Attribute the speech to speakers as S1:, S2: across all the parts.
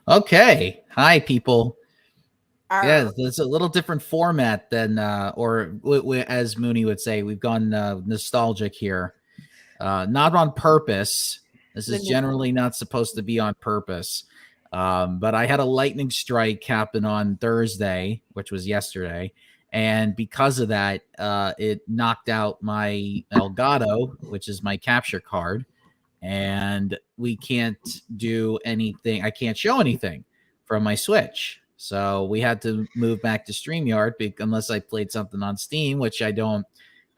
S1: Okay. Hi, people. Yeah,
S2: Arr.
S1: there's a little different format than, as Mooney would say, we've gone nostalgic here. Not on purpose. This is generally not supposed to be on purpose. But I had a lightning strike happen on Thursday, which was yesterday. And because of that, it knocked out my Elgato, which is my capture card. And we can't do anything. I can't show anything from my Switch. So we had to move back to StreamYard unless I played something on Steam, which I don't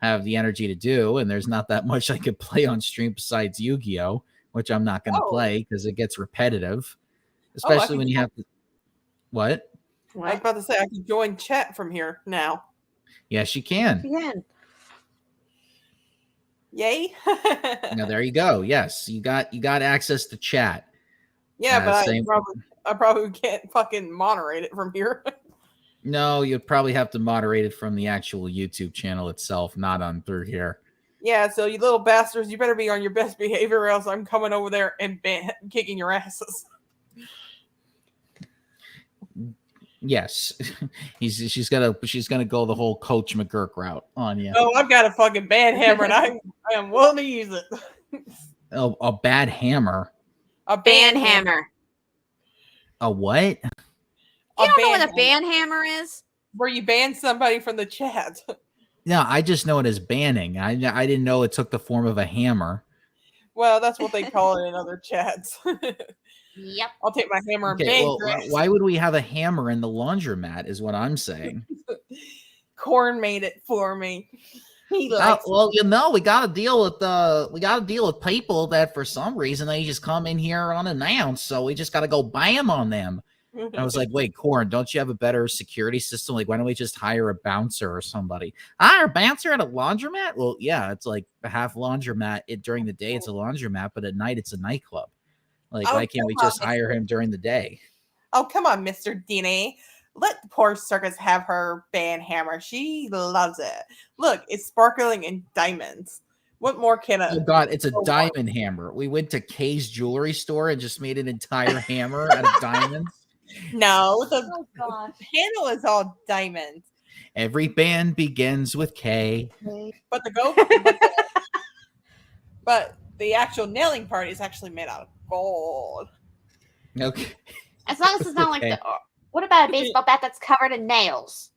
S1: have the energy to do. And there's not that much I could play on stream besides Yu-Gi-Oh, which I'm not going to
S2: Oh.
S1: play because it gets repetitive,
S2: Oh, I
S1: especially
S2: can.
S1: when you have to. What?
S2: I was about to say I can join chat from here now.
S1: Yes, you can.
S2: Yay!
S1: Now there you go. Yes, you got access to chat.
S2: Yeah, but I probably can't fucking moderate it from here.
S1: No, you'd probably have to moderate it from the actual YouTube channel itself, not on through here.
S2: Yeah, so you little bastards, you better be on your best behavior, or else I'm coming over there and kicking your asses.
S1: Yes, she's gonna go the whole Coach McGurk route on you.
S2: Oh, I've got a fucking bad hammer, and I am willing to use it.
S1: Oh, a bad hammer.
S3: A ban hammer.
S1: A what?
S3: You don't know what a ban hammer is?
S2: Where you ban somebody from the chat.
S1: No, I just know it as banning. I didn't know it took the form of a hammer.
S2: Well, that's what they call it in other chats.
S3: Yep.
S2: I'll take my hammer and bang.
S1: Well, why would we have a hammer in the laundromat is what I'm saying.
S2: Corn made it for me. He likes
S1: well, we got to deal with people that for some reason they just come in here unannounced, so we just got to go bam on them. And I was like, wait, Corn, don't you have a better security system? Like, why don't we just hire a bouncer or somebody? Hire a bouncer at a laundromat? Well, yeah, it's like a half laundromat. During the day, it's a laundromat, but at night, it's a nightclub. Like, why can't we just hire him during the day?
S2: Oh, come on, Mr. DNA. Let the poor circus have her band hammer. She loves it. Look, it's sparkling in diamonds. What more can
S1: Oh, God, it's a diamond hammer. We went to Kay's jewelry store and just made an entire hammer out of diamonds.
S2: No, the handle is all diamonds.
S1: Every band begins with K.
S2: But but the actual nailing part is actually made out of gold.
S1: Okay.
S3: As long as it's not like the. What about a baseball bat that's covered in nails?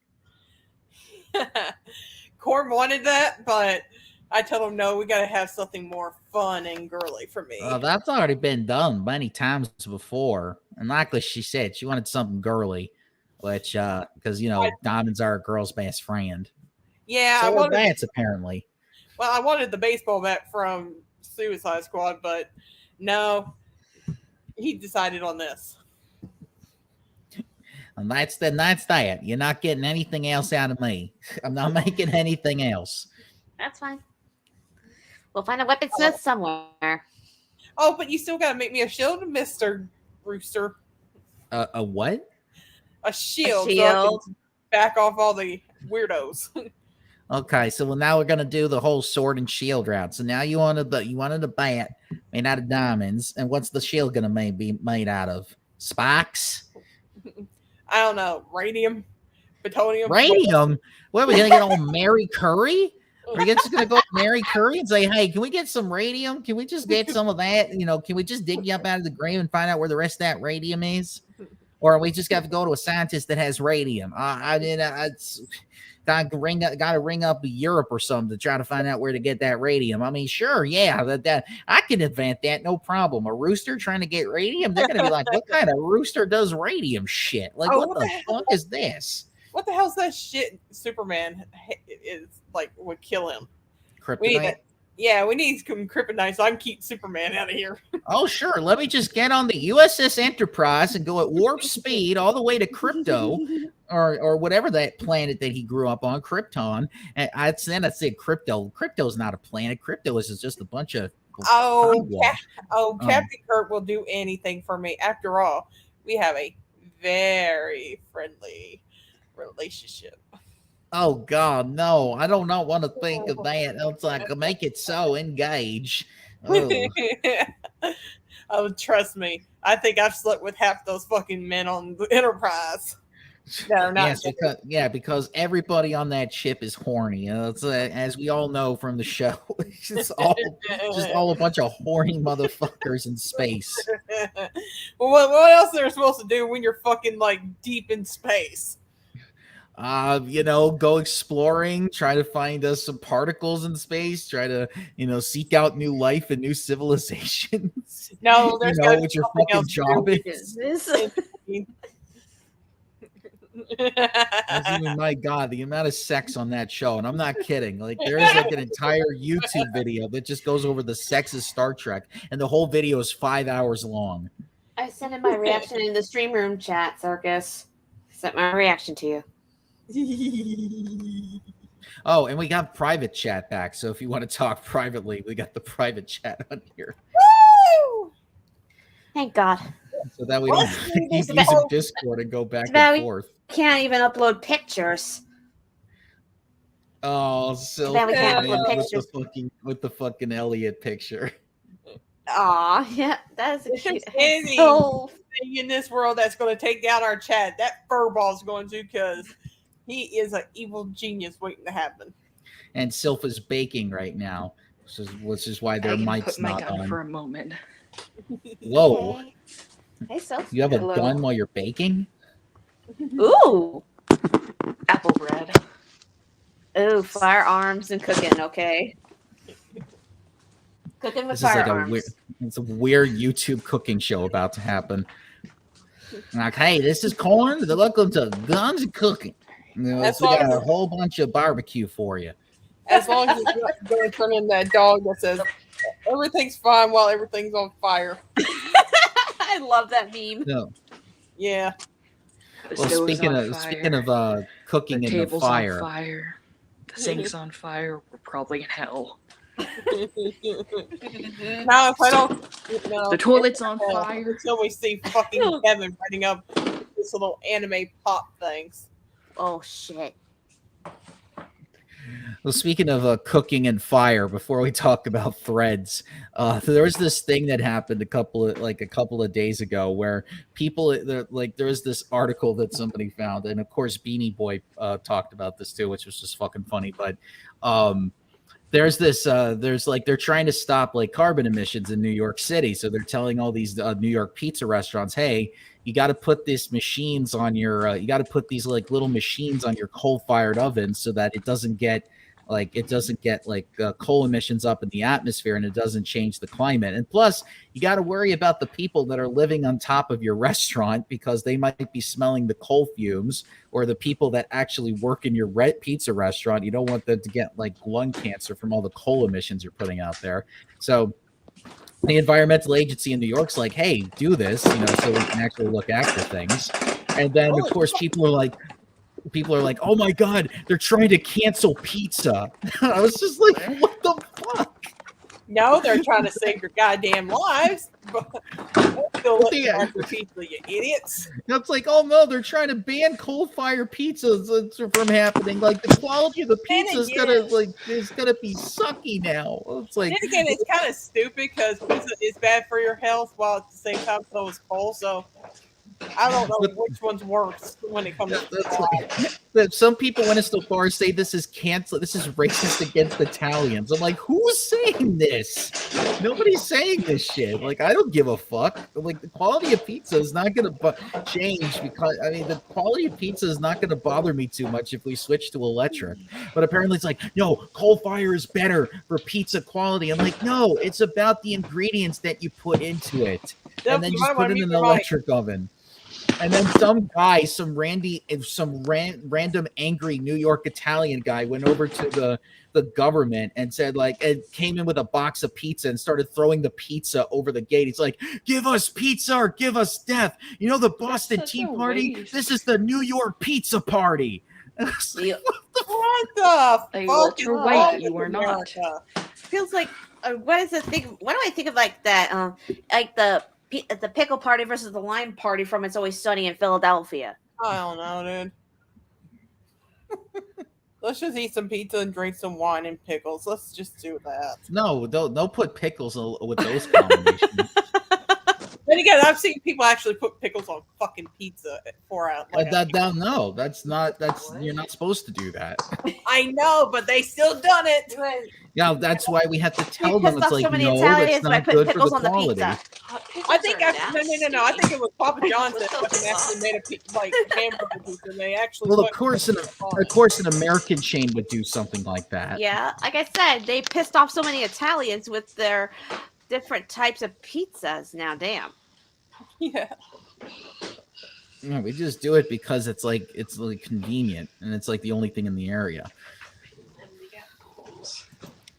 S2: Corn wanted that, but I told him no. We got to have something more fun and girly for me.
S1: Well, that's already been done many times before, and likely she said she wanted something girly, which because diamonds are a girl's best friend.
S2: Yeah,
S1: so I wanted bats apparently.
S2: Well, I wanted the baseball bat from Suicide Squad, but no, he decided on this.
S1: And that's that. You're not getting anything else out of me. I'm not making anything else.
S3: That's fine. We'll find a weaponsmith somewhere.
S2: Oh, but you still got to make me a shield, Mr. Rooster.
S1: A what?
S2: A shield.
S3: A shield.
S2: So back off all the weirdos.
S1: Okay, so now we're gonna do the whole sword and shield route. So now you wanted a bat made out of diamonds, and what's the shield gonna be made out of? Spikes?
S2: I don't know. Radium, plutonium.
S1: Radium? What are we gonna get on Mary Curry? Are we just gonna go to Mary Curry and say, "Hey, can we get some radium? Can we just get some of that? Can we just dig you up out of the grave and find out where the rest of that radium is?" Or we just got to go to a scientist that has radium. It's got to ring up Europe or something to try to find out where to get that radium. I mean, sure, yeah, that I can invent that, no problem. A rooster trying to get radium, they're gonna be like, "What kind of rooster does radium shit? Like, what the fuck is this?
S2: What the hell's that shit? Superman is like would kill him.
S1: Kryptonite."
S2: We need some kryptonite so I can keep Superman out of here.
S1: Oh, sure. Let me just get on the USS Enterprise and go at warp speed all the way to Crypto or whatever that planet that he grew up on, Krypton. And I said Crypto. Crypto's not a planet. Crypto is just a bunch of
S2: Captain Kirk will do anything for me. After all, we have a very friendly relationship.
S1: Oh God, no! I do not want to think of that. It's like make it so engage.
S2: Oh, trust me. I think I've slept with half those fucking men on the Enterprise. No, not
S1: Because everybody on that ship is horny. It's, as we all know from the show, it's just all a bunch of horny motherfuckers in space.
S2: Well, what else they're supposed to do when you're fucking like deep in space?
S1: Go exploring, try to find some particles in space, try to, seek out new life and new civilizations.
S2: No, there's
S1: what your fucking job is.
S3: Business.
S1: I mean, my God, the amount of sex on that show, and I'm not kidding. Like, there's like an entire YouTube video that just goes over the sex of Star Trek, and the whole video is 5 hours long.
S3: I sent in my reaction in the stream room chat, Circus. Sent my reaction to you.
S1: Oh, and we got private chat back. So if you want to talk privately, we got the private chat on here.
S2: Woo!
S3: Thank God.
S1: So that we don't keep using Discord and go back and forth.
S3: Can't even upload pictures.
S1: Oh, so
S3: we can't upload pictures.
S1: With the fucking Elliot picture.
S3: Aw, yeah, that is a cute.
S2: Anything in this world that's going to take down our chat, that furball's going to, because he is an evil genius waiting to happen.
S1: And Sylph is baking right now, which is why their mic's not on.
S4: For a moment.
S1: Whoa.
S3: Hey, Sylph.
S1: You have a gun while you're baking?
S3: Ooh.
S4: Apple bread.
S3: Ooh, firearms and cooking, okay. Cooking with firearms.
S1: It's a weird YouTube cooking show about to happen. Like, hey, this is corn. Welcome to Guns and Cooking. We got a whole bunch of barbecue for you.
S2: As long as it's not going to turn in that dog that says everything's fine while everything's on fire.
S3: I love that meme.
S1: No.
S2: Yeah.
S1: Well, speaking of cooking in the fire.
S4: On fire. The sink's on fire. We're probably in hell.
S2: Now, if I don't,
S4: the toilet's on fire.
S2: Until we see fucking Kevin writing up this little anime pop things.
S3: Oh shit.
S1: Well, speaking of cooking and fire, before we talk about threads, there was this thing that happened a couple of days ago where there was this article that somebody found, and of course Beanie Boy talked about this too, which was just fucking funny. But they're trying to stop like carbon emissions in New York City, so they're telling all these New York pizza restaurants, hey, you got to put these machines on your little machines on your coal-fired oven so that it doesn't get coal emissions up in the atmosphere and it doesn't change the climate. And plus, you got to worry about the people that are living on top of your restaurant because they might be smelling the coal fumes, or the people that actually work in your pizza restaurant. You don't want them to get like lung cancer from all the coal emissions you're putting out there. So the environmental agency in New York's like, hey, do this, so we can actually look after things. And then, of course, people are like, oh my God, they're trying to cancel pizza. I was just like, what the fuck?
S2: No, they're trying to save your goddamn lives. Still looking after pizza, you idiots.
S1: It's like, oh no, they're trying to ban coal-fired pizzas from happening. Like the quality of the pizza is gonna be sucky now. It's like,
S2: then again, it's kind of stupid because pizza is bad for your health, while at the same time so is coal. So I don't know which one's worse when it comes to
S1: that. Some people went so far as say this is racist against Italians. I'm like, who's saying this? Nobody's saying this shit. Like, I don't give a fuck. Like, the quality of pizza is not going to change because, the quality of pizza is not going to bother me too much if we switch to electric. But apparently it's like, no, coal fire is better for pizza quality. I'm like, no, it's about the ingredients that you put into it. And then just put it in an electric oven. And then some random angry New York Italian guy went over to the government and said, and came in with a box of pizza and started throwing the pizza over the gate. He's like, give us pizza or give us death. You know the Boston Tea Party? This is the New York Pizza Party.
S2: What the fuck?
S4: Walter White, you are not.
S3: Feels like what is the thing? What do I think of like that? Like the pickle party versus the lime party from It's Always Sunny in Philadelphia.
S2: I don't know, dude. Let's just eat some pizza and drink some wine and pickles. Let's just do that.
S1: No, don't put pickles with those combinations.
S2: Then again, I've seen people actually put pickles on fucking pizza for out. Like
S1: No, that's not. You're not supposed to do that.
S2: I know, but they still done it.
S1: Yeah, that's why we have to tell
S3: pissed
S1: them. It's
S3: off
S1: like,
S3: so many
S1: no,
S3: Italians
S1: that's
S3: by
S1: not
S3: putting
S1: good for the
S3: pickles on the
S1: quality.
S3: pizza.
S2: I think no. I think it was Papa John's that fucking actually made like hamburger pizza. And they actually
S1: Well,
S2: put
S1: of course, an American chain would do something like that.
S3: Yeah, like I said, they pissed off so many Italians with their different types of pizzas. Now, damn.
S2: Yeah.
S1: No, we just do it because it's like convenient, and it's like the only thing in the area.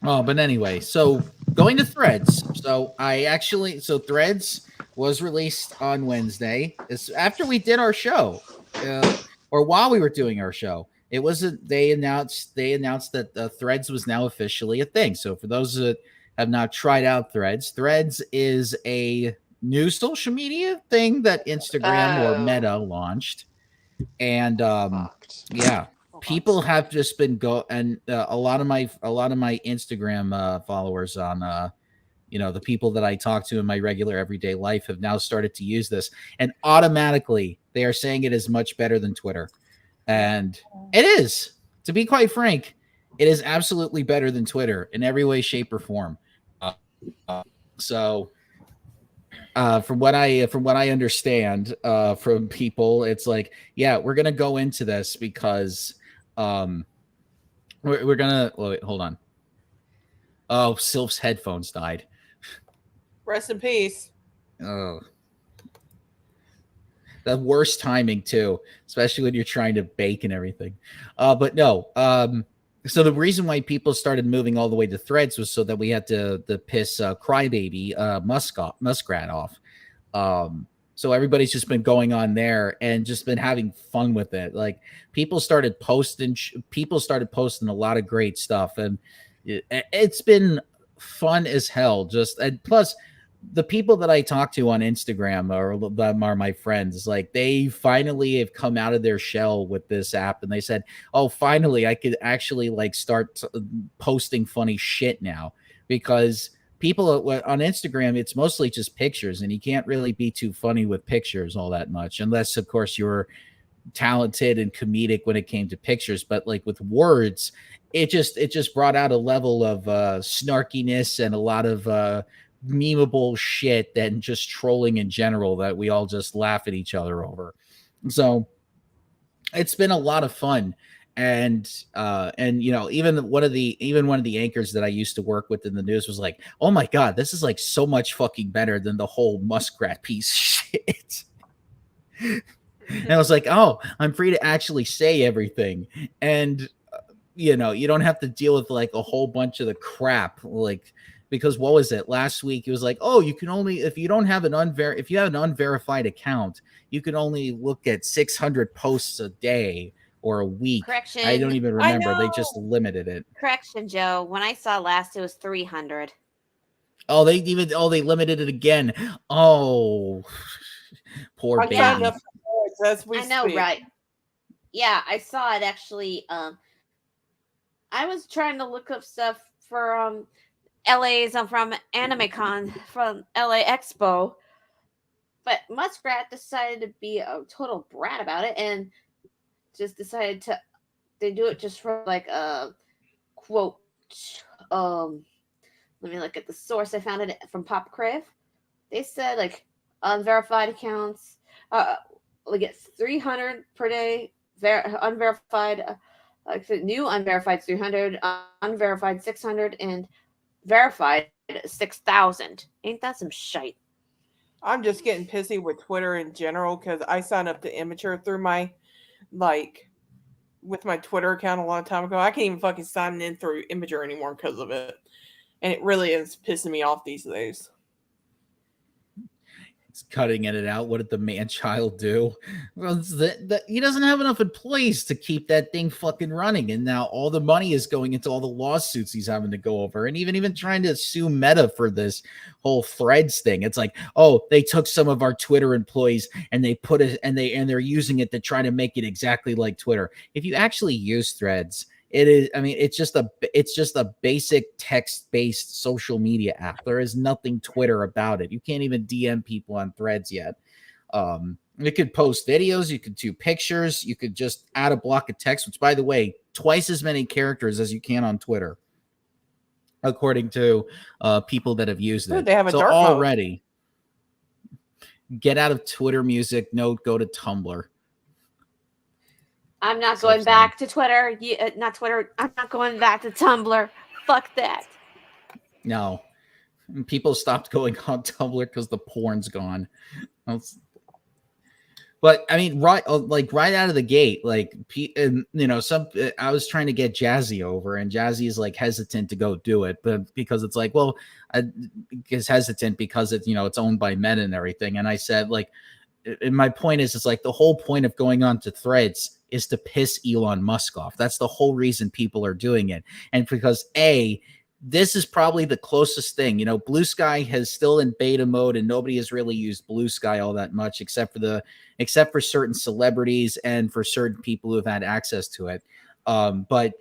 S1: Oh, but anyway, so going to Threads. So Threads was released on Wednesday. It's after we did our show, or while we were doing our show. It wasn't. They announced that Threads was now officially a thing. So for those that have not tried out Threads is a new social media thing that Instagram or Meta launched, and yeah. People have just been and a lot of my Instagram followers on the people that I talk to in my regular everyday life have now started to use this, and automatically they are saying it is much better than Twitter, and it is. To be quite frank, it is absolutely better than Twitter in every way, shape, or form. So. From what I understand from people, it's like, yeah, we're gonna go into this because we're gonna wait, hold on. Oh, Sylph's headphones died.
S2: Rest in peace.
S1: Oh, the worst timing too, especially when you're trying to bake and everything. But no. So the reason why people started moving all the way to Threads was so that we had to piss Crybaby Muskrat off. So everybody's just been going on there and just been having fun with it. Like people started posting a lot of great stuff, and it's been fun as hell. And plus, the people that I talk to on Instagram are my friends. Like they finally have come out of their shell with this app, and they said, "Oh, finally, I could actually like start posting funny shit now." Because people on Instagram, it's mostly just pictures, and you can't really be too funny with pictures all that much, unless, of course, you're talented and comedic when it came to pictures. But like with words, it just brought out a level of snarkiness and a lot of memeable shit than just trolling in general that we all just laugh at each other over. So it's been a lot of fun. And even one of the anchors that I used to work with in the news was like, oh my God, this is like so much fucking better than the whole Muskrat piece shit. And I was like, oh, I'm free to actually say everything. And you don't have to deal with like a whole bunch of the crap, like, because what was it last week? It was like, oh, you can only, if you have an unverified account, you can only look at 600 posts a day or a week.
S3: Correction.
S1: I don't even remember. They just limited it.
S3: Correction, Joe. When I saw last, it was 300.
S1: Oh, they limited it again. Oh, poor baby.
S2: I
S3: know, right? Yeah, I saw it actually. I was trying to look up stuff for LA's from AnimeCon from LA Expo, but Muskrat decided to be a total brat about it and just decided to do it just for like a quote. Let me look at the source. I found it from Pop Crave. They said like unverified accounts we get 300 per day, unverified new unverified 300, unverified 600, and verified 6,000. Ain't that some shite?
S2: I'm just getting pissy with Twitter in general because I signed up to Immature through my with my Twitter account a long time ago. I can't even fucking sign in through Immature anymore because of it. And it really is pissing me off these days.
S1: He's cutting it out. What did the man-child do? Well, he doesn't have enough employees to keep that thing fucking running, and now all the money is going into all the lawsuits he's having to go over, and even trying to sue Meta for this whole Threads thing. It's like, oh, they took some of our Twitter employees and they put it, and they're using it to try to make it exactly like Twitter. If you actually use Threads, it is. I mean, it's just a basic text-based social media app. There is nothing Twitter about it. You can't even DM people on Threads yet. You could post videos, you could do pictures, you could just add a block of text, which, by the way, twice as many characters as you can on Twitter, according to people that have used it.
S2: They have a
S1: so
S2: dark
S1: already mode. Get out of Twitter music. No, go to Tumblr.
S3: I'm not going back to Twitter. Not Twitter. I'm not going back to Tumblr. Fuck that.
S1: No. People stopped going on Tumblr because the porn's gone. But I mean, right out of the gate, like, you know, I was trying to get Jazzy over, and Jazzy is like hesitant to go do it, but because it's like, well, is hesitant because it's, you know, it's owned by Meta and everything. And I said, like, and my point is, it's like the whole point of going on to Threads is to piss Elon Musk off. That's the whole reason people are doing it. And because this is probably the closest thing, you know, Blue Sky has still in beta mode, and nobody has really used Blue Sky all that much, except for certain celebrities and for certain people who have had access to it. But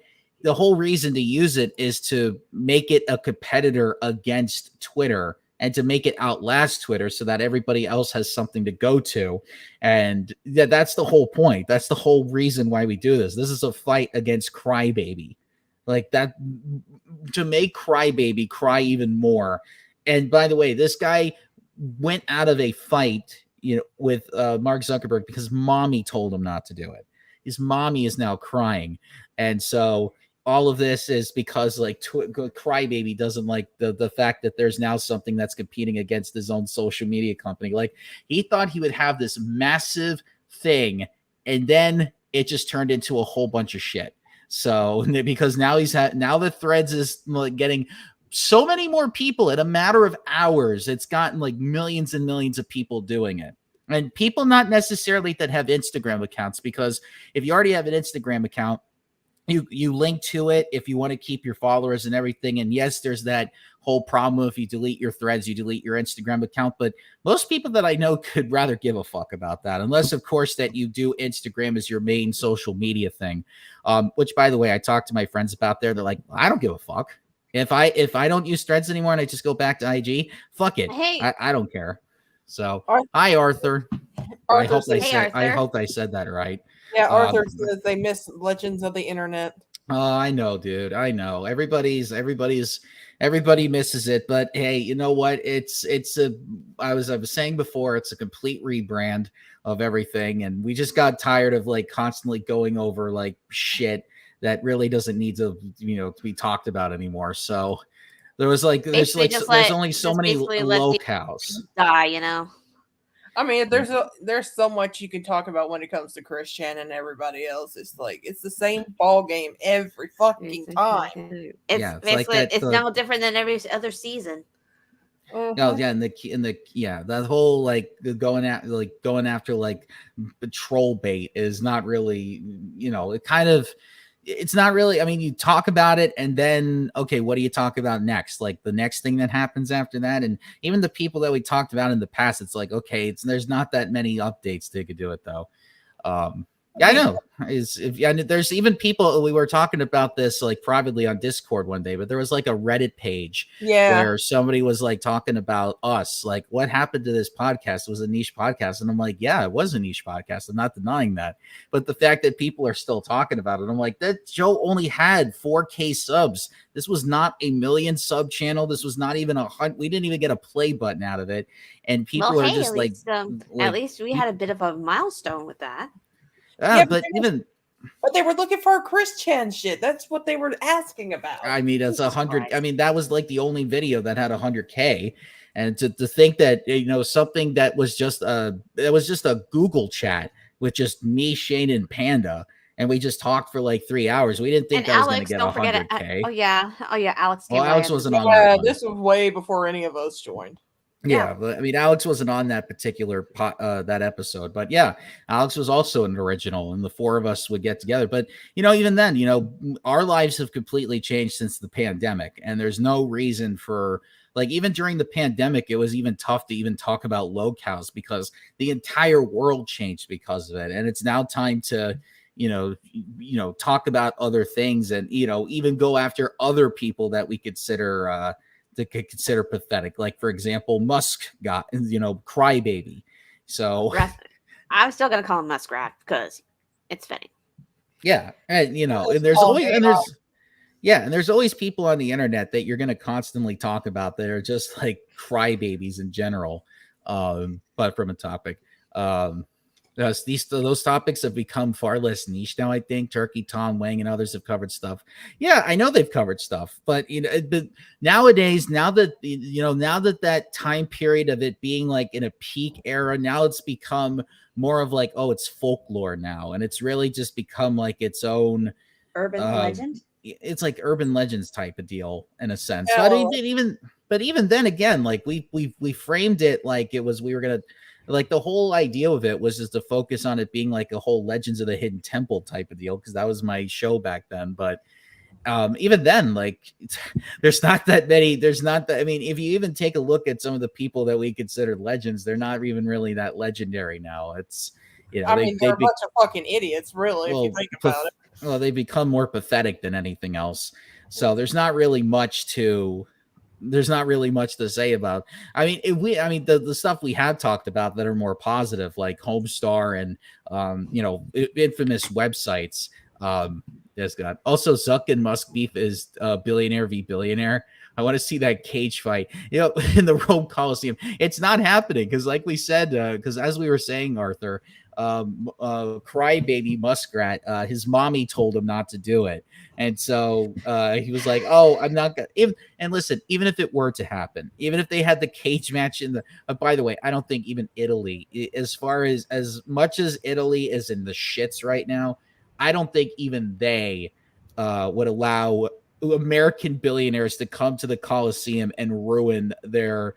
S1: the whole reason to use it is to make it a competitor against Twitter and to make it outlast Twitter so that everybody else has something to go to. And that's the whole point. That's the whole reason why we do this. This is a fight against Crybaby. Like that, to make Crybaby cry even more. And by the way, this guy went out of a fight, you know, with Mark Zuckerberg because mommy told him not to do it. His mommy is now crying. And so all of this is because, like, Crybaby doesn't like the fact that there's now something that's competing against his own social media company. Like, he thought he would have this massive thing, and then it just turned into a whole bunch of shit. So because now now the Threads is like getting so many more people in a matter of hours. It's gotten like millions and millions of people doing it. And people not necessarily that have Instagram accounts, because if you already have an Instagram account, you link to it if you want to keep your followers and everything. And yes, there's that whole problem. If you delete your Threads, you delete your Instagram account. But most people that I know could rather give a fuck about that, unless, of course, that you do Instagram as your main social media thing. Which, by the way, I talked to my friends about there. They're like, I don't give a fuck. If I don't use Threads anymore and I just go back to IG, fuck it.
S3: Hey.
S1: I don't care. So, hi, Arthur. I hope I said that right.
S2: Yeah, Arthur says they miss Legends of the Internet.
S1: Oh, I know, dude. I know. Everybody misses it. But hey, you know what? I was saying before, it's a complete rebrand of everything, and we just got tired of like constantly going over like shit that really doesn't need to, you know, to be talked about anymore. So there was like there's only so many locales
S3: die, you know.
S2: I mean, there's so much you can talk about when it comes to Christian and everybody else. It's like it's the same ball game every fucking time.
S3: It's no different than every other season.
S1: Oh yeah, that whole like going after like troll bait is not really, you know, it's not really. I mean, you talk about it, and then okay, what do you talk about next? Like the next thing that happens after that, and even the people that we talked about in the past, it's like okay, there's not that many updates they could do it though. Yeah, I know. There's even people, we were talking about this like privately on Discord one day, but there was like a Reddit page where somebody was like talking about us, like what happened to this podcast? It was a niche podcast. And I'm like, yeah, it was a niche podcast. I'm not denying that. But the fact that people are still talking about it, I'm like, that show only had 4K subs. This was not a million sub channel. This was not even we didn't even get a play button out of it. And people are just
S3: at least we had a bit of a milestone with that.
S1: But
S2: they were looking for a Christian shit. That's what they were asking about.
S1: I mean, it's 100. I mean, that was like the only video that had 100K, and to think that, you know, something that was just a Google chat with just me, Shane, and Panda, and we just talked for like 3 hours. We didn't think that was going to get 100K.
S3: Oh yeah, Alex.
S1: Well, Alex wasn't on.
S2: Yeah, this was way before any of us joined.
S1: Yeah, but I mean, Alex wasn't on that particular that episode, but yeah, Alex was also an original, and the four of us would get together. But you know, even then, you know, our lives have completely changed since the pandemic, and there's no reason for like even during the pandemic, it was even tough to even talk about locales because the entire world changed because of it, and it's now time to, talk about other things and, even go after other people that we consider pathetic. Like, for example, Musk got, crybaby. So
S3: I'm still going to call him Muskrat because it's fitting.
S1: Yeah. And, and there's always people on the internet that you're going to constantly talk about that are just like crybabies in general. But from a topic, those topics have become far less niche now. I think Turkey, Tom, Wang, and others have covered stuff. Yeah, I know they've covered stuff, but but nowadays, now that time period of it being like in a peak era, now it's become more of like, oh, it's folklore now, and it's really just become like its own
S3: urban legend.
S1: It's like urban legends type of deal in a sense.
S2: Yeah.
S1: But even then again, like we framed it like we were gonna, like, the whole idea of it was just to focus on it being like a whole Legends of the Hidden Temple type of deal, because that was my show back then. But even then, like, there's not that many. I mean, if you even take a look at some of the people that we consider legends, they're not even really that legendary now. It's,
S2: they're a bunch of fucking idiots, really, if you think about it.
S1: Well, they become more pathetic than anything else. So there's not really much to say about. I mean, the stuff we had talked about that are more positive, like Homestar and infamous websites. Yes, God. Also, Zuck and Musk beef is billionaire v billionaire. I want to see that cage fight, in the Rome Coliseum. It's not happening because, like we said, because as we were saying, Arthur, crybaby Muskrat, his mommy told him not to do it, and so he was like, "Oh, I'm not gonna." And listen, even if it were to happen, even if they had the cage match in the, by the way, I don't think even Italy, as much as Italy is in the shits right now, I don't think even they would allow American billionaires to come to the Coliseum and ruin their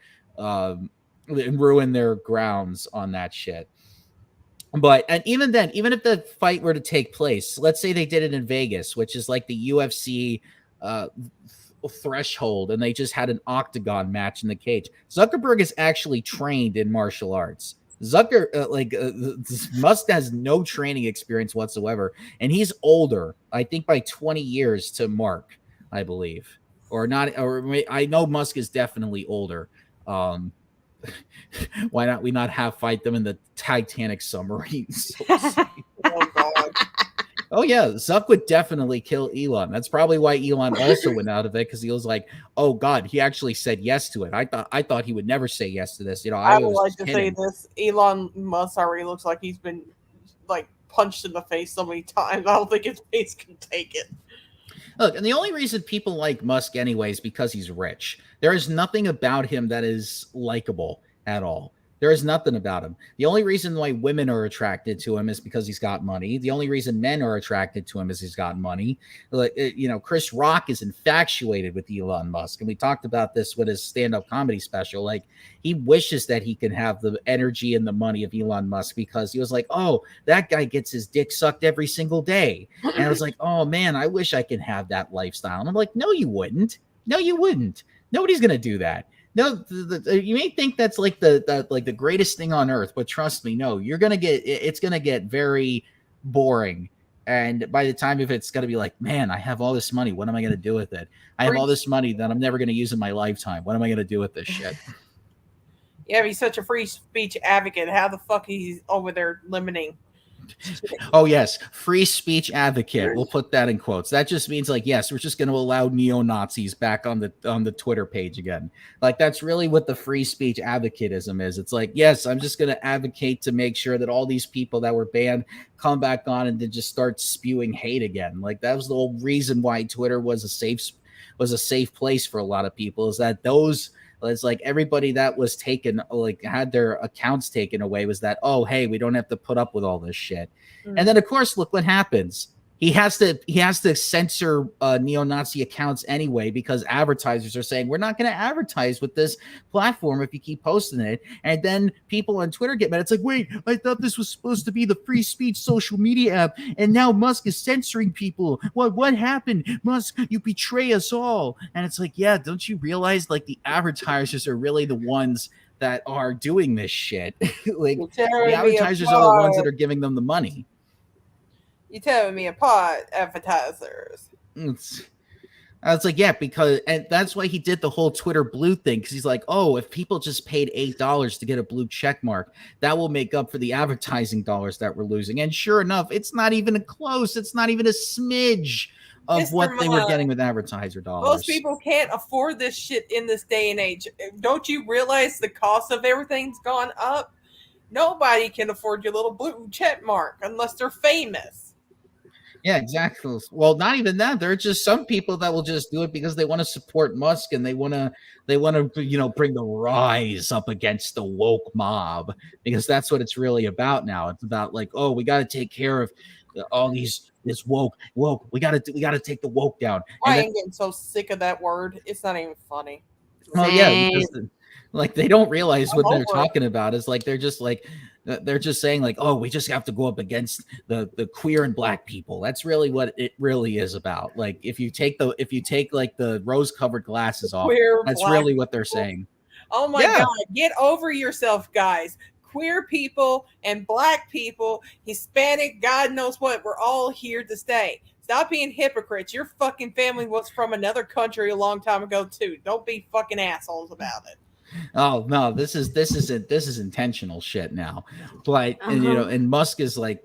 S1: grounds on that shit. But, and even then, even if the fight were to take place, let's say they did it in Vegas, which is like the UFC threshold, and they just had an octagon match in the cage. Zuckerberg is actually trained in martial arts. Musk has no training experience whatsoever, and he's older, I think, by 20 years to Mark, I believe, or not. Or I know Musk is definitely older. Why not we not have fight them in the Titanic submarine?
S2: Oh God.
S1: Oh yeah, Zuck would definitely kill Elon. That's probably why Elon also went out of it, because he was like, "Oh God, he actually said yes to it. I thought he would never say yes to this."
S2: I would like to say this: Elon Musk already looks like he's been like punched in the face so many times. I don't think his face can take it.
S1: Look, and the only reason people like Musk anyway is because he's rich. There is nothing about him that is likable at all. There is nothing about him. The only reason why women are attracted to him is because he's got money. The only reason men are attracted to him is he's got money. Like, Chris Rock is infatuated with Elon Musk. And we talked about this with his stand-up comedy special. Like, he wishes that he could have the energy and the money of Elon Musk, because he was like, oh, that guy gets his dick sucked every single day. And I was like, oh man, I wish I could have that lifestyle. And I'm like, no, you wouldn't. No, you wouldn't. Nobody's going to do that. No, you may think that's like the greatest thing on earth, but trust me, no, it's gonna get very boring. And by the time of it's gonna be like, man, I have all this money. What am I gonna do with it? I have all this money that I'm never gonna use in my lifetime. What am I gonna do with this shit?
S2: Yeah, he's such a free speech advocate. How the fuck he's over there limiting?
S1: Oh yes, free speech advocate. We'll put that in quotes. That just means like, yes, we're just going to allow neo-Nazis back on the Twitter page again. Like, that's really what the free speech advocatism is. It's like, yes, I'm just going to advocate to make sure that all these people that were banned come back on and then just start spewing hate again. Like, that was the whole reason why Twitter was a safe place for a lot of people, is that it's like everybody that was taken, like had their accounts taken away, was that, oh, hey, we don't have to put up with all this shit. And then of course, look what happens. He has to censor neo-Nazi accounts anyway, because advertisers are saying, we're not going to advertise with this platform if you keep posting it. And then people on Twitter get mad. It's like, wait, I thought this was supposed to be the free speech social media app, and now Musk is censoring people. What happened? Musk, you betray us all. And it's like, yeah, don't you realize, like, the advertisers are really the ones that are doing this shit? Like, the advertisers are the ones that are giving them the money.
S2: You telling me apart advertisers?
S1: I was like, yeah, because, and that's why he did the whole Twitter blue thing, because he's like, oh, if people just paid $8 to get a blue check mark, that will make up for the advertising dollars that we're losing. And sure enough, it's not even close. It's not even a smidge of
S2: Mr.
S1: what they were
S2: Mud,
S1: getting with advertiser dollars.
S2: most people can't afford this shit in this day and age. Don't you realize the cost of everything's gone up? Nobody can afford your little blue check mark unless they're famous.
S1: Yeah, exactly. Well, not even that. There are just some people that will just do it because they want to support Musk and they want to, bring the rise up against the woke mob, because that's what it's really about now. It's about like, oh, we got to take care of all this woke. We got to take the woke down.
S2: I am getting so sick of that word. It's not even funny.
S1: Well, yeah, because like they don't realize what they're talking about. Is like they're just saying like, oh, we just have to go up against the queer and black people. That's really what it really is about. Like if you take like the rose covered glasses off, that's really what they're saying.
S2: Oh my God, get over yourself, guys. Queer people and black people, Hispanic, God knows what, we're all here to stay. Stop being hypocrites. Your fucking family was from another country a long time ago too. Don't be fucking assholes about it.
S1: Oh no, this is intentional shit now. But and Musk is like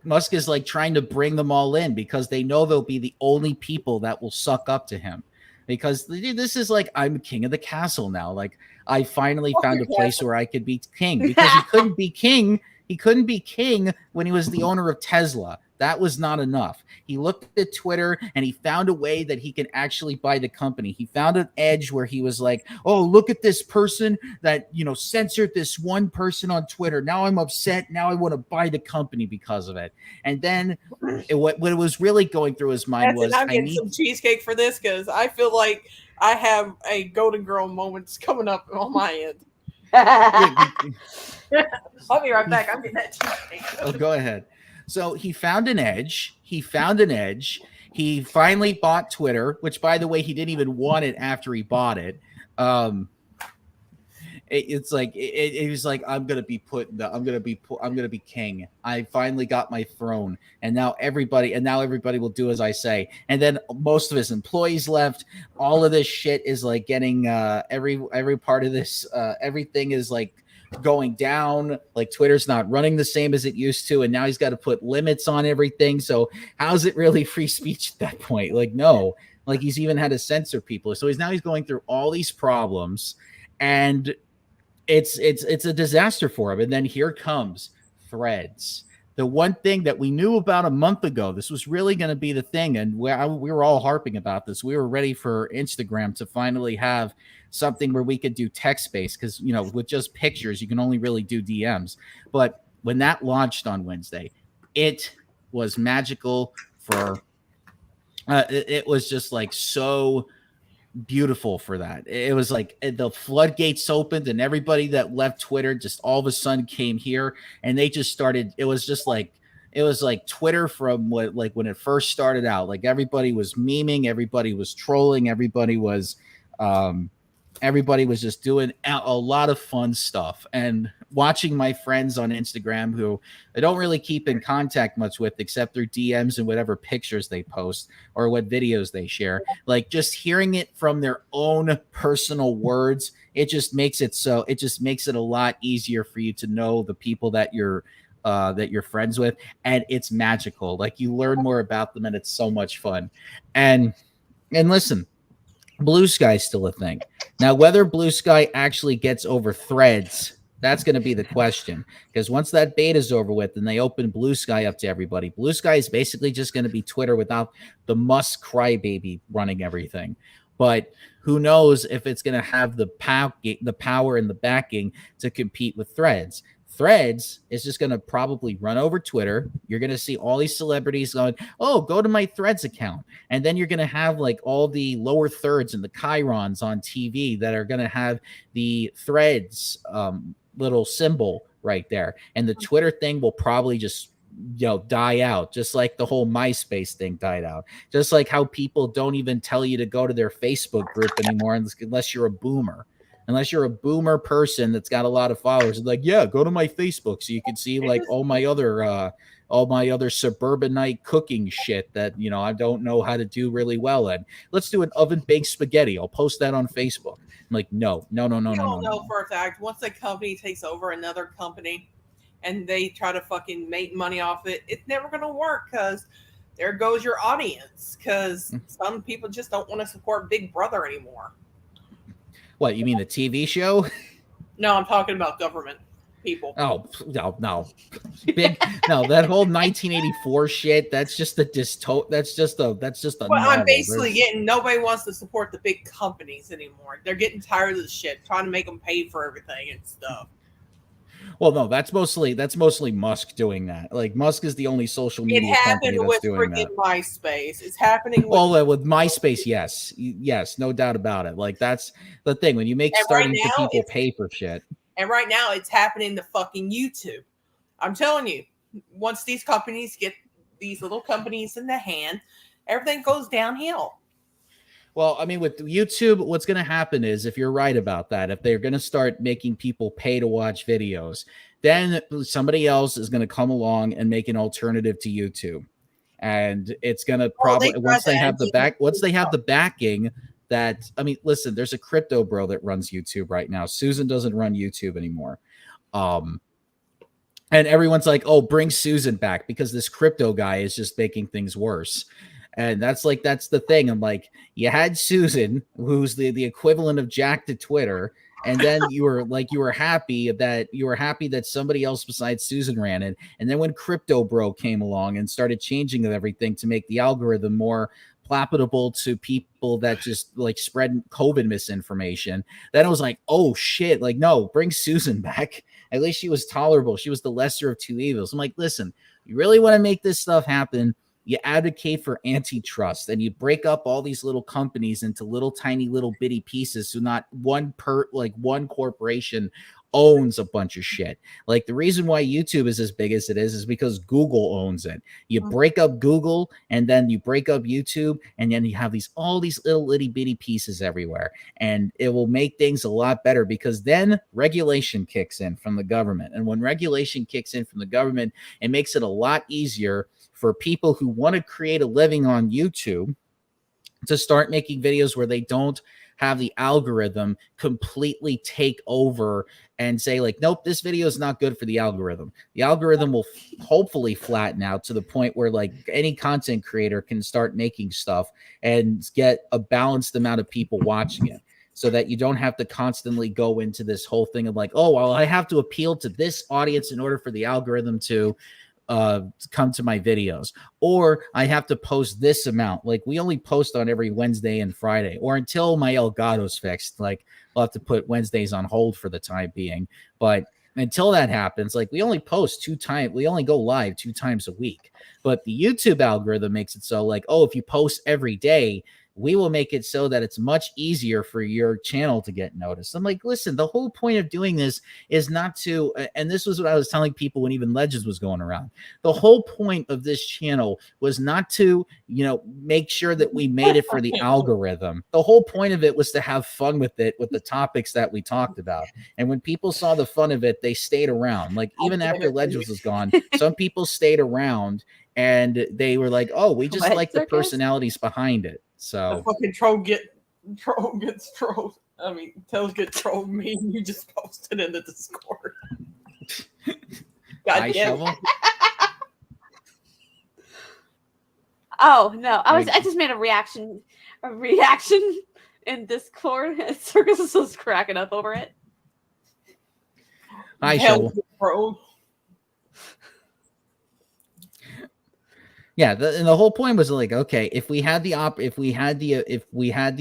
S1: trying to bring them all in because they know they'll be the only people that will suck up to him. Because this is like, I'm king of the castle now. Like I finally found a place where I could be king, because he couldn't be king. He couldn't be king when he was the owner of Tesla. That was not enough. He looked at Twitter and he found a way that he can actually buy the company. He found an edge where he was like, oh, look at this person that, censored this one person on Twitter. Now I'm upset. Now I want to buy the company because of it. And then what was really going through his mind was,
S2: I'm getting some cheesecake for this, because I feel like I have a Golden Girl moments coming up on my end. I'll be right back. I'm getting that cheesecake.
S1: Oh, go ahead. So he found an edge. He finally bought Twitter, which, by the way, he didn't even want it after he bought it. It's like it was like, I'm gonna be king. I finally got my throne, and now everybody will do as I say. And then most of his employees left. All of this shit is like getting every part of this. Everything is like going down. Like Twitter's not running the same as it used to, and now he's got to put limits on everything. So how's it really free speech at that point? Like no, like he's even had to censor people. So he's going through all these problems, and it's a disaster for him. And then here comes Threads. The one thing that we knew about a month ago, this was really going to be the thing, and we were all harping about this. We were ready for Instagram to finally have something where we could do text-based, because with just pictures you can only really do DMs. But when that launched on Wednesday, it was magical. It was just like so beautiful for that. It was like the floodgates opened, and everybody that left Twitter just all of a sudden came here, and they just started. It was like Twitter from when it first started out. Like everybody was memeing, everybody was trolling, everybody was just doing a lot of fun stuff. And watching my friends on Instagram, who I don't really keep in contact much with except through DMs and whatever pictures they post or what videos they share, like just hearing it from their own personal words, it just makes it a lot easier for you to know the people that you're friends with. And it's magical. Like you learn more about them, and it's so much fun. And listen, Blue Sky is still a thing. Now, whether Blue Sky actually gets over Threads, that's going to be the question. Because once that beta is over with and they open Blue Sky up to everybody, Blue Sky is basically just going to be Twitter without the Musk crybaby running everything. But who knows if it's going to have the power and the backing to compete with Threads. Threads is just going to probably run over Twitter. You're going to see all these celebrities going, oh, go to my Threads account. And then you're going to have like all the lower thirds and the chyrons on TV that are going to have the Threads little symbol right there. And the Twitter thing will probably just die out, just like the whole MySpace thing died out. Just like how people don't even tell you to go to their Facebook group anymore unless you're a boomer. unless you're a boomer person that's got a lot of followers. It's like, yeah, go to my Facebook so you can see like all my other suburbanite cooking shit that, you know, I don't know how to do really well at. Let's do an oven baked spaghetti. I'll post that on Facebook. I'm like, no.
S2: You don't know for a fact, once a company takes over another company and they try to fucking make money off it, it's never going to work, because there goes your audience, because some people just don't want to support Big Brother anymore.
S1: What, you mean the TV show?
S2: No, I'm talking about government people.
S1: Oh, no. That whole 1984 shit, that's just a that's just a
S2: Well, I'm basically getting, nobody wants to support the big companies anymore. They're getting tired of the shit, trying to make them pay for everything and stuff.
S1: Well, no, that's mostly Musk doing that. Like, Musk is the only social media company that's doing that. It happened
S2: with freaking MySpace. It's happening
S1: with MySpace, yes, no doubt about it. Like, that's the thing, when you make starting to people pay for shit.
S2: And right now, it's happening to fucking YouTube. I'm telling you, once these companies get these little companies in the hand, everything goes downhill.
S1: Well, I mean, with YouTube, what's going to happen is, if you're right about that, if they're going to start making people pay to watch videos, then somebody else is going to come along and make an alternative to YouTube. And it's going to probably, once they have the backing that, I mean, listen, there's a crypto bro that runs YouTube right now. Susan doesn't run YouTube anymore. And everyone's like, oh, bring Susan back because this crypto guy is just making things worse. And that's the thing. I'm like, you had Susan, who's the equivalent of Jack to Twitter, and then you were happy that somebody else besides Susan ran it. And then when Crypto Bro came along and started changing everything to make the algorithm more palatable to people that just like spread COVID misinformation, then it was like, oh shit, like, no, bring Susan back. At least she was tolerable. She was the lesser of two evils. I'm like, listen, you really want to make this stuff happen, you advocate for antitrust, and you break up all these little companies into little tiny little bitty pieces, so not one corporation owns a bunch of shit. Like, the reason why YouTube is as big as it is because Google owns it. You break up Google, and then you break up YouTube, and then you have all these little itty bitty pieces everywhere, and it will make things a lot better, because then regulation kicks in from the government. And when regulation kicks in from the government, it makes it a lot easier for people who want to create a living on YouTube to start making videos where they don't have the algorithm completely take over and say, like, nope, this video is not good for the algorithm. The algorithm will hopefully flatten out to the point where, like, any content creator can start making stuff and get a balanced amount of people watching it, so that you don't have to constantly go into this whole thing of like, oh, well, I have to appeal to this audience in order for the algorithm to come to my videos, or I have to post this amount. Like, we only post on every Wednesday and Friday, or until my Elgato's fixed. Like, we'll have to put Wednesdays on hold for the time being. But until that happens, like, we only post we only go live 2 times a week. But the YouTube algorithm makes it so, like, oh, if you post every day, we will make it so that it's much easier for your channel to get noticed. I'm like, listen, the whole point of doing this is not to, and this was what I was telling people when even Legends was going around. The whole point of this channel was not to, make sure that we made it for the algorithm. The whole point of it was to have fun with it, with the topics that we talked about. And when people saw the fun of it, they stayed around. Like, even after Legends was gone, some people stayed around and they were like, oh, we just like the personalities behind it. So
S2: the fucking troll gets trolled. I mean, Tails get trolled. Me, and you just posted in the Discord. God damn it.
S3: Oh no! I just made a reaction in Discord. Circus is just cracking up over it.
S1: Hi, Shovel. Yeah, and the whole point was like, okay, if we had the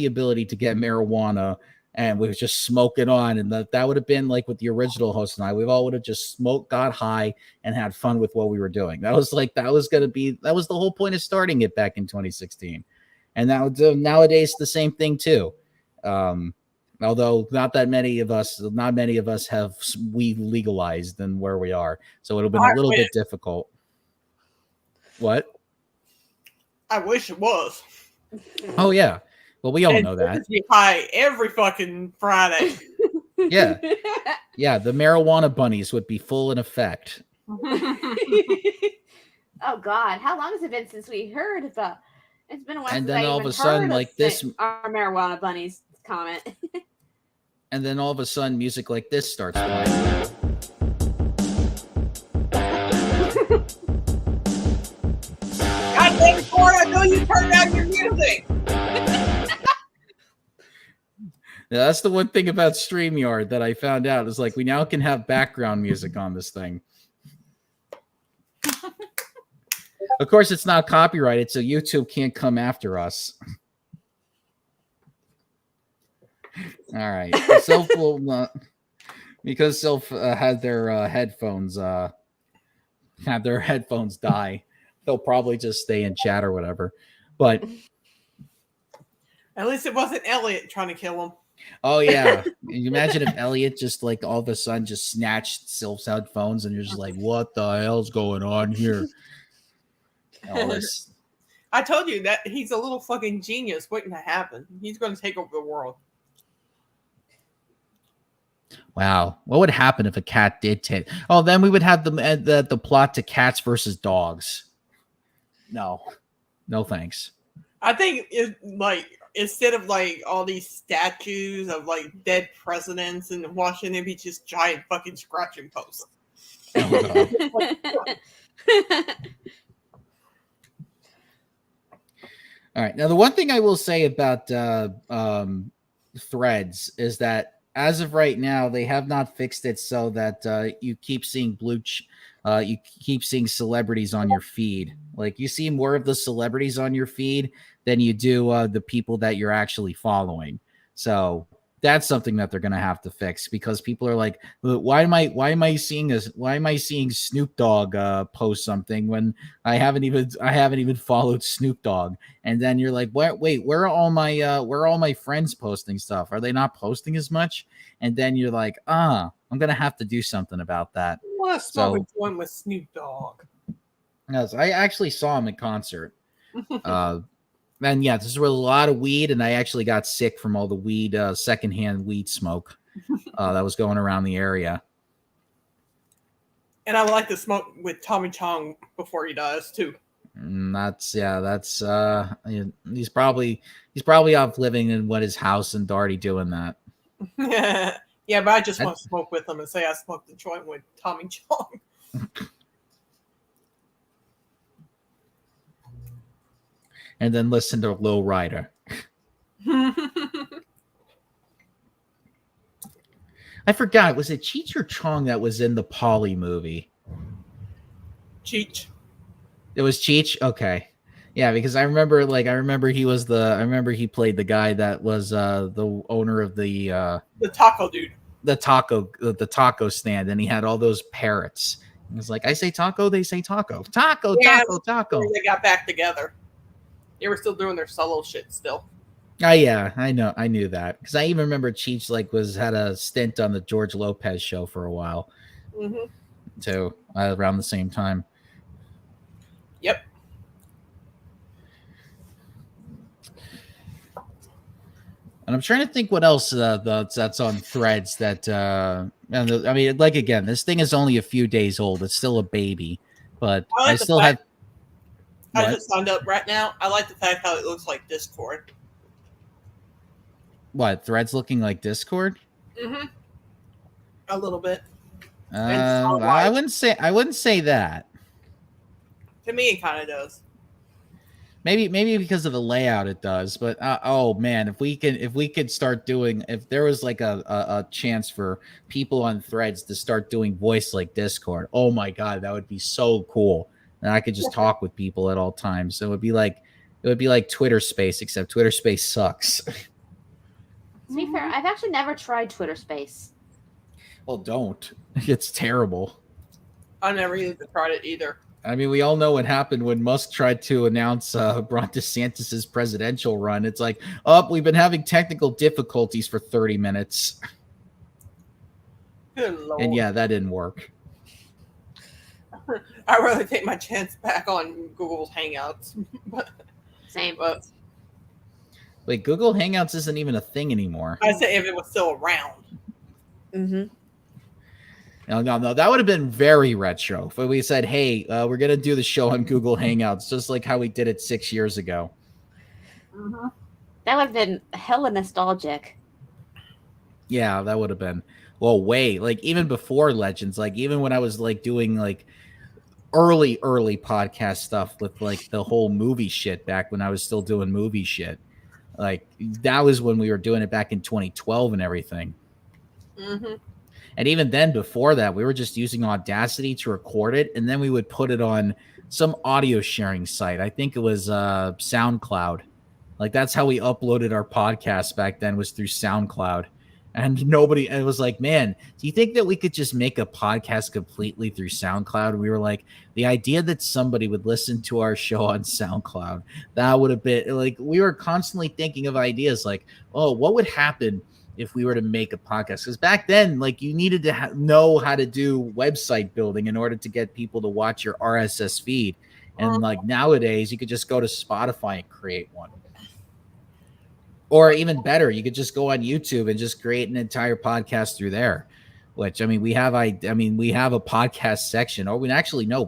S1: ability to get marijuana and we was just smoking on, and that would have been like with the original host and I, we all would have just smoked, got high, and had fun with what we were doing. That was the whole point of starting it back in 2016. And nowadays the same thing too. Although not many of us have weed legalized than where we are, so it'll be a little bit difficult. What?
S2: I wish it was.
S1: Oh yeah. Well, we all know that.
S2: Be high every fucking Friday.
S1: Yeah. Yeah, the marijuana bunnies would be full in effect.
S3: Oh God, how long has it been since we heard about? It's been a while
S1: And
S3: since
S1: then
S3: I
S1: all
S3: even
S1: of a sudden,
S3: heard
S1: like this,
S3: our marijuana bunnies comment.
S1: and then all of a sudden, music like this starts playing.
S2: God damn it, Ford, I know you turned down your music.
S1: Yeah, that's the one thing about StreamYard that I found out is like we now can have background music on this thing. Of course, it's not copyrighted, so YouTube can't come after us. All right. Sylph will, because Sylph had their headphones die, they'll probably just stay in chat or whatever. But
S2: at least it wasn't Elliot trying to kill him.
S1: Oh yeah. Can you imagine if Elliot just like all of a sudden just snatched Sylph's headphones and you're just like, what the hell's going on here?
S2: I told you that he's a little fucking genius waiting to happen. He's going to take over the world.
S1: Wow. What would happen if a cat did take? Oh, then we would have the plot to Cats versus Dogs. No thanks.
S2: I think it, like, instead of like all these statues of like dead presidents in Washington, it'd be just giant fucking scratching posts.
S1: Oh, all right. Now, the one thing I will say about Threads is that as of right now, they have not fixed it so that you keep seeing you keep seeing celebrities on your feed. Like you see more of the celebrities on your feed than you do the people that you're actually following. So that's something that they're going to have to fix because people are like, why am I seeing Snoop Dogg post something when I haven't even followed Snoop Dogg? And then you're like, wait, where are all my friends posting stuff? Are they not posting as much? And then you're like, I'm going to have to do something about that.
S2: I want to smoke a joint with Snoop Dogg.
S1: Yes, I actually saw him in concert. And yeah, this is where a lot of weed, and I actually got sick from all the weed, secondhand weed smoke that was going around the area.
S2: And I would like to smoke with Tommy Chong before he dies too.
S1: He's probably off living in his house and already doing that.
S2: Yeah, but I just want to smoke with him and say I smoked the joint with Tommy Chong.
S1: And then listen to Lil Rider. I forgot. Was it Cheech or Chong that was in the Polly movie?
S2: Cheech.
S1: It was Cheech? Okay. Yeah, because I remember he played the guy that was the owner of the
S2: taco dude.
S1: The taco stand, and he had all those parrots. It was like, I say taco, they say taco. Taco.
S2: They got back together. They were still doing their solo shit still.
S1: Oh yeah, I know. I knew that because I even remember Cheech had a stint on the George Lopez show for a while, too, around the same time.
S2: Yep.
S1: And I'm trying to think what else that's on Threads that I mean, like again, this thing is only a few days old. It's still a baby, but I still have.
S2: I just signed up right now. I like the fact how it looks like Discord.
S1: What, Threads looking like Discord?
S2: Mm-hmm. A little bit.
S1: I wouldn't say that.
S2: To me, it kind of does.
S1: Maybe because of the layout it does, but oh man, if we could start doing, if there was like a chance for people on Threads to start doing voice like Discord, oh my god, that would be so cool. And I could just talk with people at all times. So it would be like Twitter Space, except Twitter Space sucks.
S3: To be fair, I've actually never tried Twitter Space.
S1: Well, don't. It's terrible.
S2: I never even tried it either.
S1: I mean, we all know what happened when Musk tried to announce Ron DeSantis's presidential run. It's like, we've been having technical difficulties for 30 minutes.
S2: Good Lord.
S1: And yeah, that didn't work.
S2: I'd rather take my chance back on Google's Hangouts.
S3: Same.
S2: But
S1: wait, Google Hangouts isn't even a thing anymore.
S2: I say if it was still around.
S3: Mm-hmm.
S1: No, that would have been very retro. If we said, hey, we're going to do the show on Google Hangouts, just like how we did it 6 years ago.
S2: Mm-hmm.
S3: That would have been hella nostalgic.
S1: Yeah, that would have been. Well, like even before Legends, like even when I was like doing like early podcast stuff with like the whole movie shit back when I was still doing movie shit. Like that was when we were doing it back in 2012 and everything.
S2: Mm-hmm.
S1: And even then, before that, we were just using Audacity to record it, and then we would put it on some audio sharing site. I think it was SoundCloud. Like that's how we uploaded our podcast back then, was through SoundCloud. And it was like, man, do you think that we could just make a podcast completely through SoundCloud? We were like, the idea that somebody would listen to our show on SoundCloud, that would have been like, we were constantly thinking of ideas like, oh, what would happen if we were to make a podcast? Because back then, like you needed to know how to do website building in order to get people to watch your RSS feed. And like nowadays, you could just go to Spotify and create one. Or even better, you could just go on YouTube and just create an entire podcast through there. Which, I mean, we have a podcast section. Or we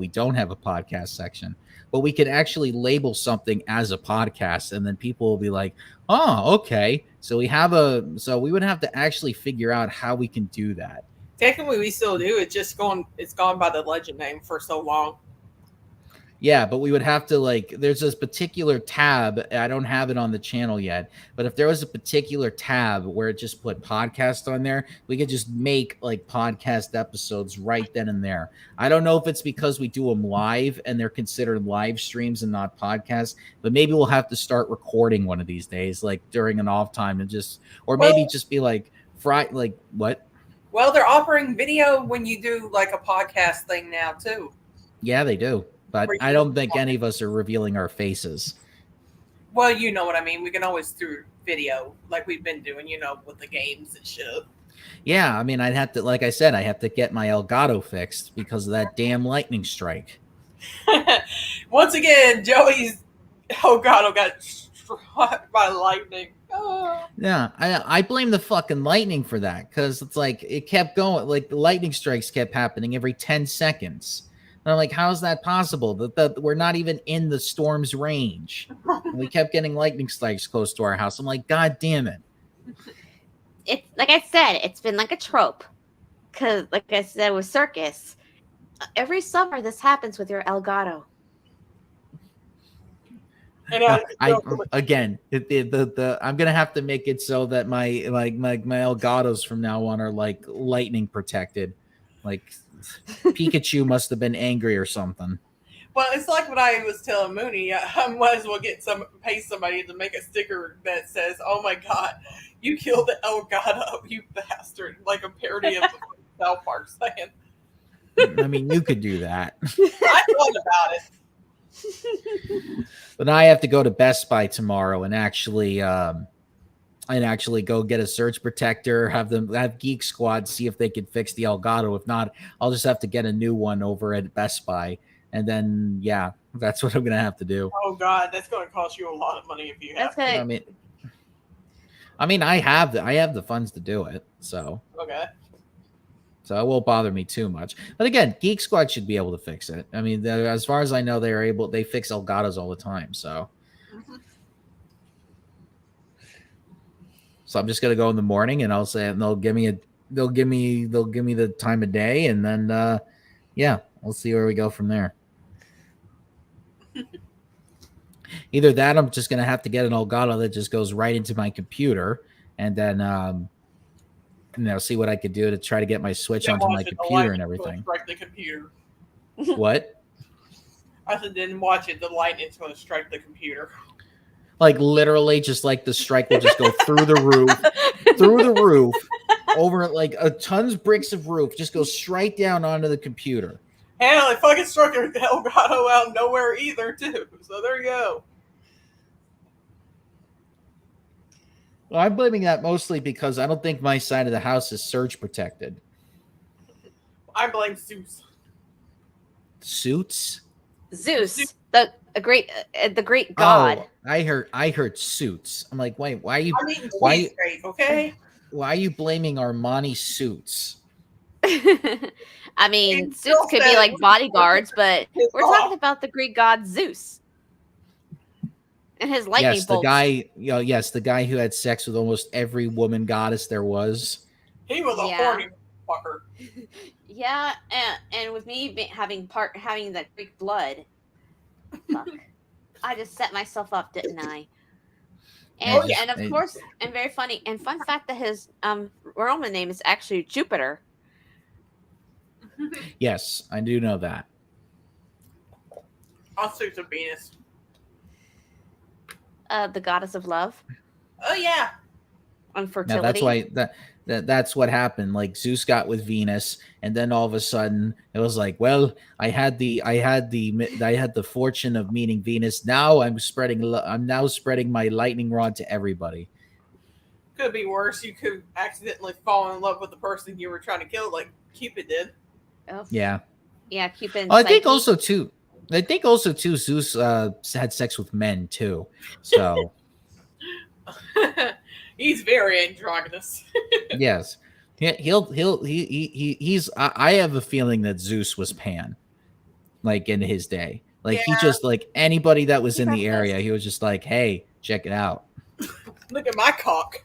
S1: don't have a podcast section. But we could actually label something as a podcast, and then people will be like, oh, okay. So we would have to actually figure out how we can do that.
S2: Technically, we still do. It's gone by the Legend name for so long.
S1: Yeah, but we would have to there's this particular tab. I don't have it on the channel yet, but if there was a particular tab where it just put podcast on there, we could just make like podcast episodes right then and there. I don't know if it's because we do them live and they're considered live streams and not podcasts, but maybe we'll have to start recording one of these days, like during an off time, and just be like what?
S2: Well, they're offering video when you do like a podcast thing now too.
S1: Yeah, they do. But I don't think any of us are revealing our faces.
S2: Well, you know what I mean. We can always do video like we've been doing, with the games and shit.
S1: Yeah, I mean, I'd have to, like I said, I have to get my Elgato fixed because of that damn lightning strike.
S2: Once again, Joey's Elgato got struck by lightning. Oh.
S1: Yeah, I blame the fucking lightning for that because it's like it kept going. Like the lightning strikes kept happening every 10 seconds. And I'm like, how is that possible? That we're not even in the storm's range. And we kept getting lightning strikes close to our house. I'm like, God damn it.
S3: It's like I said, it's been like a trope. Because, like I said, with Circus, every summer this happens with your Elgato.
S2: And
S1: I'm gonna have to make it so that my Elgatos from now on are like lightning protected, like. Pikachu must have been angry or something.
S2: Well, it's like what I was telling Mooney. I might as well pay somebody to make a sticker that says, "Oh my God, you killed the Elgato, you bastard!" Like a parody of the South Park saying.
S1: I mean, you could do that.
S2: I thought about it.
S1: But I have to go to Best Buy tomorrow and actually go get a surge protector, have Geek Squad see if they can fix the Elgato. If not, I'll just have to get a new one over at Best Buy. And then, yeah, that's what I'm going to have to do.
S2: Oh, God, that's going to cost you a lot of money if you have to.
S1: I mean, I have the funds to do it. So,
S2: okay.
S1: So it won't bother me too much. But again, Geek Squad should be able to fix it. I mean, as far as I know, they fix Elgatos all the time. So. Mm-hmm. So I'm just gonna go in the morning, and I'll say, and they'll give me the time of day, and then we'll see where we go from there. Either that, I'm just gonna have to get an Elgato that just goes right into my computer, and then see what I could do to try to get my Switch onto my computer and everything.
S2: Strike the computer.
S1: What?
S2: I said, didn't watch it. The lightning's going to strike the computer.
S1: Like literally, just like the strike will just go through the roof, over like a tons bricks of roof, just go straight down onto the computer.
S2: Hell, it fucking struck an Elgato out of nowhere either, too. So there you go.
S1: Well, I'm blaming that mostly because I don't think my side of the house is surge protected.
S2: I blame Zeus.
S1: Suits?
S3: Zeus. The great god.
S1: Oh, I heard suits. I'm like, wait, why are you?
S2: I mean, great, okay.
S1: Why are you blaming Armani suits?
S3: I mean, suits could be like bodyguards, but we're talking about the Greek god Zeus and his lightning bolts.
S1: The guy who had sex with almost every woman goddess there was.
S2: He was a horny fucker.
S3: Yeah, and with me having that Greek blood, fuck, I just set myself up, didn't I? And of course, and very funny and fun fact that his Roman name is actually Jupiter.
S1: Yes, I do know that.
S2: I'll suit to Venus.
S3: The goddess of love.
S2: Oh yeah.
S3: And fertility.
S1: Now that's why that's what happened. Like Zeus got with Venus, and then all of a sudden it was like, well, I had the fortune of meeting Venus. Now I'm now spreading my lightning rod to everybody.
S2: Could be worse. You could accidentally fall in love with the person you were trying to kill, like Cupid did.
S3: Oh.
S1: Yeah.
S3: Yeah, Cupid.
S1: Oh, I think also too, Zeus had sex with men too. So
S2: he's very androgynous.
S1: Yes. He's I have a feeling that Zeus was Pan, like in his day. Like he just like anybody that was in the area, he was just like, hey, check it out.
S2: Look at my cock.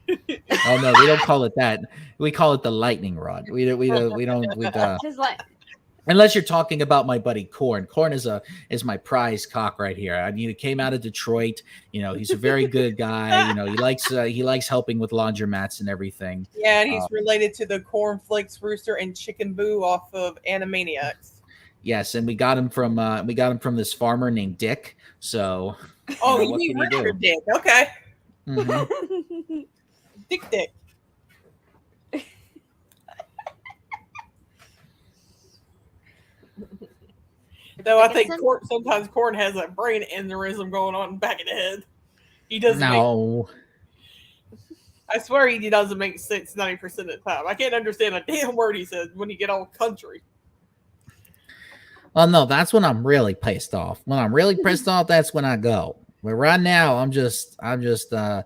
S1: Oh no, we don't call it that. We call it the lightning rod. We don't unless you're talking about my buddy Korn. Korn is my prize cock right here. I mean, he came out of Detroit. You know, he's a very good guy. You know, he likes helping with laundromats and everything.
S2: Yeah, and he's related to the Cornflakes Rooster and Chicken Boo off of Animaniacs.
S1: Yes, and we got him from this farmer named Dick. So
S2: what can you do? Dick. Okay.
S1: Mm-hmm.
S2: Dick. Though I think sometimes Korn has a brain aneurysm going on back in the head. He doesn't.
S1: No.
S2: I swear he doesn't make sense 90% of the time. I can't understand a damn word he says when you get all country.
S1: Well, no, that's when I'm really pissed off. When I'm really pissed off, that's when I go. But right now, I'm just enjoying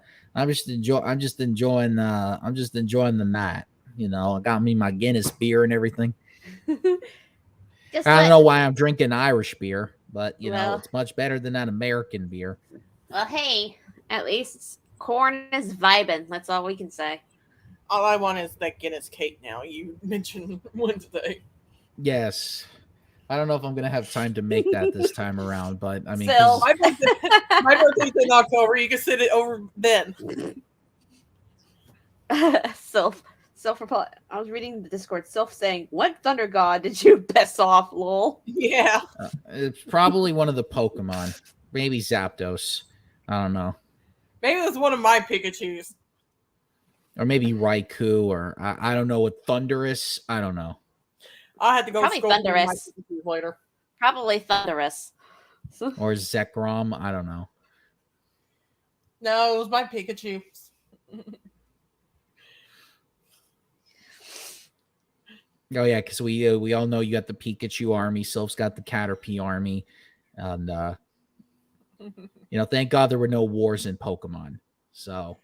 S1: the night. You know, I got me my Guinness beer and everything. I don't know why I'm drinking Irish beer, but you know, it's much better than that American beer.
S3: Well, hey, at least Korn is vibing. That's all we can say.
S2: All I want is that Guinness cake now. You mentioned Wednesday.
S1: Yes. I don't know if I'm going to have time to make that this time around, but I mean,
S2: my birthday's in October. You can sit it over then.
S3: I was reading the Discord. Sylph saying, "What thunder god did you piss off, lol?"
S2: Yeah,
S1: it's probably one of the Pokemon, maybe Zapdos. I don't know.
S2: Maybe it was one of my Pikachu's,
S1: or maybe Raikou, or I don't know what Thundurus. I don't know.
S2: I had to go.
S3: Probably Thundurus
S2: later.
S3: Probably Thundurus
S1: or Zekrom. I don't know.
S2: No, it was my Pikachu.
S1: Oh yeah, because we all know you got the Pikachu army. Sylph's got the Caterpie army, and thank God there were no wars in Pokemon. So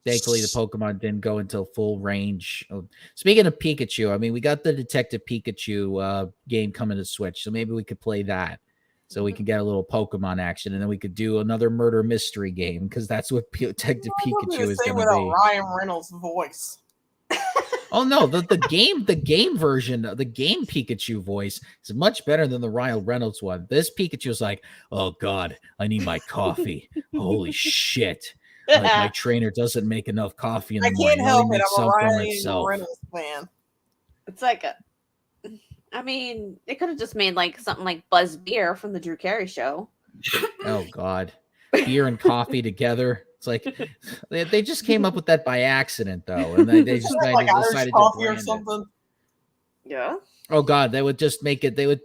S1: thankfully the Pokemon didn't go until full range. Speaking of Pikachu, I mean we got the Detective Pikachu game coming to Switch, so maybe we could play that, so we can get a little Pokemon action, and then we could do another murder mystery game because that's what Detective Pikachu is going to be.
S2: Ryan Reynolds' voice.
S1: Oh no, the game version, the game Pikachu voice is much better than the Ryan Reynolds one. This Pikachu is like, oh God, I need my coffee. Holy shit. Like my trainer doesn't make enough coffee in the morning.
S2: I can't help it. I'm a Ryan Reynolds fan.
S3: It's like I mean, they could have just made like something like Buzz Beer from the Drew Carey show.
S1: Oh God. Beer and coffee together. It's like they just came up with that by accident, though, and they just
S2: like
S1: decided
S2: to
S1: brand
S2: or something.
S3: It. Yeah.
S1: Oh God, they would just make it. They would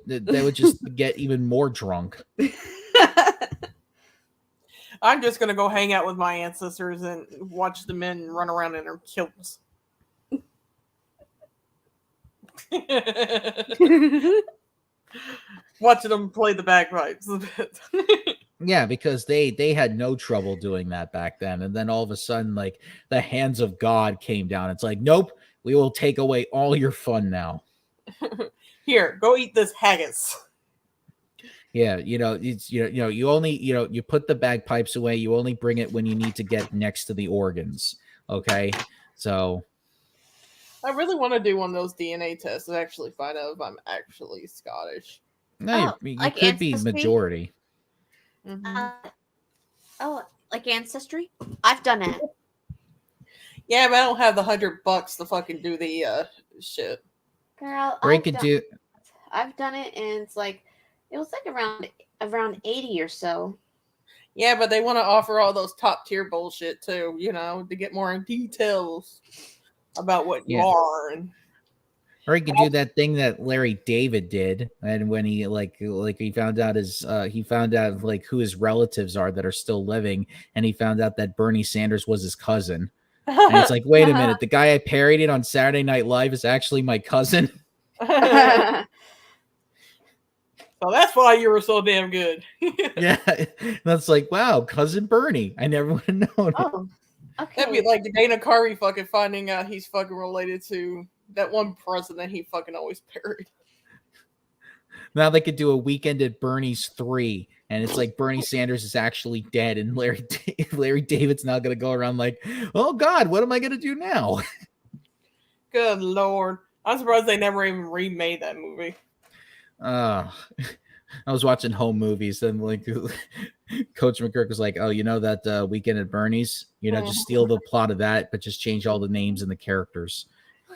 S1: just get even more drunk.
S2: I'm just gonna go hang out with my ancestors and watch the men run around in their kilts. Watching them play the bagpipes a bit.
S1: Yeah, because they had no trouble doing that back then, and then all of a sudden, like the hands of God came down. It's like, nope, we will take away all your fun now.
S2: Here, go eat this haggis.
S1: Yeah, it's you only you put the bagpipes away. You only bring it when you need to get next to the organs. Okay, so
S2: I really want to do one of those DNA tests and actually find out if I'm actually Scottish.
S1: no, you
S3: like
S1: could be
S3: ancestry?
S1: majority.
S3: Like Ancestry? I've done it.
S2: Yeah, but I don't have the $100 to fucking do the shit.
S3: Girl,
S2: I've
S3: done it, and it's like it was like around 80 or so.
S2: Yeah, but they want to offer all those top tier bullshit too, to get more in details about what you are. And
S1: or he could do that thing that Larry David did, and when he he found out who his relatives are that are still living, and he found out that Bernie Sanders was his cousin. And it's like, wait a minute, the guy I parodied on Saturday Night Live is actually my cousin.
S2: So that's why you were so damn good.
S1: Yeah, that's like, wow, cousin Bernie. I never would have known.
S3: Oh, okay.
S2: That'd be like Dana Carvey fucking finding out he's fucking related to that one president he fucking always parodied.
S1: Now they could do a Weekend at Bernie's 3, and it's like Bernie Sanders is actually dead, and Larry David's now gonna go around like, oh God, what am I gonna do now?
S2: Good Lord. I'm surprised they never even remade that movie.
S1: I was watching home movies, and like Coach McGurk was like, oh, that Weekend at Bernie's, just steal the plot of that, but just change all the names and the characters.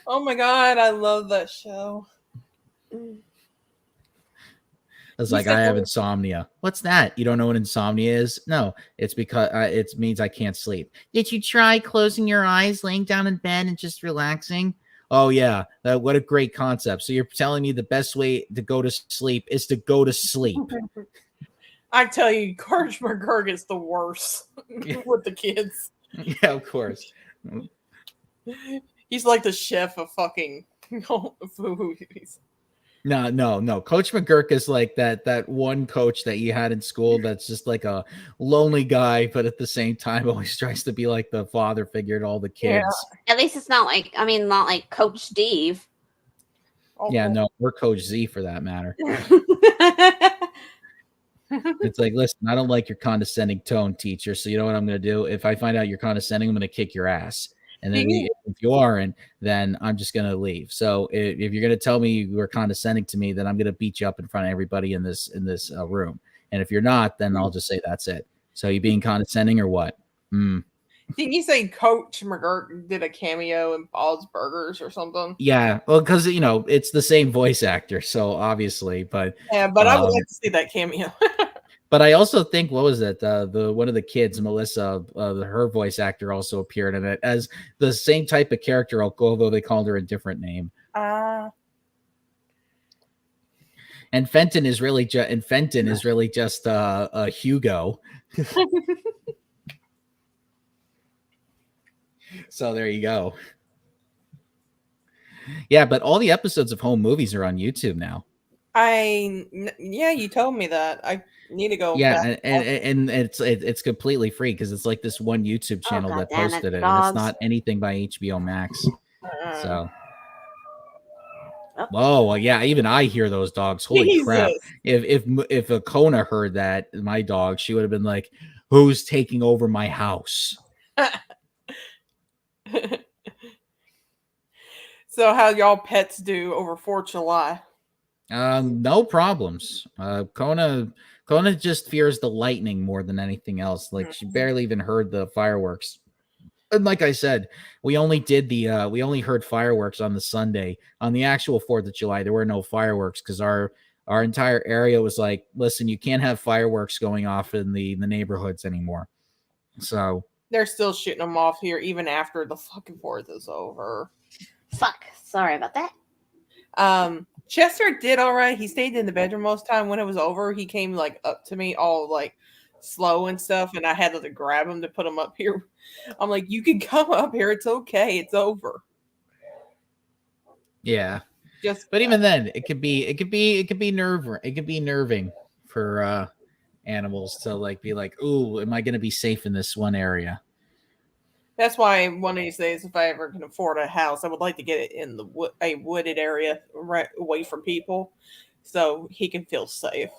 S2: Oh my God, I love that show.
S1: It's like, I have insomnia. What's that? You don't know what insomnia is? No, it's because it means I can't sleep. Did you try closing your eyes, laying down in bed, and just relaxing? Oh, yeah. What a great concept. So you're telling me the best way to go to sleep is to go to sleep.
S2: I tell you, Coach McGurk is the worst with the kids.
S1: Yeah, of course.
S2: He's like the chef of fucking movies.
S1: No. Coach McGurk is like that one coach that you had in school that's just like a lonely guy, but at the same time always tries to be like the father figure to all the kids.
S3: Yeah. At least it's not like Coach Steve.
S2: Okay.
S1: Yeah, no, we're Coach Z for that matter. It's like, listen, I don't like your condescending tone, teacher. So you know what I'm going to do? If I find out you're condescending, I'm going to kick your ass. And then if you aren't, then I'm just going to leave. So if you're going to tell me you were condescending to me, then I'm going to beat you up in front of everybody in this room. And if you're not, then I'll just say that's it. So you being condescending or what?
S2: Didn't you say Coach McGurk did a cameo in Bob's Burgers or something?
S1: Yeah. Well, because, it's the same voice actor. So obviously, but.
S2: Yeah, but I would like to see that cameo.
S1: But I also think, what was it? The one of the kids, Melissa, her voice actor also appeared in it as the same type of character, although they called her a different name. And Fenton is really just Hugo. So there you go. Yeah, but all the episodes of home movies are on YouTube now.
S2: You told me that. I need to go.
S1: Yeah, and it's completely free because it's like this one YouTube channel that posted it, and it's not anything by HBO Max. So, whoa, yeah, even I hear those dogs. Holy crap! If Akona heard that, my dog, she would have been like, "Who's taking over my house?"
S2: So, how y'all pets do over 4th of July?
S1: No problems. Kona just fears the lightning more than anything else. Like, she barely even heard the fireworks. And like I said, we only heard fireworks on the Sunday. On the actual 4th of July, there were no fireworks because our entire area was like, listen, you can't have fireworks going off in the neighborhoods anymore. So
S2: they're still shooting them off here even after the fucking 4th is over.
S3: Fuck. Sorry about that.
S2: Chester did all right. He stayed in the bedroom most time. When it was over, he came like up to me all like slow and stuff, and I had to grab him to put him up here. I'm like, you can come up here. It's okay. It's over.
S1: Yeah. But even then, it could be nerving for animals to like be like, ooh, am I going to be safe in this one area?
S2: That's why one of these days, if I ever can afford a house, I would like to get it in a wooded area right away from people, so he can feel safe.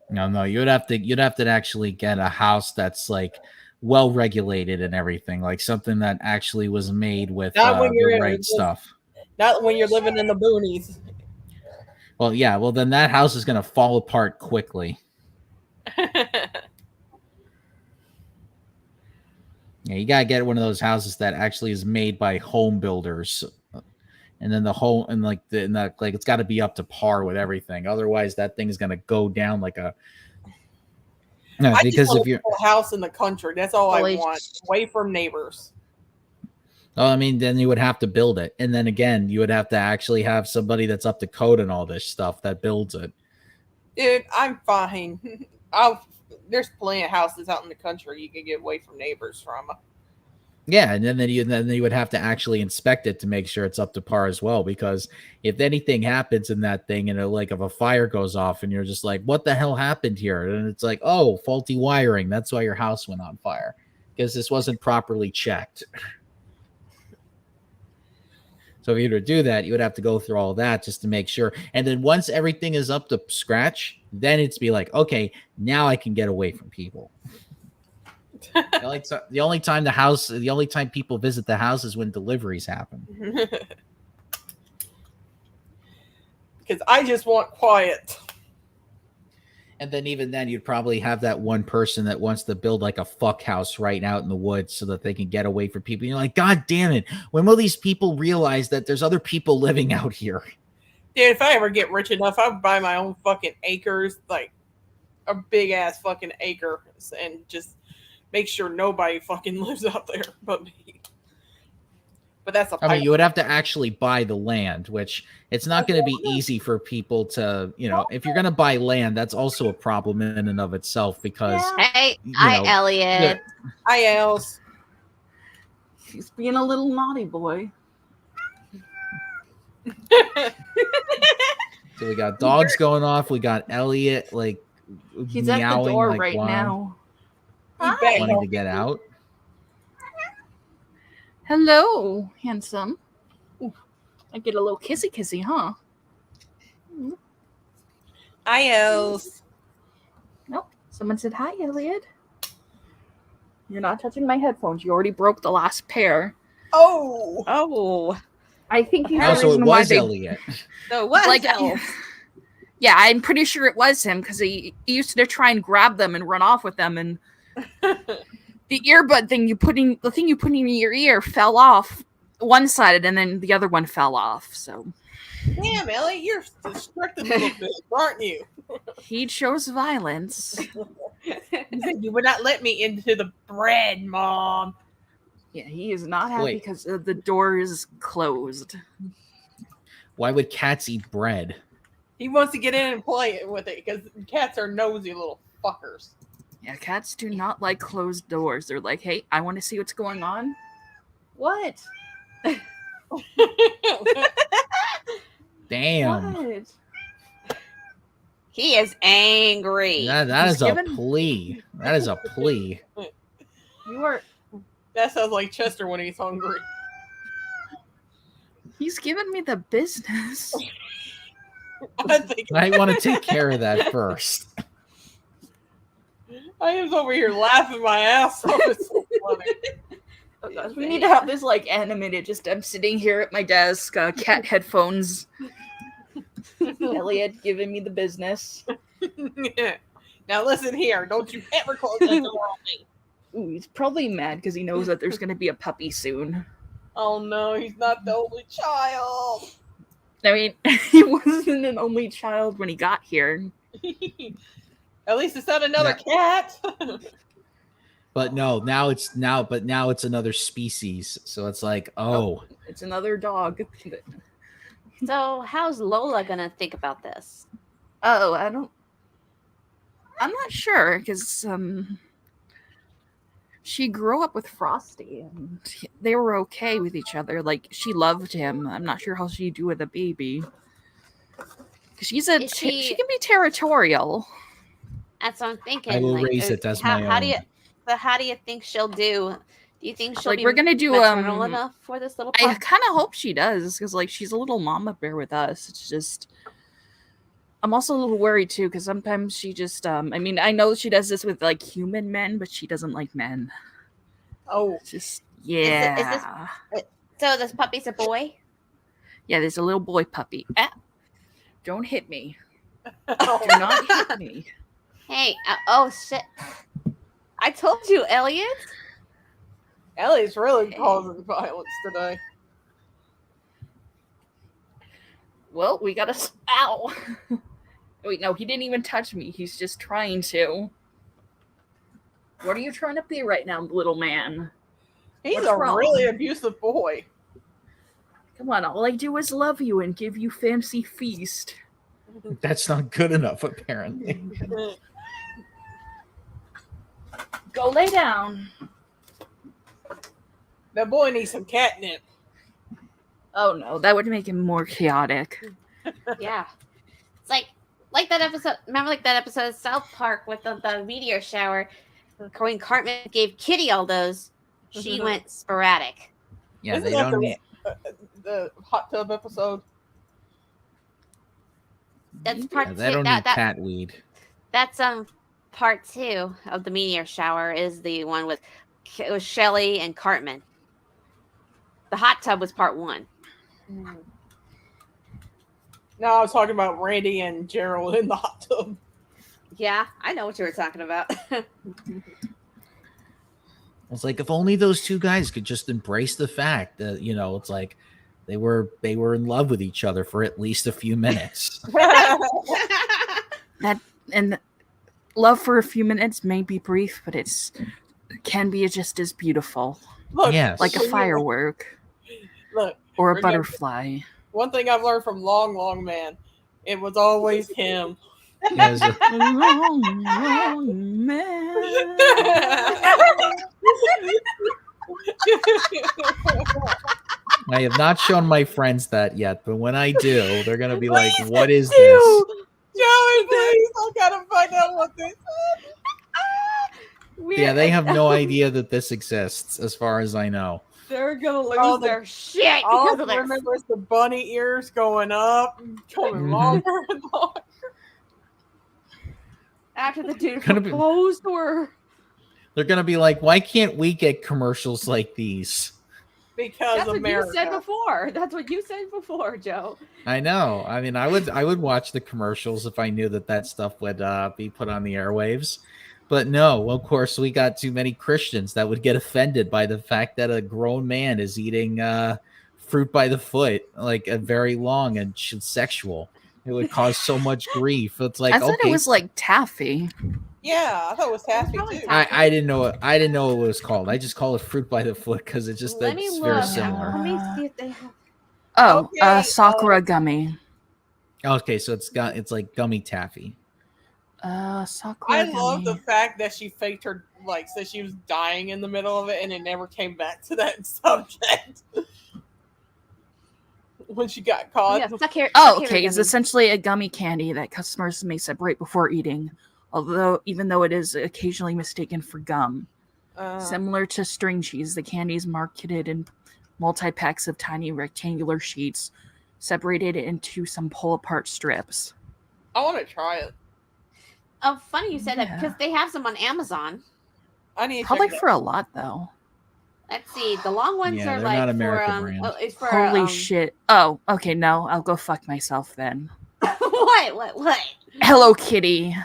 S1: No, you'd have to actually get a house that's like well regulated and everything, like something that actually was made with the right stuff.
S2: Not when you're living in the boonies.
S1: Well, yeah, well then that house is going to fall apart quickly. Yeah, you gotta get one of those houses that actually is made by home builders, and then the whole and like it's got to be up to par with everything. Otherwise, that thing is gonna go down like a. No, because if you're
S2: a house in the country, that's all I want, away from neighbors.
S1: Oh, I mean, then you would have to build it, and then again, you would have to actually have somebody that's up to code and all this stuff that builds it.
S2: Dude, I'm fine. There's plenty of houses out in the country you can get away from neighbors from.
S1: Yeah, and then you would have to actually inspect it to make sure it's up to par as well. Because if anything happens in that thing, and like if a fire goes off, and you're just like, "What the hell happened here?" And it's like, "Oh, faulty wiring. That's why your house went on fire because this wasn't properly checked." So if you were to do that, you would have to go through all that just to make sure. And then once everything is up to scratch, then it's be like, okay, now I can get away from people. The only time people visit the house is when deliveries happen.
S2: Because I just want quiet.
S1: And then even then, you'd probably have that one person that wants to build like a fuck house right out in the woods so that they can get away from people. You're like, God damn it. When will these people realize that there's other people living out here?
S2: Dude, if I ever get rich enough, I would buy my own fucking acres, like a big ass fucking acre, and just make sure nobody fucking lives out there but me. But that's
S1: I mean, you would have to actually buy the land, which it's not going to be easy for people to, if you're going to buy land, that's also a problem in and of itself because.
S3: Yeah. Hey, hi, Elliot.
S2: Hi, Els.
S5: He's being a little naughty boy.
S1: So we got dogs going off. We got Elliot, like,
S5: he's at the door like, right now.
S1: Wanting to get out.
S5: Hello, handsome. Ooh, I get a little kissy, huh?
S2: Hi, Els.
S5: Nope. Someone said hi, Elliot. You're not touching my headphones. You already broke the last pair.
S2: Oh.
S5: I think you
S1: know. So it was Elliot.
S3: So it was
S5: like,
S3: Elliot.
S5: Yeah, I'm pretty sure it was him because he used to try and grab them and run off with them, and the earbud thing you put in your ear fell off one-sided, and then the other one fell off. So,
S2: damn, Elliot, you're destructive little bitch, aren't you?
S5: He chose violence.
S2: You would not let me into the bread, Mom.
S5: Yeah, he is not happy because the door is closed.
S1: Why would cats eat bread?
S2: He wants to get in and play with it because cats are nosy little fuckers.
S5: Yeah, cats do not like closed doors. They're like, hey, I want to see what's going on. What?
S1: Damn.
S5: What?
S3: He is angry.
S1: That is a plea. That is a plea.
S5: You are.
S2: That sounds like Chester when he's hungry.
S5: He's giving me the business.
S1: I want to take care of that first.
S2: I was over here laughing my ass off. It's so funny.
S5: Oh gosh, we need to have this like animated. Just I'm sitting here at my desk, cat headphones. Elliot giving me the business.
S2: Yeah. Now listen here, don't you ever close that door on me.
S5: Ooh, he's probably mad because he knows that there's gonna be a puppy soon.
S2: Oh no, he's not the only child.
S5: I mean, he wasn't an only child when he got here.
S2: At least it's not another cat.
S1: But now it's another species. So it's like, oh,
S5: it's another dog.
S3: So how's Lola gonna think about this?
S5: Oh, I'm not sure because she grew up with Frosty and they were okay with each other. Like she loved him. I'm not sure how she'd do with a baby. Because she can be territorial.
S3: That's what I'm thinking.
S1: I will
S3: like,
S1: raise it as my
S3: how do
S1: own.
S3: you? But how do you think she'll do? Do you think she'll
S5: Like,
S3: be
S5: we're gonna do,
S3: maternal enough for this little
S5: I
S3: pup?
S5: kind of hope she does, because like she's a little mama bear with us. It's just, I'm also a little worried too, because sometimes she just, I mean, I know she does this with like human men, but she doesn't like men.
S2: Oh,
S5: It's just,
S3: this- So this puppy's a boy.
S5: yeah. There's a little boy puppy. Ah, don't hit me.
S2: oh.
S5: Do not hit me.
S3: Hey, oh shit! I told you, Elliot.
S2: Ellie's really causing violence today.
S5: Well, we gotta. Ow! Wait, no, he didn't even touch me. He's just trying to. What are you trying to be right now, little man?
S2: He's
S5: What's
S2: a
S5: wrong?
S2: really abusive boy.
S5: Come on, all I do is love you and give you fancy feast.
S1: That's not good enough, apparently.
S5: Go lay down.
S2: That boy needs some catnip.
S5: Oh no, that would make him more chaotic.
S3: Yeah, it's like that episode. Remember, like that episode of South Park with the meteor shower. When Cartman gave Kitty all those, she went sporadic.
S1: Yeah,
S2: Isn't
S1: they
S2: that
S1: don't need.
S2: the hot tub episode.
S3: That's part
S1: Yeah,
S3: two.
S1: they don't need cat weed.
S3: That's part 2 of the meteor shower is the one with Shelley and Cartman. The hot tub was part 1.
S2: No, I was talking about Randy and Gerald in the hot tub.
S3: Yeah, I know what you were talking about.
S1: It's like if only those two guys could just embrace the fact that it's like they were in love with each other for at least a few minutes.
S5: That and love for a few minutes may be brief, but it can be just as beautiful,
S2: Look,
S1: Yes.
S5: like a firework
S2: Look,
S5: or a
S2: remember-
S5: butterfly.
S2: one thing I've learned from Long Man, it was always him.
S1: Yes.
S5: Long, long man.
S1: I have not shown my friends that yet, but when I do, they're gonna be like, "What is this?"
S2: Joey, please, I gotta find out what this is.
S1: Yeah, they have no idea that this exists, as far as I know.
S3: They're gonna lose
S2: All the-
S3: their shit
S2: All
S3: because
S2: I
S3: of this.
S2: remember is the bunny ears going up, coming
S1: Mhm.
S2: longer and longer.
S3: After the dude
S1: Gonna be-
S3: proposed to her.
S1: They're gonna be like, "Why can't we get commercials like these?"
S2: Because
S3: That's what
S2: America.
S3: you said before. That's what you said before, Joe.
S1: I know. I mean, I would watch the commercials if I knew that stuff would be put on the airwaves. But no, of course, we got too many Christians that would get offended by the fact that a grown man is eating fruit by the foot, like a very long and sexual. It would cause so much grief. It's like,
S5: I thought
S1: okay,
S5: it was like taffy.
S2: Yeah, I thought it was taffy
S3: probably
S2: too.
S3: taffy.
S1: I didn't know what it was called. I just call it fruit by the foot because it's just
S3: Let me
S1: it's
S3: look.
S1: very similar.
S3: Let me see if they have.
S5: Oh,
S2: Okay,
S5: Sakura gummy.
S1: Okay, so it's like gummy taffy.
S5: Sakura
S2: I
S5: gummy.
S2: love the fact that she faked her, like, said she was dying in the middle of it, and it never came back to that subject when she got caught.
S3: Yeah, Sakura
S5: Okay, it's
S3: gummy.
S5: essentially a gummy candy that customers may separate before eating, even though it is occasionally mistaken for gum. Similar to string cheese, the candy is marketed in multi-packs of tiny rectangular sheets separated into some pull-apart strips.
S2: I want to try it.
S3: Oh, funny you said that
S5: Yeah.
S3: because they have some on Amazon.
S2: I need to
S5: Probably
S2: check it
S5: for a lot, though.
S3: Let's see. The long ones
S1: Yeah,
S3: are
S1: they're
S3: like
S1: not
S3: for
S1: American brand.
S3: well, it's for
S5: Holy shit. Oh, okay, no, I'll go fuck myself then.
S3: what?
S5: Hello Kitty.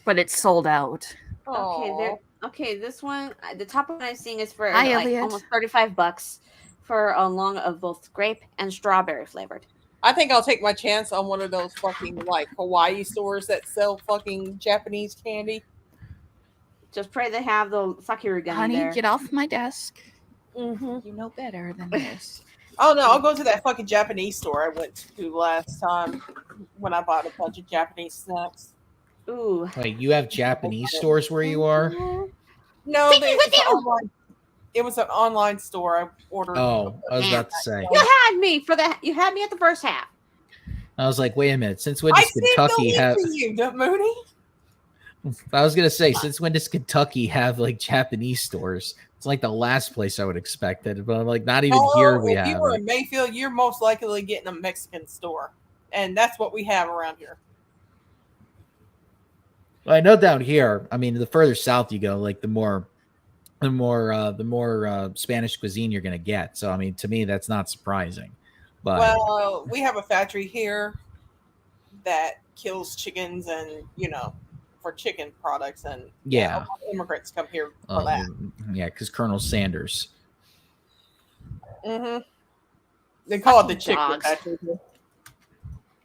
S5: But it's sold out.
S2: out.
S3: Okay, this one, the top one I'm seeing is for
S5: Hi,
S3: like
S5: Elliot.
S3: almost $35 for a long of both grape and strawberry flavored.
S2: I think I'll take my chance on one of those fucking like Hawaii stores that sell fucking Japanese candy.
S3: Just pray they have the Sakura gummy
S5: Honey,
S3: there.
S5: get off my desk.
S3: Mm-hmm.
S5: You know better than this.
S2: Oh no, I'll go to that fucking Japanese store I went to last time when I bought a bunch of Japanese snacks.
S3: Ooh.
S1: Wait, you have Japanese stores where you are?
S2: No,
S3: Take me with you!
S2: It was an online store. I ordered.
S1: Oh, I was about to say.
S3: You had me for that. You had me at the first half.
S1: I was like, wait a minute. Since
S2: I
S1: when does
S2: sent the
S1: Kentucky
S2: link
S1: have?
S2: to you, Mooney.
S1: I was gonna say, since when does Kentucky have like Japanese stores? It's like the last place I would expect it, but like not even here we
S2: if
S1: have
S2: you were
S1: it.
S2: in Mayfield, you're most likely getting a Mexican store, and that's what we have around here.
S1: Well, I know down here. I mean, the further south you go, like the more Spanish cuisine you're gonna get. So I mean, to me, that's not surprising. But
S2: Well, we have a factory here that kills chickens, and for chicken products, and a
S1: yeah,
S2: lot of immigrants come here for that.
S1: yeah, because Colonel Sanders.
S2: Mm-hmm. They call it the
S3: Fucking
S2: chicken
S3: dogs.
S2: factory.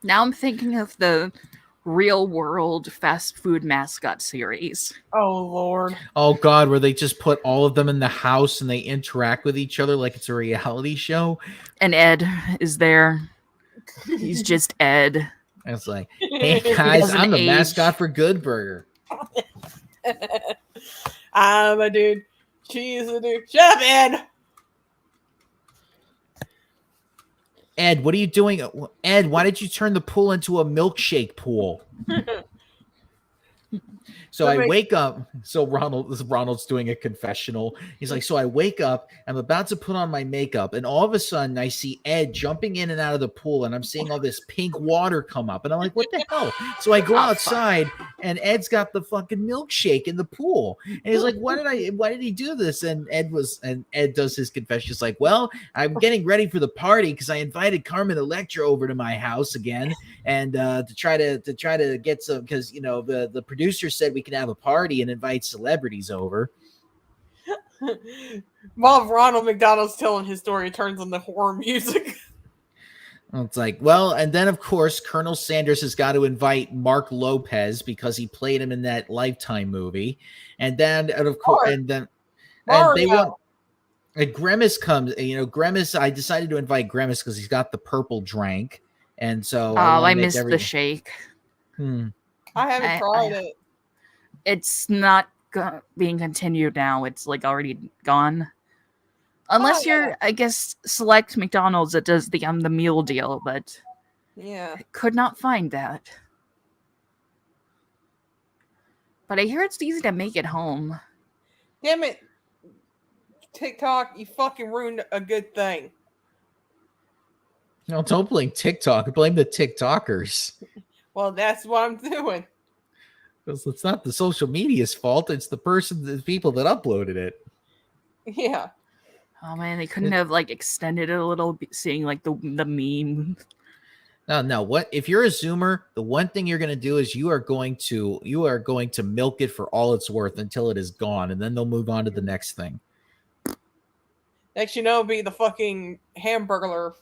S5: Now I'm thinking of the real world fast food mascot series.
S2: Oh Lord!
S1: Oh God, where they just put all of them in the house and they interact with each other like it's a reality show.
S5: And Ed is there. He's just Ed.
S1: And it's like, hey guys,
S5: doesn't
S1: I'm the
S5: age.
S1: mascot for Good Burger.
S2: I'm a dude. She's a dude. Shut up, Ed.
S1: Ed, what are you doing? Ed, why did you turn the pool into a milkshake pool? So I wake up. So Ronald's doing a confessional. He's like, so I wake up. I'm about to put on my makeup, and all of a sudden I see Ed jumping in and out of the pool, and I'm seeing all this pink water come up, and I'm like, what the hell? So I go outside, and Ed's got the fucking milkshake in the pool, and he's like, why did he do this? And Ed does his confession. He's like, well, I'm getting ready for the party because I invited Carmen Electra over to my house again, and to try to get some, because the producer said we can have a party and invite celebrities over.
S2: While Ronald McDonald's telling his story, it turns on the horror music.
S1: It's like, well, and then of course Colonel Sanders has got to invite Mark Lopez because he played him in that Lifetime movie, and then of course, and they want. And Grimace comes. Grimace. I decided to invite Grimace because he's got the purple drink, and so
S5: I missed the shake.
S2: I haven't tried it.
S5: It's not being continued now. It's like already gone. Unless you're, I guess, select McDonald's that does the meal deal, but
S2: yeah,
S5: I could not find that. But I hear it's easy to make at home.
S2: Damn it, TikTok! You fucking ruined a good thing.
S1: No, don't blame TikTok. Blame the TikTokers.
S2: Well, that's what I'm doing.
S1: Because it's not the social media's fault. It's the people that uploaded it.
S2: Yeah.
S5: Oh man, they couldn't have extended it a little, seeing the meme.
S1: No. What if you're a Zoomer? The one thing you're going to do is you are going to milk it for all it's worth until it is gone, and then they'll move on to the next thing.
S2: Next, it'll be the fucking hamburger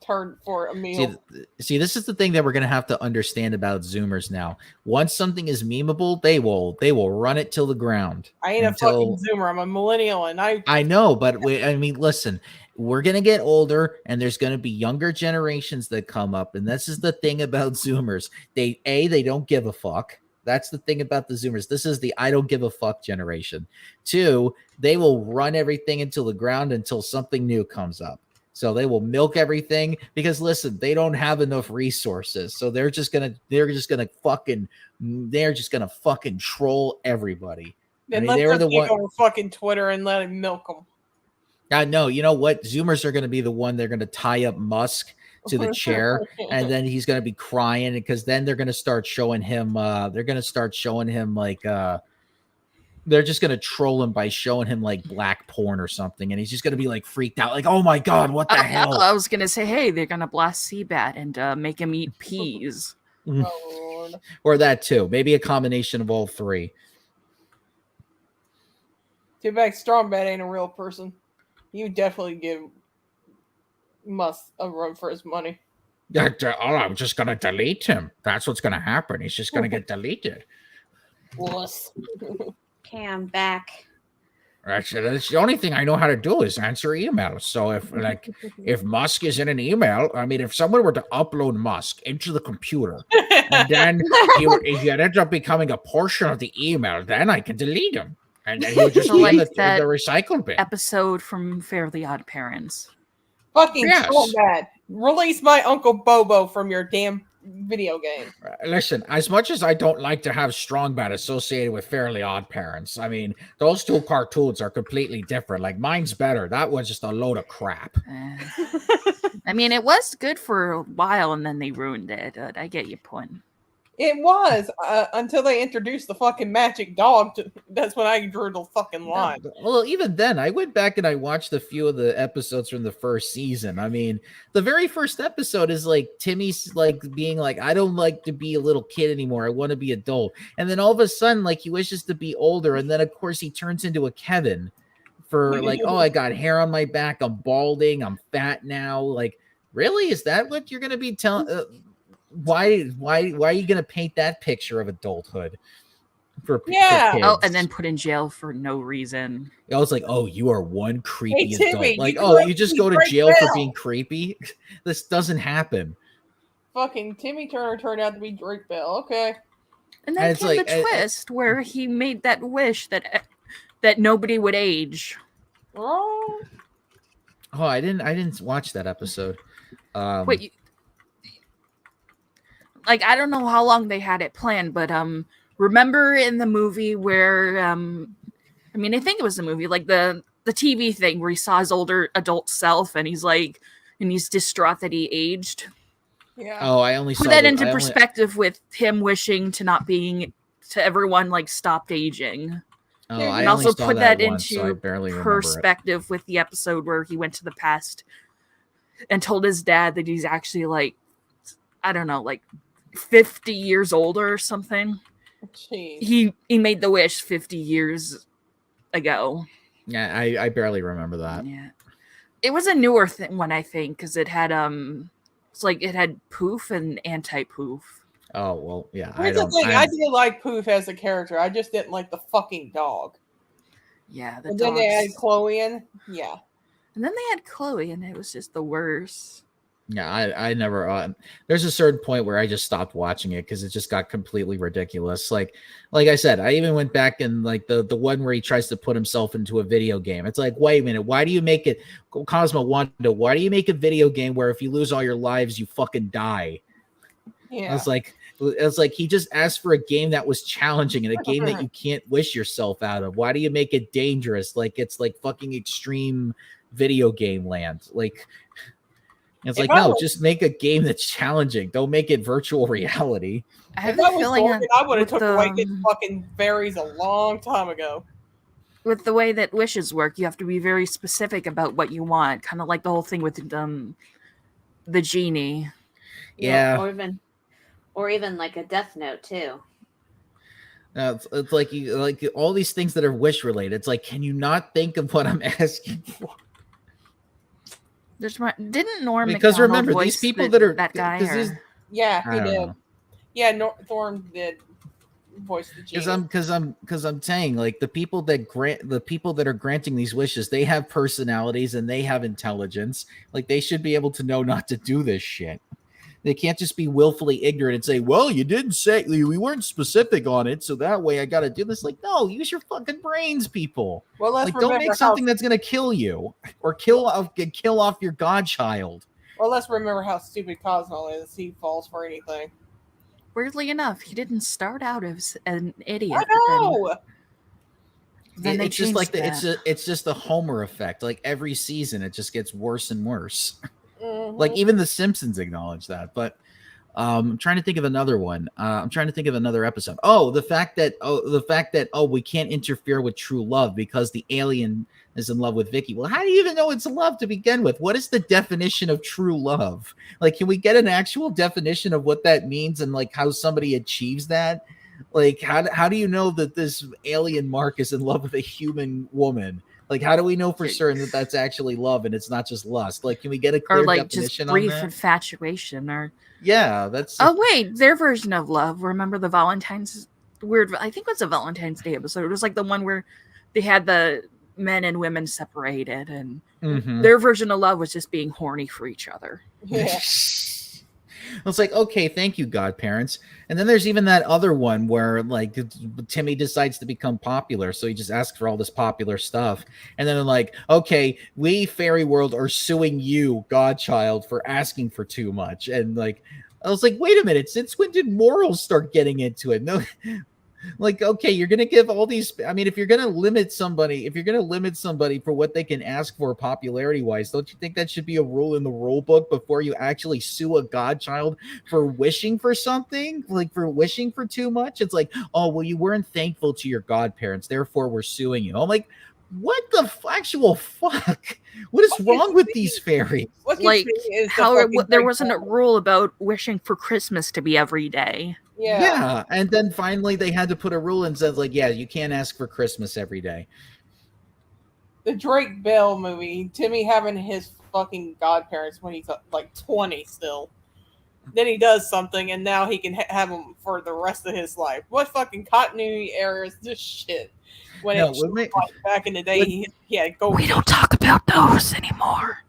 S2: turn for a meal.
S1: See, this is the thing that we're going to have to understand about Zoomers now. Once something is memeable, they will run it till the ground.
S2: I ain't a fucking Zoomer. I'm a millennial, and I know,
S1: but listen, we're going to get older, and there's going to be younger generations that come up, and this is the thing about Zoomers. They don't give a fuck. That's the thing about the Zoomers. This is the I don't give a fuck generation. 2, they will run everything into the ground until something new comes up. So they will milk everything because listen, they don't have enough resources. So they're just gonna fucking troll everybody.
S2: Then they're the one over fucking Twitter and let him milk them.
S1: No, you know what? Zoomers are gonna be the one. They're gonna tie up Musk to the chair, and then he's gonna be crying because then they're gonna start showing him. They're just going to troll him by showing him black porn or something. And he's just going to be freaked out. Oh my God, what the hell?
S5: I was going to say, hey, they're going to blast Seabat and make him eat peas.
S2: Oh, Lord.
S1: Or that too. Maybe a combination of all three.
S2: Too bad Strongbat ain't a real person. You definitely give Musk a run for his money.
S1: I'm just going to delete him. That's what's going to happen. He's just going to get deleted.
S2: Wuss.
S3: Okay, I'm back.
S1: That's the only thing I know how to do is answer emails. So if Musk is in an email, if someone were to upload Musk into the computer and then he ends up becoming a portion of the email, then I can delete him. And then he'll just be in the recycle bin.
S5: Episode from Fairly Odd Parents.
S2: Fucking Strongbat. Release my Uncle Bobo from your damn video game.
S1: Listen, as much as I don't like to have Strong Bad associated with Fairly Odd Parents, I mean, those two cartoons are completely different. Like, mine's better. That was just a load of crap.
S5: I mean, it was good for a while, and then they ruined it. I get your point.
S2: It was until they introduced the fucking magic dog. That's when I drew the fucking line.
S1: Well, even then, I went back and I watched a few of the episodes from the first season. I mean, the very first episode is like Timmy's like being like, I don't like to be a little kid anymore. I want to be adult. And then all of a sudden, like he wishes to be older. And then, of course, he turns into a Kevin for like, oh, I got hair on my back. I'm balding. I'm fat now. Like, really? Is that what you're going to be telling? Why are you gonna paint that picture of adulthood for kids?
S5: Oh, and then put in jail for no reason.
S1: I was like, oh, you are one creepy
S2: Timmy,
S1: adult. Like, oh, you just go to jail for being creepy? This doesn't happen.
S2: Fucking Timmy Turner turned out to be Drake Bell. Okay.
S5: And then came like, the twist where he made that wish that nobody would age.
S2: Oh,
S1: I didn't watch that episode.
S5: Wait. Like, I don't know how long they had it planned, but remember in the movie where I mean, I think it was the movie, like the TV thing where he saw his older adult self and he's like, and he's distraught that he aged.
S2: Yeah.
S1: Oh, I only
S5: put that into perspective with him wishing to not being to everyone like stopped aging.
S1: Oh,
S5: and also put that into perspective with the episode where he went to the past and told his dad that he's actually like, I don't know, like 50 years older or something.
S2: Jeez.
S5: He made the wish 50 years ago.
S1: Yeah, I barely remember that.
S5: Yeah, it was a newer one, I think, because it had it's like it had Poof and anti-Poof.
S1: Oh well, yeah.
S2: Here's the thing, I did like Poof as a character. I just didn't like the fucking dog.
S5: Yeah,
S2: and then they had Chloe in. Yeah,
S5: and then they had Chloe, and it was just the worst.
S1: Yeah, I never. There's a certain point where I just stopped watching it because it just got completely ridiculous. Like I said, I even went back and like the one where he tries to put himself into a video game. It's like, wait a minute, why do you make it, Cosmo Wanda? Why do you make a video game where if you lose all your lives, you fucking die?
S2: Yeah,
S1: it's like he just asked for a game that was challenging and a game that you can't wish yourself out of. Why do you make it dangerous? Like it's like fucking extreme video game land. Like. It's like, no, just make a game that's challenging. Don't make it virtual reality.
S5: I have a feeling
S2: I would have took away his fucking berries a long time ago.
S5: With the way that wishes work, you have to be very specific about what you want. Kind of like the whole thing with the genie.
S1: Yeah.
S3: Or even like a death note too.
S1: It's like you like all these things that are wish related. It's like, can you not think of what I'm asking for?
S5: Didn't Norm
S1: because
S5: McDonald
S1: remember
S5: voice
S1: these people that are
S5: that guy?
S2: Yeah, he did.
S1: Know.
S2: Yeah, Thorne did voice the genie.
S1: Because I'm saying like the people that are granting these wishes, they have personalities and they have intelligence. Like they should be able to know not to do this shit. They can't just be willfully ignorant and say, well, you didn't say, we weren't specific on it, so that way I got to do this. Like, no, use your fucking brains, people.
S2: Well, let's
S1: don't make something that's going to kill you or kill off your godchild.
S2: Well, let's remember how stupid Cosmo is. He falls for anything.
S5: Weirdly enough, he didn't start out as an idiot.
S2: I know.
S5: Then
S1: it's just like it's just the Homer effect. Like every season, it just gets worse and worse.
S2: Mm-hmm.
S1: Like even the Simpsons acknowledge that, but I'm trying to think of another one. I'm trying to think of another episode. The fact that we can't interfere with true love because the alien is in love with Vicky. Well, how do you even know it's love to begin with? What is the definition of true love? Like, can we get an actual definition of what that means and like how somebody achieves that? Like, how do you know that this alien Mark is in love with a human woman? Like, how do we know for certain that that's actually love and it's not just lust? Like, can we get a clear definition on that? Or like just brief
S5: infatuation or...
S1: Yeah, that's...
S5: Oh, wait, their version of love. Remember the Valentine's... I think it was a Valentine's Day episode. It was like the one where they had the men and women separated and their version of love was just being horny for each other.
S2: Yeah.
S1: It's like, okay, thank you, godparents. And then there's even that other one where like Timmy decides to become popular, so he just asks for all this popular stuff. And then they're like, okay, we Fairy World are suing you, godchild, for asking for too much. And like, I was like, wait a minute, since when did morals start getting into it? No, like, okay, you're gonna give all these. I mean, if you're gonna limit somebody for what they can ask for popularity wise, don't you think that should be a rule in the rule book before you actually sue a godchild for wishing for something, like for wishing for too much? It's like, oh, well, you weren't thankful to your godparents, therefore we're suing you. I'm like, what the actual fuck? What is wrong with these fairies?
S5: Like how there wasn't a rule about wishing for Christmas to be every day.
S1: Yeah, and then finally they had to put a rule and says like, yeah, you can't ask for Christmas every day.
S2: The Drake Bell movie, Timmy having his fucking godparents when he's like 20 still. Then he does something and now he can have them for the rest of his life. What fucking continuity error is this shit? When back in the day, he had go.
S5: We don't talk about those anymore.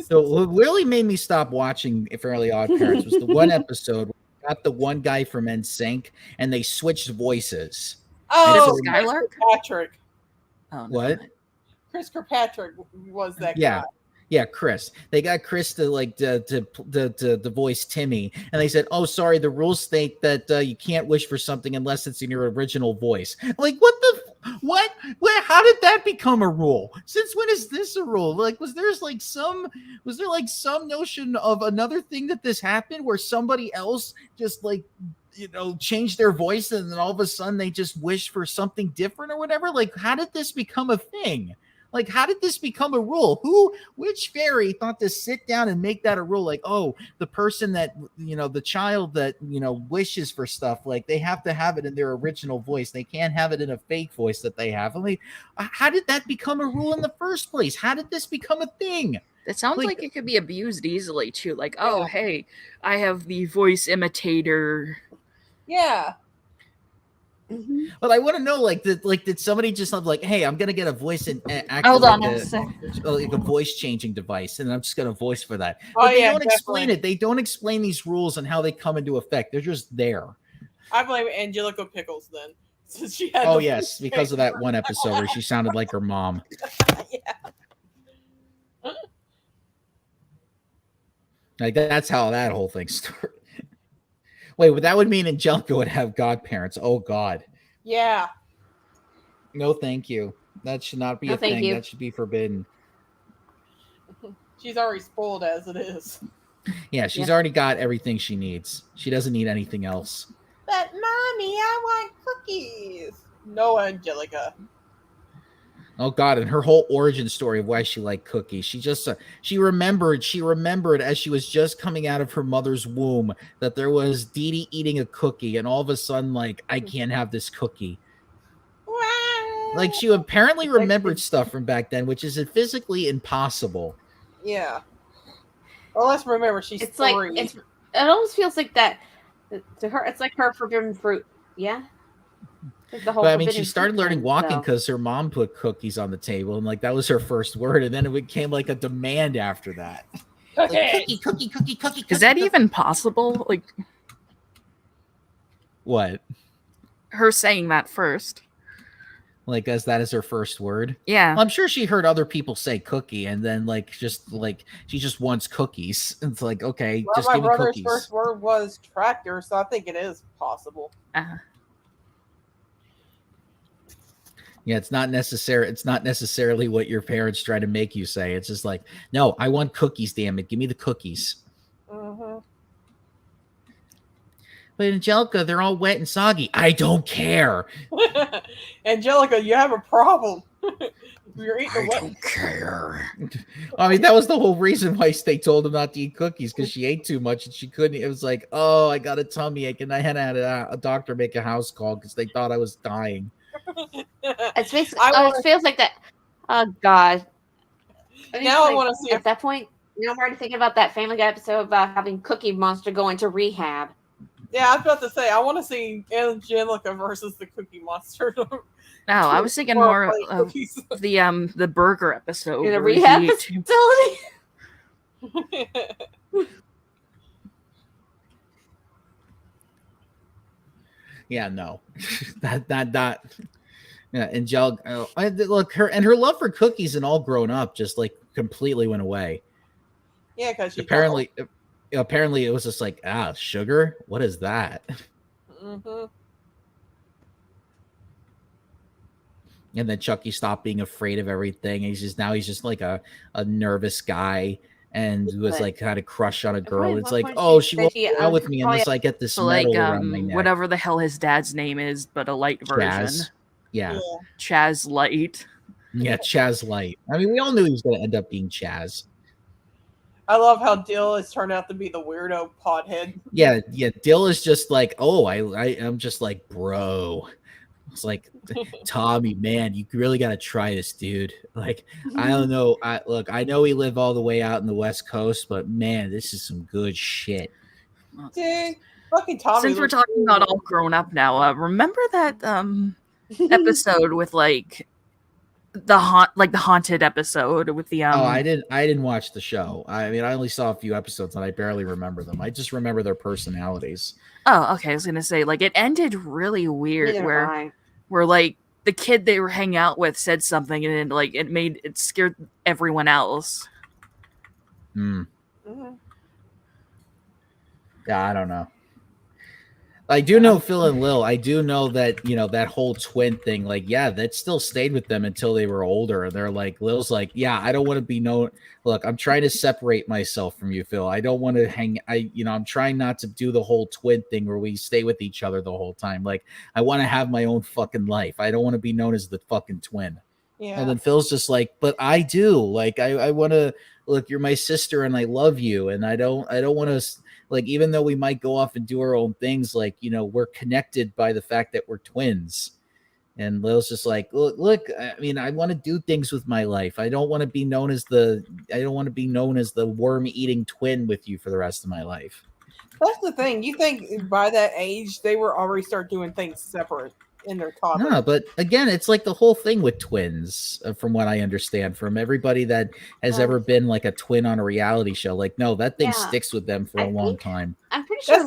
S1: So what really made me stop watching Fairly Odd Parents was the one episode where we got the one guy from NSYNC and they switched voices.
S2: Oh,
S5: Skylark?
S2: Patrick.
S5: Oh, no.
S1: What?
S2: Chris Kirkpatrick was that
S1: guy.
S2: guy.
S1: Yeah, Chris. They got Chris to like to voice Timmy, and they said, "Oh, sorry, the rules state that you can't wish for something unless it's in your original voice." I'm like, what? How did that become a rule? Since when is this a rule? Like, was there some notion of another thing that this happened where somebody else just like, you know, changed their voice and then all of a sudden they just wish for something different or whatever? Like, how did this become a thing? Like, how did this become a rule? Which fairy thought to sit down and make that a rule? Like, oh, the person that, you know, the child that, you know, wishes for stuff, like they have to have it in their original voice. They can't have it in a fake voice that they have. I mean, how did that become a rule in the first place? How did this become a thing?
S5: It sounds like it could be abused easily too. Like, oh, hey, I have the voice imitator.
S2: Yeah.
S5: Mm-hmm.
S1: But I want to know, did somebody just have like, hey, I'm gonna get a voice and
S5: hold on
S1: like a voice changing device, and I'm just gonna voice for that.
S2: Oh,
S1: But they don't
S2: definitely.
S1: explain it. They don't explain these rules and how they come into effect. They're just there.
S2: I blame Angelica Pickles then, since she had.
S1: Oh yes, because of that one episode where she sounded like her mom.
S2: Yeah.
S1: Like that's how that whole thing started. Wait, but that would mean Angelica would have godparents. Oh God.
S2: Yeah.
S1: No, thank you. That should not be a thing. That should be forbidden.
S2: She's already spoiled as it is.
S1: Yeah, she's already got everything she needs. She doesn't need anything else.
S2: But mommy, I want cookies. No, Angelica.
S1: Oh God, and her whole origin story of why she liked cookies. She just she remembered as she was just coming out of her mother's womb that there was Dee Dee eating a cookie, and all of a sudden, like, I can't have this cookie. Like, she apparently remembered stuff from back then, which is physically impossible.
S2: Yeah. Well, let's remember she's
S3: it's
S2: 3.
S3: Like it almost feels like that to her. It's like her forbidden fruit. Yeah.
S1: But I mean, she started learning walking because her mom put cookies on the table, and like that was her first word, and then it became like a demand after that. Like, cookie.
S5: Is that even possible? Like,
S1: what?
S5: Her saying that first.
S1: Like, as that is her first word?
S5: Yeah.
S1: I'm sure she heard other people say cookie, and then she just wants cookies. It's like, okay,
S2: well,
S1: just give me cookies.
S2: My brother's first word was tractor, so I think it is possible.
S1: Yeah, it's not necessarily what your parents try to make you say. It's just like, no, I want cookies, damn it. Give me the cookies.
S2: Mm-hmm.
S1: But Angelica, they're all wet and soggy. I don't care.
S2: Angelica, you have a problem. You're eating
S1: I don't care. I mean, that was the whole reason why they told him not to eat cookies, because she ate too much and she couldn't. It was like, oh, I got a tummy ache, and I had a doctor make a house call because they thought I was dying.
S3: It feels like that. Oh God!
S2: Now I want to see.
S3: At that point, I'm already thinking about that Family Guy episode about having Cookie Monster go into rehab.
S2: Yeah, I was about to say I want to see Angelica versus the Cookie Monster.
S5: No, I was thinking more of the burger episode.
S3: In a rehab facility.
S1: Yeah, no, that. Yeah, Angelica. Look, her love for cookies and all grown up just like completely went away.
S2: Yeah, because she
S1: apparently. apparently it was just like, sugar? What is that?
S2: Mm-hmm.
S1: And then Chucky stopped being afraid of everything. He's just like a nervous guy, and was like had a crush on a girl. It's like, oh, she won't go out with me unless I get this medal around my neck.
S5: Whatever the hell his dad's name is, but a light version.
S1: Chaz. Yeah.
S5: Chaz Light.
S1: Yeah, Chaz Light. I mean, we all knew he was going to end up being Chaz.
S2: I love how Dill has turned out to be the weirdo pothead.
S1: Yeah. Dill is just like, oh, I'm just like, bro. It's like, Tommy, man, you really got to try this, dude. Like, I don't know. I know we live all the way out in the West Coast, but man, this is some good shit.
S2: Dude, fucking Tommy.
S5: Since we're talking about all grown up now, remember that episode with like the haunted episode with the
S1: I didn't watch the show. I mean, I only saw a few episodes and I barely remember them. I just remember their personalities.
S5: Oh, okay. I was gonna say, like, it ended really weird where like the kid they were hanging out with said something and then, like, it scared everyone else.
S2: Mm-hmm.
S1: Yeah, I don't know. I do know Phil and Lil. I do know that, that whole twin thing, like, yeah, that still stayed with them until they were older. And they're like, Lil's like, yeah, I don't want to be known. Look, I'm trying to separate myself from you, Phil. I don't want to I'm trying not to do the whole twin thing where we stay with each other the whole time. Like, I want to have my own fucking life. I don't want to be known as the fucking twin.
S2: Yeah.
S1: And then Phil's just like, but I do. Like, I want to, look, you're my sister and I love you. And I don't want to, like, even though we might go off and do our own things, like, we're connected by the fact that we're twins. And Lil's just like, look, I mean, I want to do things with my life. I don't want to be known as the worm eating twin with you for the rest of my life.
S2: That's the thing. You think by that age they were already start doing things separate in their toddler?
S1: No, but again, it's like the whole thing with twins, from what I understand from everybody that has ever been like a twin on a reality show. Like, no, that thing sticks with them for a long time.
S3: I'm pretty sure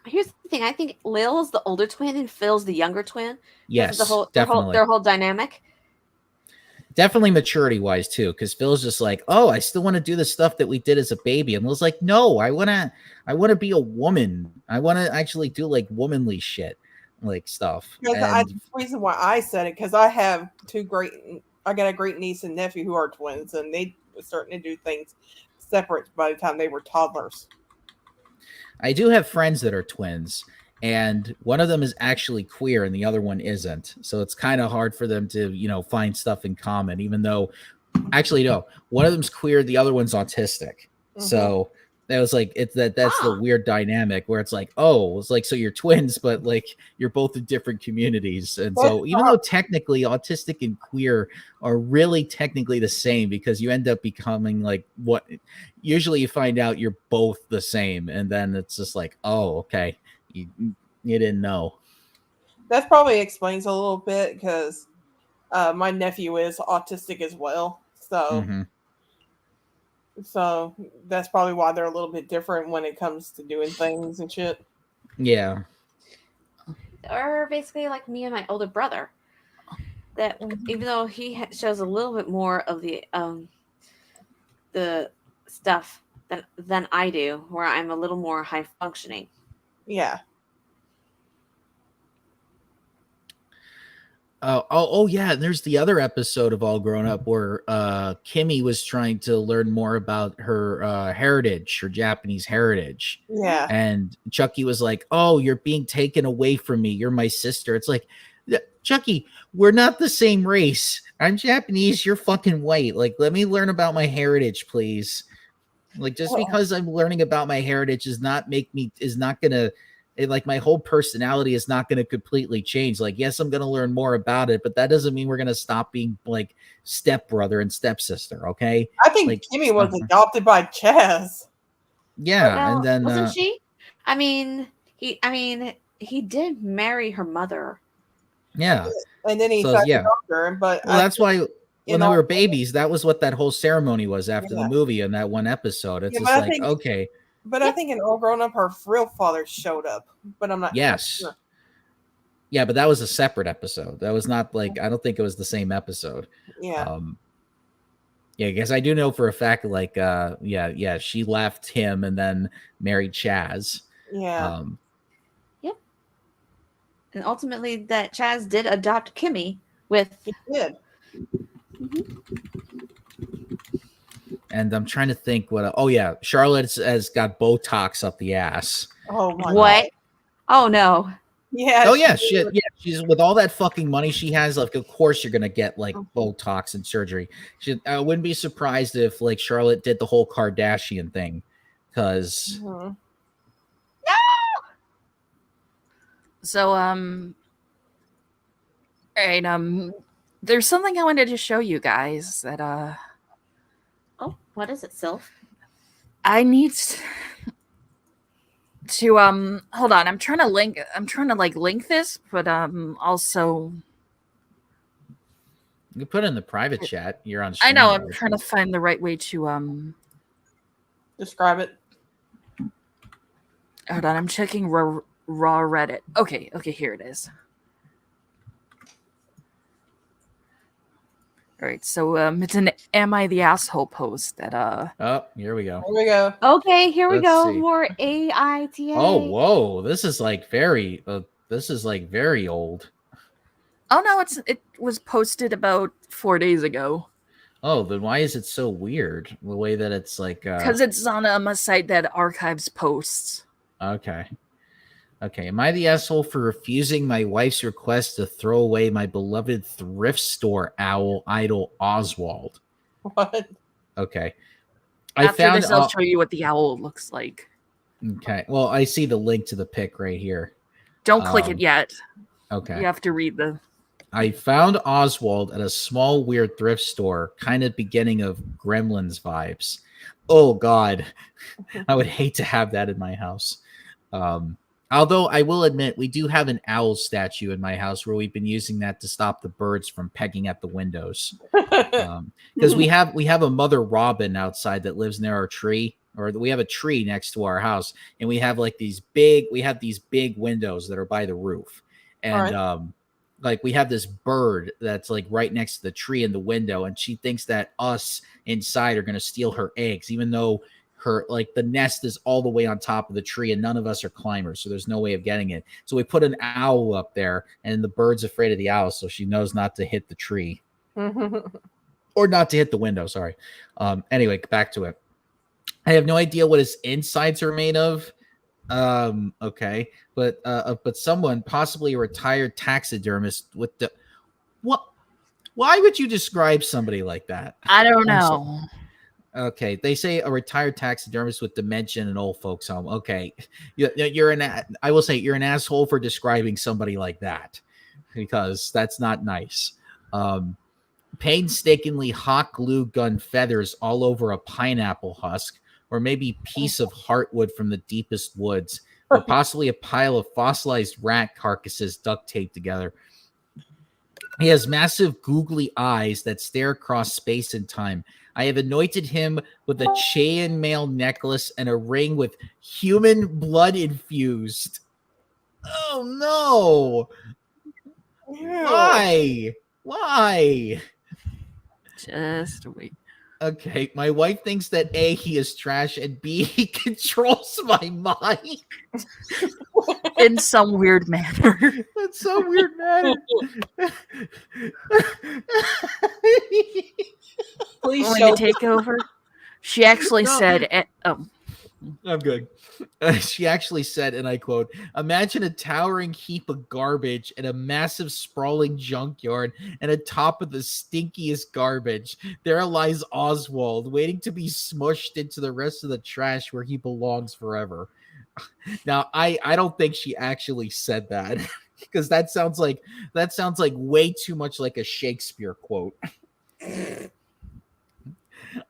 S3: here's the thing. I think Lil is the older twin and Phil's the younger twin.
S1: Yes,
S3: definitely. Their whole dynamic.
S1: Definitely maturity wise too, because Phil's just like, oh, I still want to do the stuff that we did as a baby, and Lil's like, no, I want to be a woman. I want to actually do like womanly shit, like stuff.
S2: The reason why I said it, because I got a great niece and nephew who are twins, and they were starting to do things separate by the time they were toddlers.
S1: I do have friends that are twins, and one of them is actually queer and the other one isn't. So it's kind of hard for them to, find stuff in common, even though actually, no, one of them's queer. The other one's autistic. Mm-hmm. So that was like, that's the weird dynamic where it's like, oh, it's like, so you're twins, but like you're both in different communities. And so even though technically autistic and queer are really technically the same, because you end up becoming like what usually you find out you're both the same. And then it's just like, oh, okay. You didn't know.
S2: That probably explains a little bit, because my nephew is autistic as well. So, So that's probably why they're a little bit different when it comes to doing things and shit.
S1: Yeah.
S3: Or basically like me and my older brother. That even though he shows a little bit more of the stuff than I do, where I'm a little more high functioning.
S2: Yeah.
S1: Oh yeah. There's the other episode of All Grown Up where Kimmy was trying to learn more about her heritage, her Japanese heritage.
S2: Yeah.
S1: And Chucky was like, "Oh, you're being taken away from me. You're my sister." It's like, Chucky, we're not the same race. I'm Japanese. You're fucking white. Like, let me learn about my heritage, please. Like, just because I'm learning about my heritage like my whole personality is not going to completely change. Like, yes, I'm going to learn more about it, but that doesn't mean we're going to stop being like stepbrother and stepsister. Okay.
S2: I think like, Kimmy was adopted by Chaz.
S1: Yeah.
S3: Well,
S1: and then
S3: wasn't she? I mean, he did marry her mother.
S1: Yeah.
S2: And then he her, but
S1: that's why when they were babies, that was what that whole ceremony was after the movie in that one episode. It's just like, okay.
S2: But I think in All Grown Up, her real father showed up. But I'm not sure.
S1: Yeah, but that was a separate episode. That was not like, I don't think it was the same episode.
S2: Yeah.
S1: Yeah, because I do know for a fact, like, yeah, she left him and then married Chaz.
S2: Yeah.
S3: And ultimately, that Chaz did adopt Kimmy with.
S2: He did.
S1: And I'm trying to think what. Oh yeah, Charlotte has got Botox up the ass.
S2: Oh my
S3: What?
S2: God.
S3: Oh no.
S2: Yeah.
S1: Oh yeah, shit. Yeah, she's with all that fucking money she has. Like, of course you're gonna get like Botox and surgery. I wouldn't be surprised if like Charlotte did the whole Kardashian thing, because.
S2: Mhm.
S5: So, all right, there's something I wanted to show you guys that,
S3: Oh, what is it, Sylph?
S5: I need to, hold on. I'm trying to link this, but, also.
S1: You can put it in the private chat. You're on.
S5: I know. I'm
S1: StreamYard.
S5: trying to find the right way to,
S2: Describe it.
S5: hold on. I'm checking raw Reddit. Okay, here it is. All right, so it's an "Am I the Asshole" post that
S1: Oh, here we go.
S2: Here we go.
S3: Okay, here we
S1: Let's
S3: go.
S1: see.
S3: More AITA.
S1: Oh, whoa! This is like very. This is like very old.
S5: Oh no, it was posted about 4 days ago.
S1: Oh, then why is it so weird? The way that it's like.
S5: Because it's on a site that archives posts.
S1: Okay. Am I the asshole for refusing my wife's request to throw away my beloved thrift store owl idol Oswald?
S2: What?
S1: Okay.
S5: After this, I'll show you what the owl looks like.
S1: Okay. Well, I see the link to the pic right here.
S5: Don't click it yet.
S1: Okay.
S5: You have to read the.
S1: I found Oswald at a small weird thrift store, kind of beginning of Gremlins vibes. Oh God, I would hate to have that in my house. Although I will admit, we do have an owl statue in my house where we've been using that to stop the birds from pecking at the windows. Because we have a mother robin outside that lives near our tree, or we have a tree next to our house, and we have these big windows that are by the roof, and like we have this bird that's like right next to the tree in the window, and she thinks that us inside are going to steal her eggs, even though the nest is all the way on top of the tree and none of us are climbers, so there's no way of getting it. So we put an owl up there, and the bird's afraid of the owl, so she knows not to hit the tree or not to hit the window. Sorry. Anyway, back to it. I have no idea what his insides are made of. Okay, but someone, possibly a retired taxidermist with the what? Why would you describe somebody like that?
S5: I don't know.
S1: Okay, they say a retired taxidermist with dementia in an old folks home. Okay, I will say you're an asshole for describing somebody like that, because that's not nice. Painstakingly hot glue gun feathers all over a pineapple husk, or maybe piece of heartwood from the deepest woods, or possibly a pile of fossilized rat carcasses duct taped together. He has massive googly eyes that stare across space and time. I have anointed him with a chainmail necklace and a ring with human blood infused. Oh no! Ew. Why?
S5: Just wait.
S1: Okay, my wife thinks that A, he is trash, and B, he controls my mind.
S5: In some weird manner.
S1: That's so weird manner.
S2: Please
S5: Want
S2: show
S5: me to take over? She actually said,
S1: I'm good. She actually said, and I quote, "Imagine a towering heap of garbage and a massive sprawling junkyard, and atop of the stinkiest garbage, there lies Oswald, waiting to be smushed into the rest of the trash where he belongs forever." Now, I don't think she actually said that, because that sounds like way too much like a Shakespeare quote.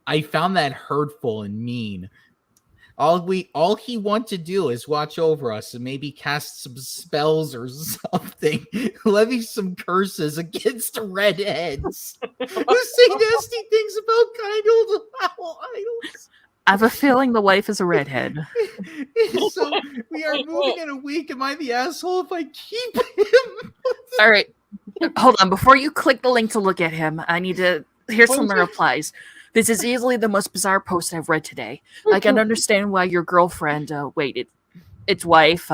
S1: I found that hurtful and mean. All he wants to do is watch over us and maybe cast some spells or something, levy some curses against the redheads who say nasty things about kind old owl idols.
S5: I have a feeling the wife is a redhead.
S1: So we are moving in a week. Am I the asshole if I keep him?
S5: All right. Hold on. Before you click the link to look at him, I need to... Here's some replies. This is easily the most bizarre post I've read today. I can understand why your girlfriend, its wife,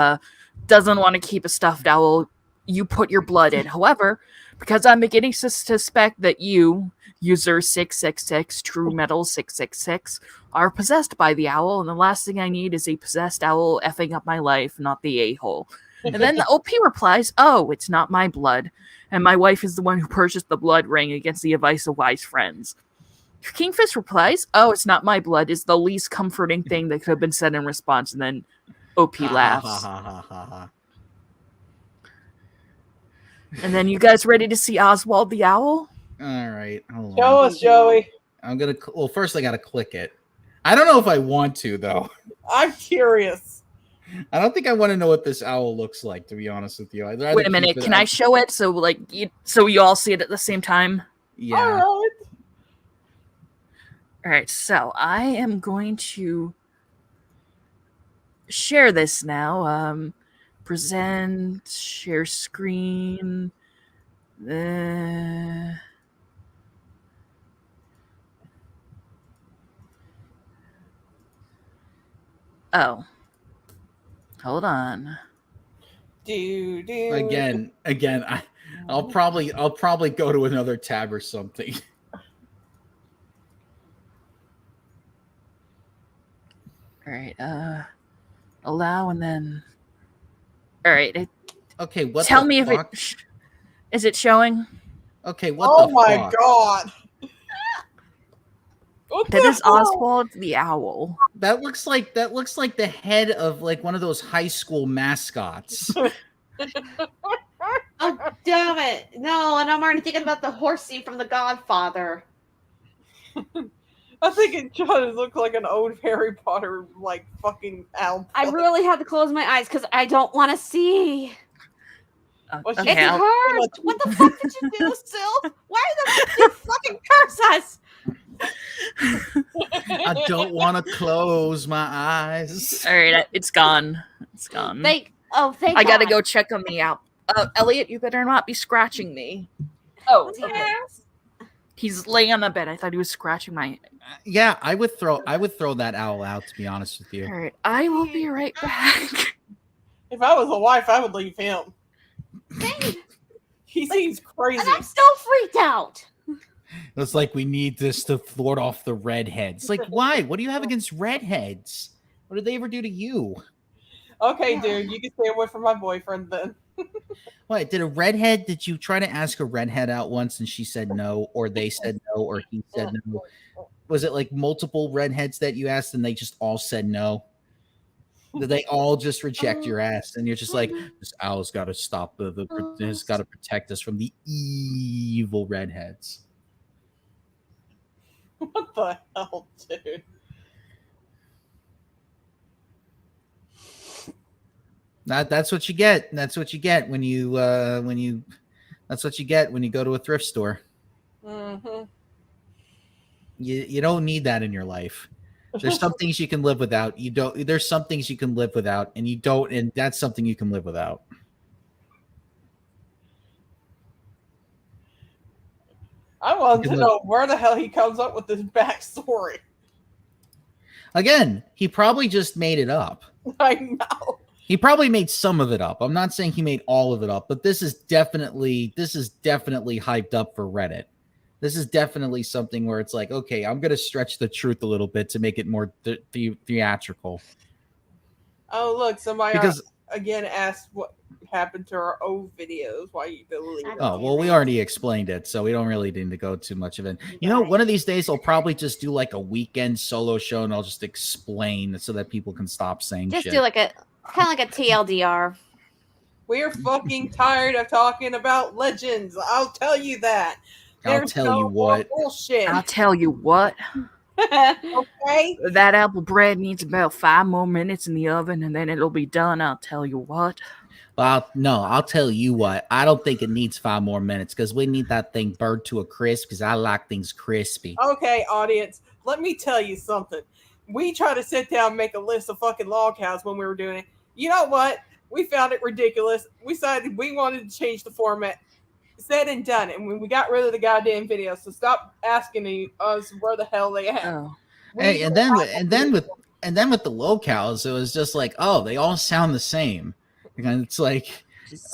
S5: doesn't want to keep a stuffed owl you put your blood in. However, because I'm beginning to suspect that you, user 666, True Metal 666, are possessed by the owl, and the last thing I need is a possessed owl effing up my life, not the a-hole. And then the OP replies, oh, it's not my blood, and my wife is the one who purchased the blood ring against the advice of wise friends. Kingfish replies, oh, it's not my blood, is the least comforting thing that could have been said in response, and then OP laughs. And then you guys ready to see Oswald the Owl?
S1: All right. Hold on.
S2: Show us, Joey.
S1: I'm going to... Well, first I got to click it. I don't know if I want to, though.
S2: I'm curious.
S1: I don't think I want to know what this owl looks like, to be honest with you.
S5: Wait a minute. Can I show it so you all see it at the same time?
S1: Yeah.
S2: All right.
S5: All right. So I am going to share this now. Present, share screen. Oh, hold on.
S1: Again, I'll probably go to another tab or something.
S5: All right. Allow and then. All right.
S1: Okay. What?
S5: Tell me if it is it showing.
S1: Okay. What?
S2: Oh my god.
S5: That is Oswald the Owl.
S1: That looks like the head of like one of those high school mascots.
S3: Oh, damn it. No, and I'm already thinking about the horsey from The Godfather.
S2: I think it does look like an old Harry Potter, like, fucking owl.
S3: I really had to close my eyes because I don't want to see.
S5: Okay,
S3: It hurts. What the fuck did you do, Sil? Why the fuck did you fucking curse us?
S1: I don't want to close my eyes.
S5: All right, it's gone. It's gone.
S3: Thank
S5: I gotta
S3: God.
S5: go check on the owl. Elliot, you better not be scratching me. Oh, okay.
S3: Yes.
S5: He's laying on the bed. I thought he was scratching my.
S1: Yeah, I would throw that owl out, to be honest with you.
S5: All right, I will be right back.
S2: If I was a wife, I would leave him. He seems crazy.
S3: And I'm still freaked out.
S1: It's like we need this to thwart off the redheads. Like, why? What do you have against redheads? What did they ever do to you?
S2: Okay, dude, you can stay away from my boyfriend then.
S1: What, did you try to ask a redhead out once and she said no, or they said no, or he said no? Was it like multiple redheads that you asked and they just all said no? Did they all just reject your ass? And you're just like, this owl's got to stop it's got to protect us from the evil redheads.
S2: What the hell, dude?
S1: That's what you get. That's what you get when you that's what you get when you go to a thrift store.
S2: Mm-hmm.
S1: You don't need that in your life. There's some things you can live without. There's some things you can live without, and you don't, and that's something you can live without.
S2: I want to know where the hell he comes up with this backstory.
S1: Again, he probably just made it up.
S2: I know.
S1: He probably made some of it up. I'm not saying he made all of it up, but this is definitely hyped up for Reddit. This is definitely something where it's like, okay, I'm going to stretch the truth a little bit to make it more theatrical.
S2: Oh, look, somebody again asked what happened to our old videos. Why you delete them?
S1: Oh, well, we already explained it, so we don't really need to go too much of it. You know, one of these days I'll probably just do like a weekend solo show and I'll just explain so that people can stop saying shit.
S3: Just do like a TLDR.
S2: We're fucking tired of talking about legends. I'll tell you that.
S1: I'll tell you what.
S2: Bullshit.
S5: I'll tell you what.
S2: Okay.
S5: That apple bread needs about 5 more minutes in the oven, and then it'll be done. I'll tell you what.
S1: Well, I'll tell you what. I don't think it needs 5 more minutes because we need that thing burnt to a crisp because I like things crispy.
S2: Okay, audience, let me tell you something. We tried to sit down and make a list of fucking log house when we were doing it. You know what? We found it ridiculous. We decided we wanted to change the format. said and done, and we got rid of the goddamn video. So stop asking us where the hell they at.
S5: Oh.
S1: Hey, and then with the locales, it was just like, oh, they all sound the same. And it's like,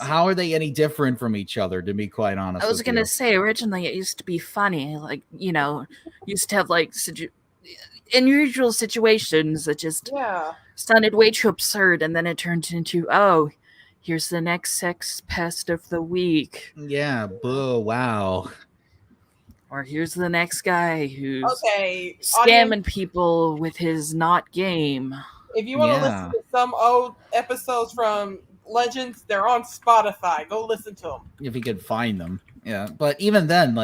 S1: how are they any different from each other? To be quite honest,
S5: I was gonna say originally it used to be funny, like used to have like unusual situations that just sounded way too absurd, and then it turned into here's the next sex pest of the week.
S1: Yeah, boo, wow.
S5: Or here's the next guy who's scamming
S2: audience,
S5: people with his not game.
S2: If you want to listen to some old episodes from Legends, they're on Spotify. Go listen to them.
S1: If you could find them. Yeah, but even then,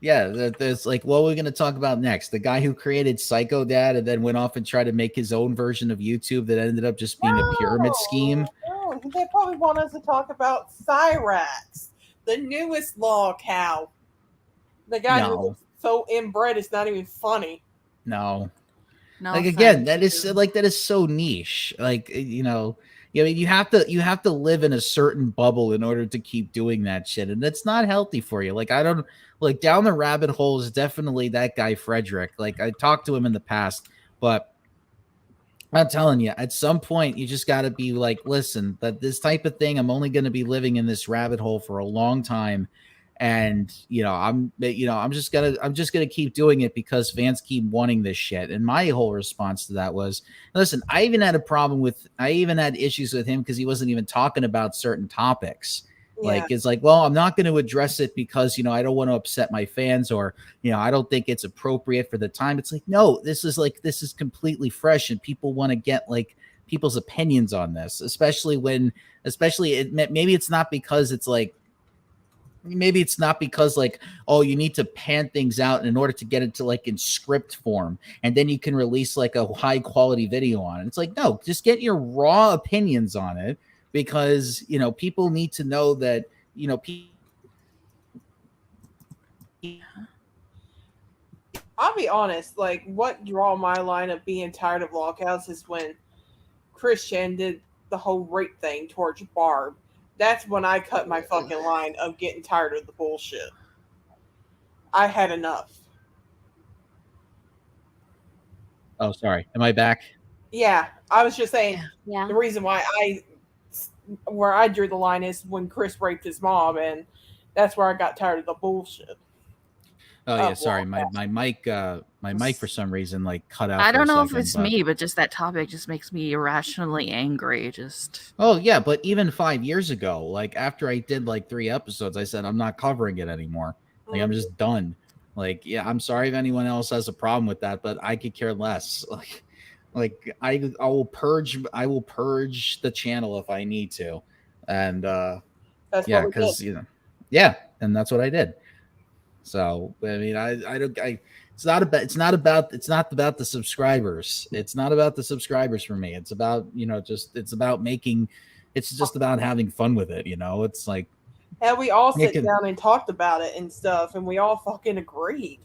S1: there's like, what are we going to talk about next? The guy who created Psycho Dad and then went off and tried to make his own version of YouTube that ended up just being a pyramid scheme.
S2: No, they probably want us to talk about Cyrax, the newest law cow. The guy who's so inbred, it's not even funny.
S1: No, like again, that is so niche. Like, you have to live in a certain bubble in order to keep doing that shit, and that's not healthy for you. Like, I don't like down the rabbit hole is definitely that guy Frederick. Like, I talked to him in the past, but I'm telling you, at some point you just got to be like, listen, that this type of thing, I'm only going to be living in this rabbit hole for a long time. And I'm just gonna keep doing it because fans keep wanting this shit. And my whole response to that was, listen, I even had issues with him because he wasn't even talking about certain topics. Yeah. Like, it's like, well, I'm not going to address it because I don't want to upset my fans, or I don't think it's appropriate for the time. It's like, no, this is completely fresh, and people want to get like people's opinions on this, especially maybe it's not because it's like. Maybe it's not because like, oh, you need to pan things out in order to get it to like in script form, and then you can release like a high quality video on it. It's like, no, just get your raw opinions on it, because people need to know that
S2: I'll be honest, like what draw my line of being tired of Lockhouse is when Christian did the whole rape thing towards Barb. That's when I cut my fucking line of getting tired of the bullshit. I had enough.
S1: Oh, sorry. Am I back?
S2: Yeah, I was just saying.
S3: Yeah.
S2: The reason why where I drew the line is when Chris raped his mom, and that's where I got tired of the bullshit.
S1: Oh yeah, sorry. My mic for some reason like cut out.
S5: I don't know if it's me, but just that topic just makes me irrationally angry.
S1: Oh yeah, but even 5 years ago, like after I did like 3 episodes, I said I'm not covering it anymore. Like I'm just done. Like, yeah, I'm sorry if anyone else has a problem with that, but I could care less. Like I will purge the channel if I need to, and
S2: that's
S1: yeah, because yeah, and that's what I did. So I mean, it's not about the subscribers. It's not about the subscribers for me. It's about it's just about having fun with it. It's like,
S2: and we all sit down and talked about it and stuff, and we all fucking agreed.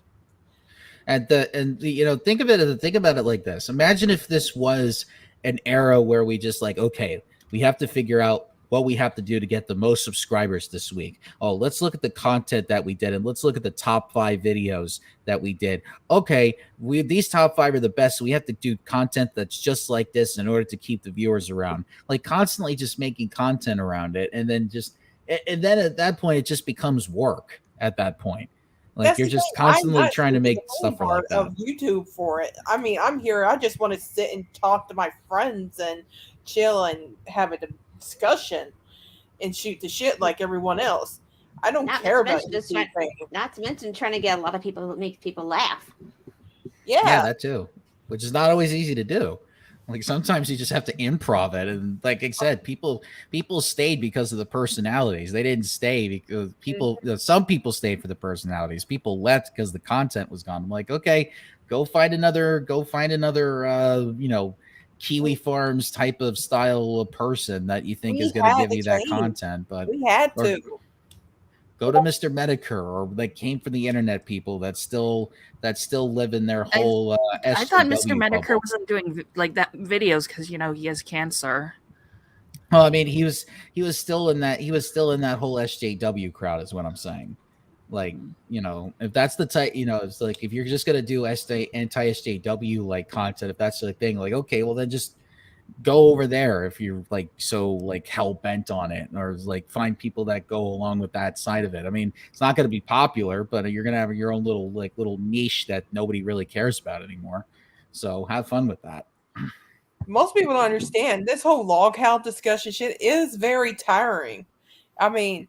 S1: Think about it like this. Imagine if this was an era where we just like, okay, we have to figure out what we have to do to get the most subscribers this week. Oh, let's look at the content that we did, and let's look at the top 5 videos that we did. Okay, these top 5 are the best, so we have to do content that's just like this in order to keep the viewers around. Like constantly just making content around it, and then at that point it just becomes work. At that point, like you're just constantly trying to make stuff like that.
S2: Of YouTube for it. I mean, I'm here. I just want to sit and talk to my friends and chill and have a discussion and shoot the shit like everyone else. I don't care about this thing.
S3: Not to mention trying to get a lot of people, make people laugh.
S2: Yeah,
S1: that too, which is not always easy to do. Like sometimes you just have to improv it, and like I said, people stayed because of the personalities. They didn't stay because some people stayed for the personalities. People left because the content was gone. I'm like, okay, go find another Kiwi Farms type of style of person that you think is going to give you that content. But
S2: we had to
S1: go to Mr. Medicare, or they came from the internet people that still live in their whole.
S5: I thought Mr. Medicare wasn't doing like that videos because he has cancer.
S1: Well, I mean, he was still in that whole SJW crowd, is what I'm saying. Like, if that's the type, it's like if you're just gonna do anti-SJW like content, if that's the thing, like, okay, well then just go over there if you're like so like hell bent on it, or like find people that go along with that side of it. I mean, it's not gonna be popular, but you're gonna have your own little niche that nobody really cares about anymore. So have fun with that.
S2: Most people don't understand this whole log house discussion shit is very tiring. I mean,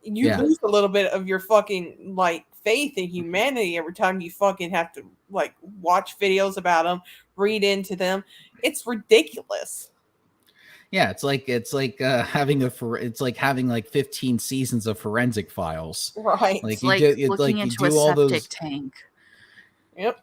S2: you lose a little bit of your fucking like faith in humanity every time you fucking have to like watch videos about them, read into them. It's ridiculous.
S1: Yeah, it's like having like 15 seasons of Forensic Files.
S2: Right.
S5: Like looking into a septic tank.
S2: Yep.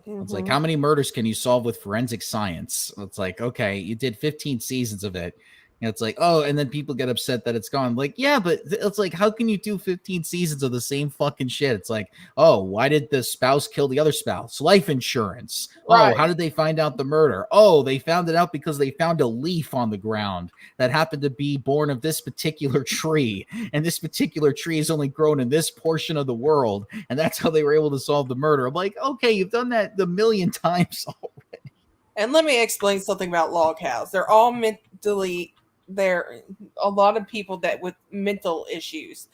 S1: It's like, how many murders can you solve with forensic science? It's like, okay, you did 15 seasons of it. And it's like, oh, and then people get upset that it's gone. Like, yeah, but it's like, how can you do 15 seasons of the same fucking shit? It's like, oh, why did the spouse kill the other spouse? Life insurance. Right. Oh, how did they find out the murder? Oh, they found it out because they found a leaf on the ground that happened to be born of this particular tree. And this particular tree is only grown in this portion of the world. And that's how they were able to solve the murder. I'm like, okay, you've done that a million times already.
S2: And let me explain something about log house. They're all mentally... There a lot of people that with mental issues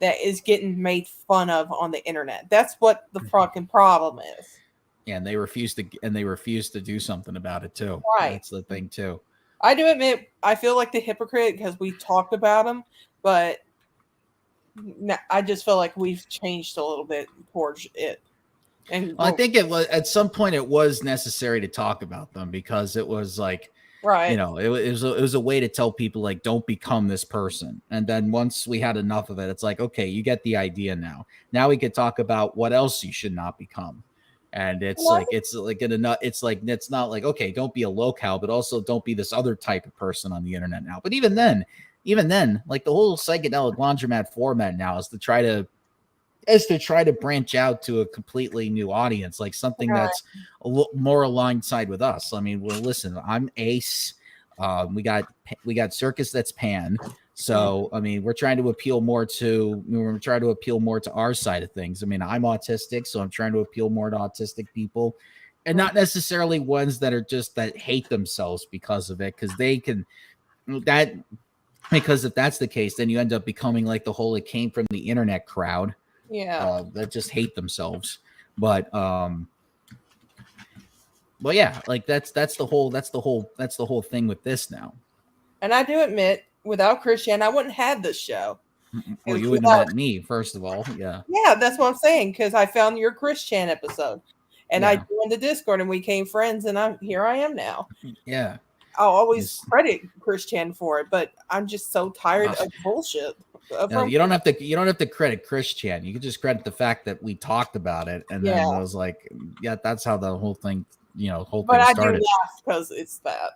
S2: that is getting made fun of on the internet. That's what the fucking problem is.
S1: Yeah, and they refuse to do something about it too.
S2: Right.
S1: That's the thing too.
S2: I do admit I feel like the hypocrite because we talked about them, but I just feel like we've changed a little bit towards it. And
S1: I think it was at some point it was necessary to talk about them because it was like,
S2: right.
S1: It was a way to tell people like, don't become this person. And then once we had enough of it, it's like, okay, you get the idea now. Now we could talk about what else you should not become. And it's not like, okay, don't be a locale, but also don't be this other type of person on the internet now. But even then, like the whole psychedelic laundromat format now is to try to branch out to a completely new audience, like something that's a little more aligned side with us. I mean, well, listen, I'm Ace. We got Circus that's Pan. So, I mean, we're trying to appeal more to our side of things. I mean, I'm autistic, so I'm trying to appeal more to autistic people and not necessarily ones that are just that hate themselves because of it. Because if that's the case, then you end up becoming like the whole, it came from the internet crowd.
S2: Yeah,
S1: that just hate themselves. But yeah, like that's the whole thing with this now.
S2: And I do admit, without Christian, I wouldn't have this show.
S1: Well, you wouldn't have met me, first of all. Yeah,
S2: that's what I'm saying, because I found your Christian episode, and I joined the Discord, and we became friends, and here I am now.
S1: Yeah,
S2: I'll always credit Christian for it, but I'm just so tired of bullshit.
S1: No, you don't have to credit Christian. You can just credit the fact that we talked about it, and then I was like, yeah, that's how the whole thing, thing started.
S2: But I do laugh because it's that.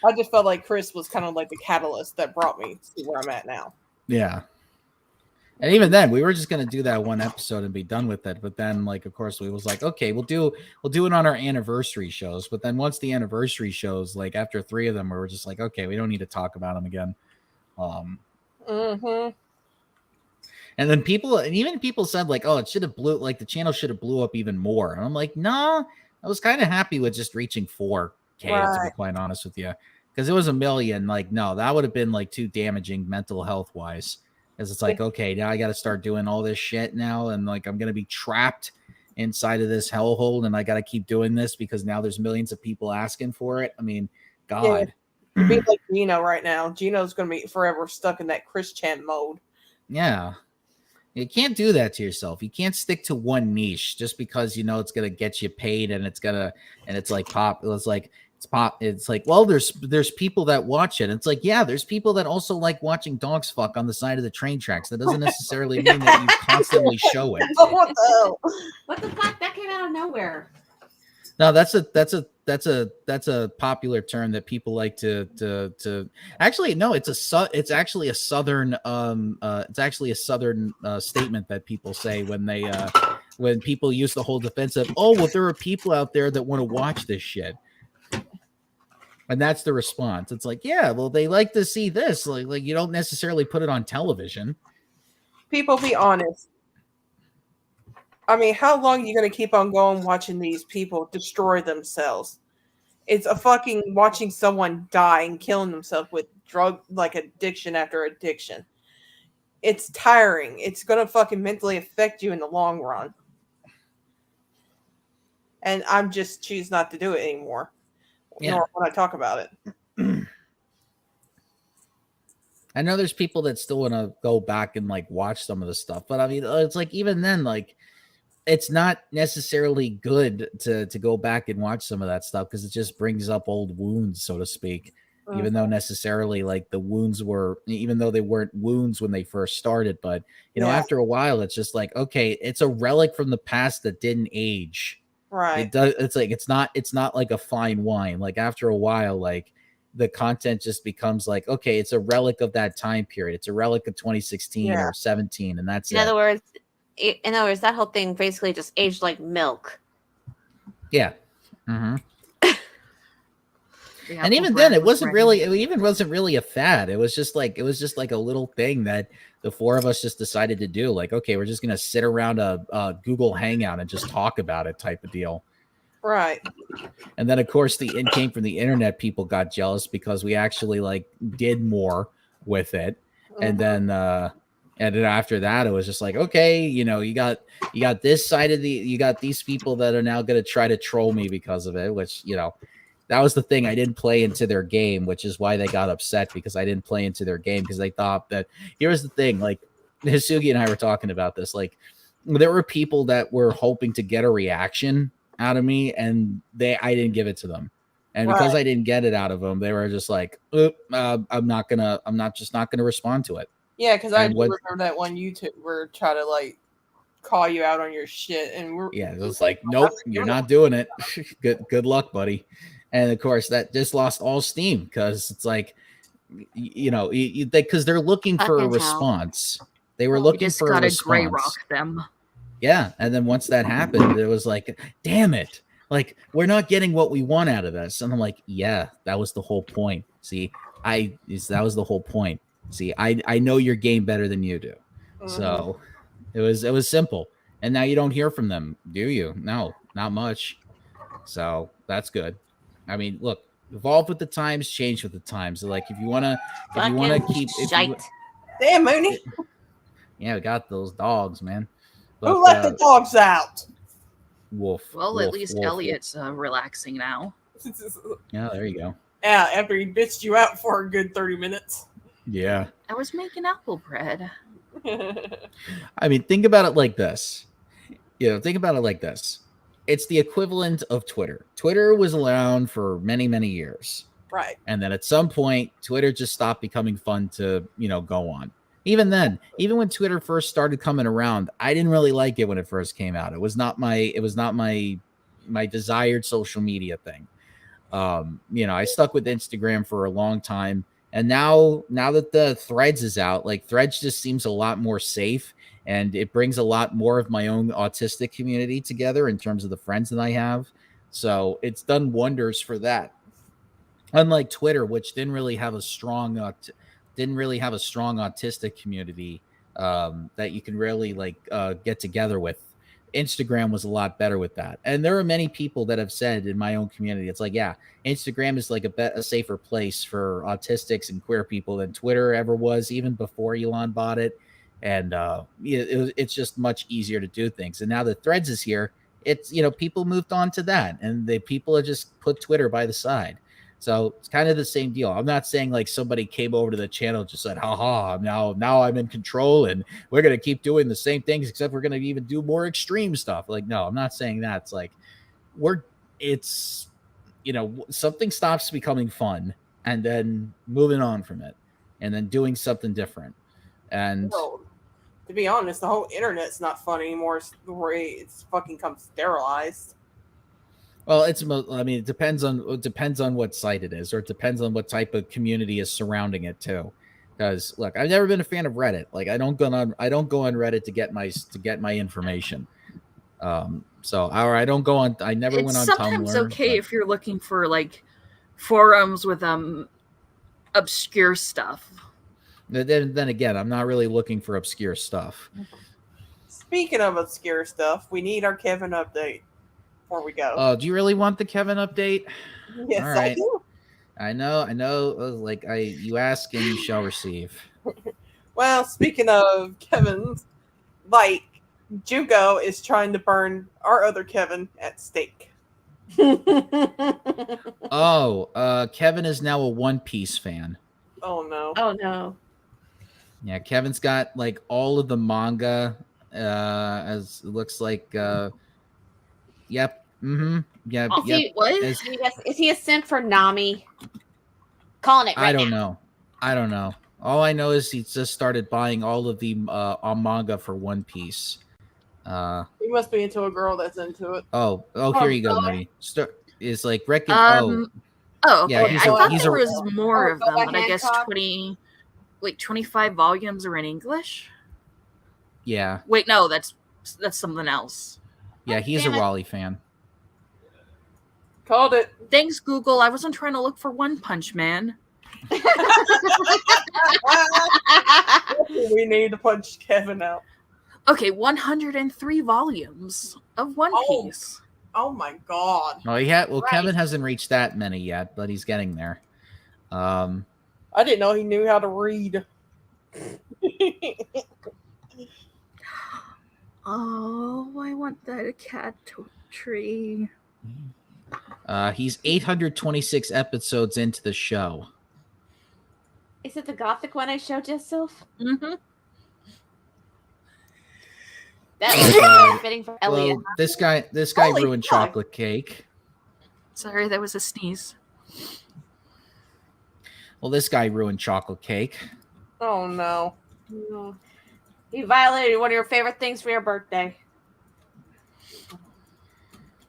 S2: I just felt like Chris was kind of like the catalyst that brought me to where I'm at now.
S1: Yeah. And even then, we were just gonna do that one episode and be done with it. But then, like, of course, we was like, okay, we'll do it on our anniversary shows. But then once the anniversary shows, like after 3 of them, we were just like, okay, we don't need to talk about them again.
S2: Mm-hmm.
S1: And then people said like, oh, the channel should have blew up even more. And I'm like, no, I was kind of happy with just reaching 4K, to be quite honest with you, because it was 1 million. Like, no, that would have been like too damaging mental health wise. Because it's like, okay, now I got to start doing all this shit now, and like I'm gonna be trapped inside of this hellhole, and I got to keep doing this because now there's millions of people asking for it. I mean, God.
S2: Yeah. Be like Gino right now. Gino's going to be forever stuck in that Christian mode.
S1: Yeah. You can't do that to yourself. You can't stick to one niche just because it's going to get you paid and it's like pop. It's like, well, there's people that watch it. It's like, yeah, there's people that also like watching dogs fuck on the side of the train tracks. That doesn't necessarily mean that you constantly show it.
S3: What the fuck? That came out of nowhere.
S1: No, that's a popular term that people like to actually no, it's actually a southern statement that people say when people use the whole defense of, oh, well, there are people out there that want to watch this shit. And that's the response. It's like, yeah, well, they like to see this. Like you don't necessarily put it on television.
S2: People, be honest. I mean, how long are you going to keep on going watching these people destroy themselves? It's a fucking watching someone die and killing themselves with drug like addiction after addiction. It's tiring. It's going to fucking mentally affect you in the long run. And I'm just choose not to do it anymore.
S1: Yeah.
S2: Nor when I talk about it.
S1: I know there's people that still want to go back and like watch some of the stuff, but I mean, it's like even then, like it's not necessarily good to go back and watch some of that stuff because it just brings up old wounds, so to speak. Even though necessarily like the wounds were, even though they weren't wounds when they first started, but you know, after a while, it's just like, okay, it's a relic from the past that didn't age.
S2: Right.
S1: It does. It's like it's not like a fine wine. Like after a while, like the content just becomes like, okay, it's a relic of that time period. It's a relic of 2016 or 17, and that's
S3: in other words, that whole thing basically just aged like milk.
S1: Yeah. Mm-hmm. And even then, it wasn't really a fad. It was just like a little thing that the four of us just decided to do. Like, okay, we're just gonna sit around a Google Hangout and just talk about it, type of deal.
S2: Right.
S1: And then, of course, the in came from the internet. People got jealous because we actually like did more with it, and then after that, it was just like, okay, you know, you got this side of you got these people that are now gonna try to troll me because of it, which you know. That was the thing. I didn't play into their game, which is why they got upset because I didn't play into their game because they thought that here's the thing. Like Hisugi and I were talking about this. Like there were people that were hoping to get a reaction out of me and I didn't give it to them. And because I didn't get it out of them, they were just like, I'm not gonna respond to it.
S2: Yeah, because I remember that one YouTuber try to like call you out on your shit, and
S1: it was like, nope, you're not doing it. Good luck, buddy. And of course, that just lost all steam because it's like, you know, because they're looking for a response. They were looking for a response.
S5: Gray rock them.
S1: Yeah, and then once that happened, it was like, damn it, like we're not getting what we want out of this. And I'm like, yeah, that was the whole point. See, that was the whole point. See, I know your game better than you do, so it was simple. And now you don't hear from them, do you? No, not much. So that's good. I mean, look, evolve with the times, change with the times. So like, if you wanna keep,
S2: damn Mooney.
S1: Yeah, we got those dogs, man.
S2: But, who let the dogs out?
S1: Wolf.
S5: Well, at least Elliot's relaxing now.
S1: Yeah, there you go.
S2: Yeah, after he bitched you out for a good 30 minutes.
S1: Yeah.
S5: I was making apple bread.
S1: I mean, think about it like this. Think about it like this. It's the equivalent of Twitter. Twitter was around for many, many years.
S2: Right.
S1: And then at some point, Twitter just stopped becoming fun to, go on. Even then, even when Twitter first started coming around, I didn't really like it when it first came out. It was not my desired social media thing. I stuck with Instagram for a long time. And now that the Threads is out, like Threads just seems a lot more safe. And it brings a lot more of my own autistic community together in terms of the friends that I have. So it's done wonders for that. Unlike Twitter, which didn't really have a strong autistic community that you can really get together with. Instagram was a lot better with that. And there are many people that have said in my own community, it's like, yeah, Instagram is like a safer place for autistics and queer people than Twitter ever was, even before Elon bought it. And it's just much easier to do things. And now that Threads is here, it's, people moved on to that, and people have just put Twitter by the side. So it's kind of the same deal. I'm not saying like somebody came over to the channel and just said, haha, now I'm in control and we're going to keep doing the same things, except we're going to even do more extreme stuff. Like, no, I'm not saying that. It's like something stops becoming fun and then moving on from it and then doing something different. And
S2: to be honest, the whole internet's not fun anymore. It's the way it's fucking come sterilized.
S1: Well, it depends on what site it is, or it depends on what type of community is surrounding it too. Because look, I've never been a fan of Reddit. Like I don't go on Reddit to get my information. I never went on Tumblr.
S5: Sometimes okay if you're looking for like forums with obscure stuff.
S1: Then again, I'm not really looking for obscure stuff.
S2: Speaking of obscure stuff, we need our Kevin update before we go.
S1: Oh, do you really want the Kevin update?
S2: Yes,
S1: All right.
S2: I do.
S1: I know. Like you ask and you shall receive.
S2: Well, speaking of Kevin's, like Jugo is trying to burn our other Kevin at stake.
S1: Oh, Kevin is now a One Piece fan.
S2: Oh no.
S3: Oh no.
S1: Yeah, Kevin's got like all of the manga. As it looks like. Yep. Mm-hmm. Yep.
S3: Is
S1: Yep.
S3: he, what? Is he a simp for Nami? Calling it right
S1: I don't
S3: now.
S1: know. All I know is he just started buying all of the manga for One Piece.
S2: He must be into a girl that's into it.
S1: Oh, here you go, Moody. Is like reckon.
S5: Oh,
S1: yeah,
S5: okay. I thought
S1: he's
S5: there
S1: a
S5: was more of them,
S3: Bella
S5: but I guess
S3: Hancock.
S5: 25 volumes are in English.
S1: yeah.
S5: Wait, no, that's something else.
S1: Yeah, he's a
S3: Damn it.
S1: Raleigh fan.
S2: Called it.
S5: Thanks, Google. I wasn't trying to look for One Punch Man.
S2: We need to punch Kevin out.
S5: Okay, 103 volumes of One
S2: Oh.
S5: Piece.
S2: Oh my god.
S1: Oh, Well,
S3: Right.
S1: Kevin hasn't reached that many yet, but he's getting there.
S2: I didn't know he knew how to read.
S5: Oh, I want that cat tree.
S1: He's 826 episodes into the show.
S3: Is it the gothic one I showed you, Sylph?
S5: Mm-hmm.
S3: That
S1: Oh,
S3: was
S1: God.
S3: fitting for Elliot.
S1: Well, this guy
S2: Holy
S1: ruined
S2: fuck.
S1: chocolate cake.
S5: Sorry, that was a sneeze.
S1: Well, this guy ruined chocolate cake.
S2: Oh no.
S3: No. He violated one of your favorite things for your birthday.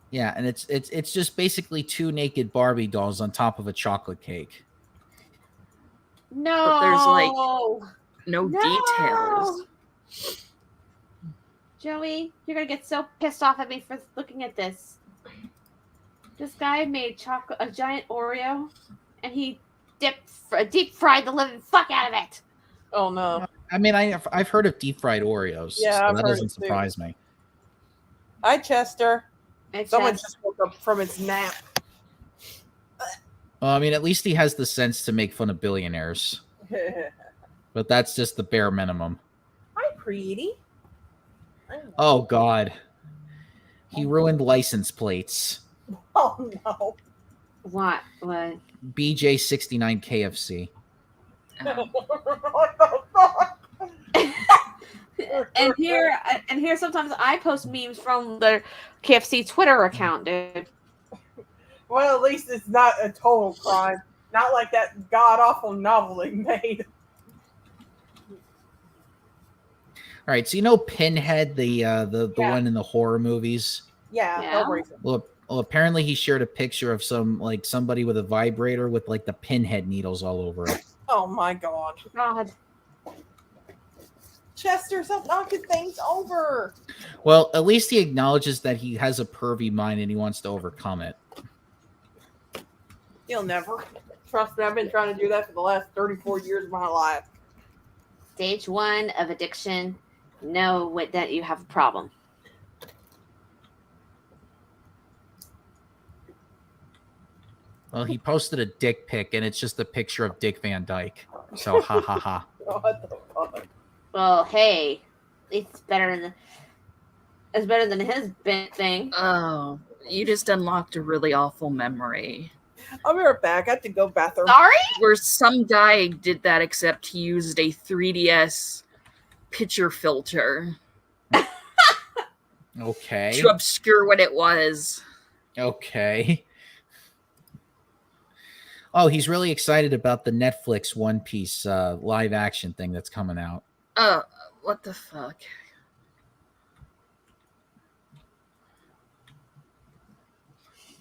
S1: Yeah, and it's just basically two naked Barbie dolls on top of a chocolate cake.
S3: No.
S5: But there's, like, No details.
S3: Joey, you're gonna get so pissed off at me for looking at this. This guy made a giant Oreo, and he deep fried the living fuck out of it.
S2: Oh no.
S1: I mean, I've heard of deep fried Oreos.
S2: Yeah,
S1: so
S2: I've
S1: that
S2: heard
S1: doesn't
S2: it too.
S1: surprise me.
S2: Hi, Chester.
S3: It's
S2: Someone
S3: just-
S2: just woke up from its nap.
S1: Well, I mean, at least he has the sense to make fun of billionaires, but that's just the bare minimum.
S2: Hi, pretty.
S1: Oh God, he ruined license plates.
S2: Oh no.
S3: What? What?
S1: BJ69 KFC.
S2: What the fuck?
S3: And here sometimes I post memes from the KFC Twitter account, dude.
S2: Well, at least it's not a total crime. Not like that god awful novel they made.
S1: All right, so you know Pinhead, the
S2: Yeah.
S1: one in the horror movies.
S2: Yeah.
S3: Yeah.
S2: Hellraiser.
S1: Well, apparently he shared a picture of somebody with a vibrator with like the Pinhead needles all over it.
S2: Oh my god.
S3: God.
S2: Chester, stop knocking things over.
S1: Well, at least he acknowledges that he has a pervy mind and he wants to overcome it.
S2: You'll never. Trust me, I've been trying to do that for the last 34 years of my life.
S3: Stage 1 of addiction. Know that you have a problem.
S1: Well, he posted a dick pic and it's just a picture of Dick Van Dyke. So ha ha ha.
S2: What the fuck?
S3: Well, hey, it's better than his thing.
S5: Oh, you just unlocked a really awful memory.
S2: I'll be right back. I have to go bathroom.
S3: Sorry?
S5: Where some guy did that, except he used a 3DS picture filter
S1: Okay.
S5: to obscure what it was.
S1: Okay. Oh, he's really excited about the Netflix One Piece live action thing that's coming out.
S5: What the fuck?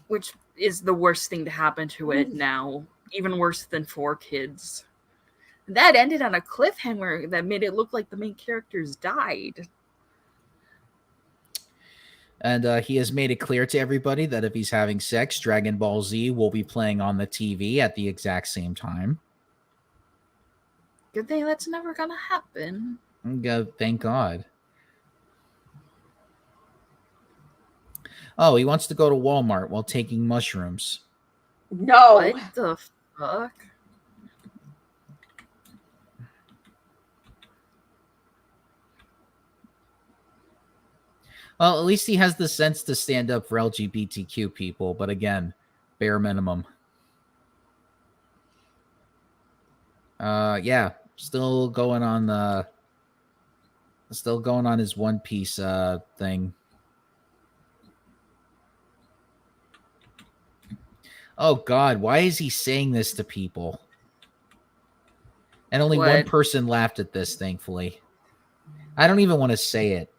S5: Which is the worst thing to happen to it now. Even worse than 4Kids. That ended on a cliffhanger that made it look like the main characters died.
S1: And he has made it clear to everybody that if he's having sex, Dragon Ball Z will be playing on the TV at the exact same time.
S5: Good thing that's never gonna happen.
S1: Thank God. Oh, he wants to go to Walmart while taking mushrooms.
S3: No.
S5: What the fuck?
S1: Well, at least he has the sense to stand up for LGBTQ people, but again, bare minimum. Yeah, still going on his One Piece thing. Oh God, why is he saying this to people? And only one person laughed at this, thankfully. I don't even want to say it.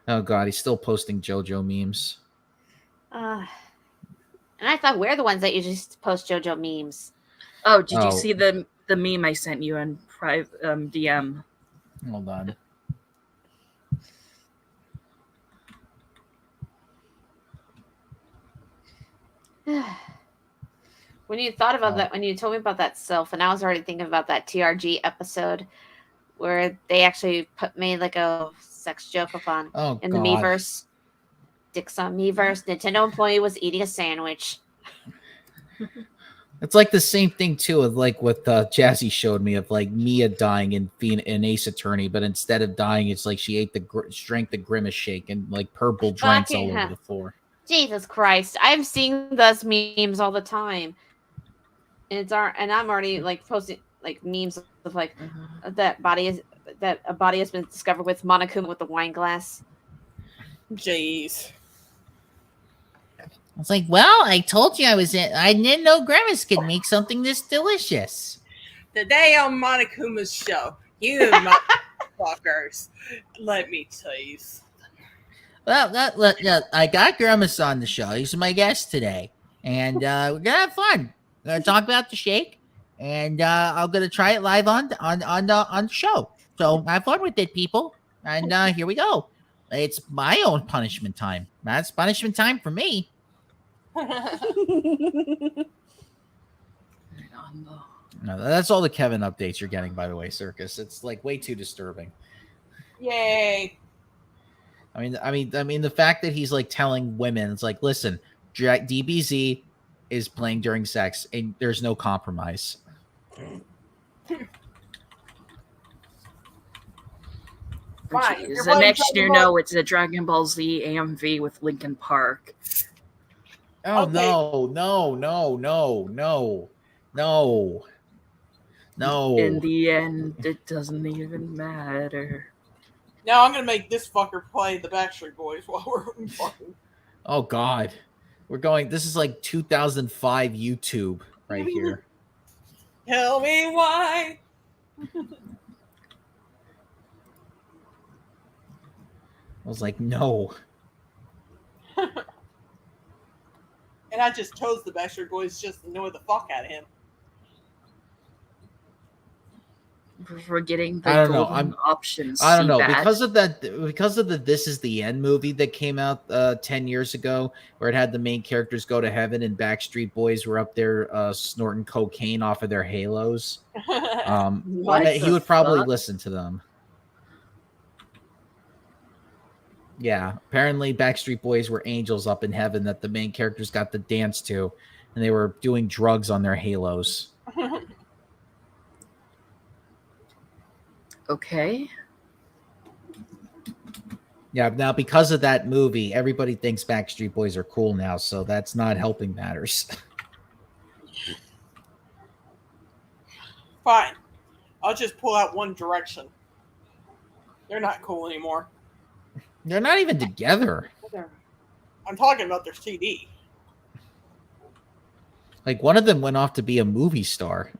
S1: Oh God, he's still posting JoJo memes.
S3: And I thought we're the ones that usually post JoJo memes.
S5: Oh, did you see the meme I sent you in private DM?
S1: Hold on.
S3: When you thought about that, when you told me about that self, and I was already thinking about that TRG episode where they actually made like a sex joke upon in the Miiverse. Dicks on Miiverse. Nintendo employee was eating a sandwich.
S1: It's like the same thing too, of like what Jazzy showed me of like Mia dying in Ace Attorney, but instead of dying, it's like she ate drank the Grimace shake and like purple drinks all over the floor.
S3: Jesus Christ! I'm seeing those memes all the time, and I'm already like posting like memes of like that a body has been discovered with Monokuma with the wine glass.
S2: Jeez.
S1: It's like, well, I told you I didn't know Grimace could make something this delicious.
S2: Today on Monokuma's show, you motherfuckers, let me tell you something.
S1: Well, I got Grimace on the show. He's my guest today. And we're gonna have fun. We're gonna talk about the shake. And I'm gonna try it live on the show. So have fun with it, people. And here we go. It's my own punishment time. That's punishment time for me. No, that's all the Kevin updates you're getting, by the way, Circus. It's like way too disturbing.
S2: Yay.
S1: I mean, the fact that he's like telling women, it's like, listen, DBZ is playing during sex, and there's no compromise.
S2: Fine.
S5: The next you know, it's a Dragon Ball Z AMV with Linkin Park.
S1: Oh
S2: okay. No.
S5: In the end, it doesn't even matter.
S2: Now I'm gonna make this fucker play the Backstreet Boys while we're fucking.
S1: Oh God, this is like 2005 YouTube right here.
S2: Tell me why.
S1: I was like, no.
S2: And I just chose the Backstreet Boys just to annoy the fuck out of him.
S5: We're getting the golden options.
S1: I don't know because of the This Is the End movie that came out 10 years ago, where it had the main characters go to heaven and Backstreet Boys were up there snorting cocaine off of their halos. He would probably listen to them. Yeah, apparently Backstreet Boys were angels up in heaven that the main characters got to dance to, and they were doing drugs on their halos.
S5: Okay.
S1: Yeah, now because of that movie, everybody thinks Backstreet Boys are cool now, so that's not helping matters.
S2: Fine. I'll just pull out One Direction. They're not cool anymore.
S1: They're not even together.
S2: I'm talking about their CD.
S1: Like one of them went off to be a movie star.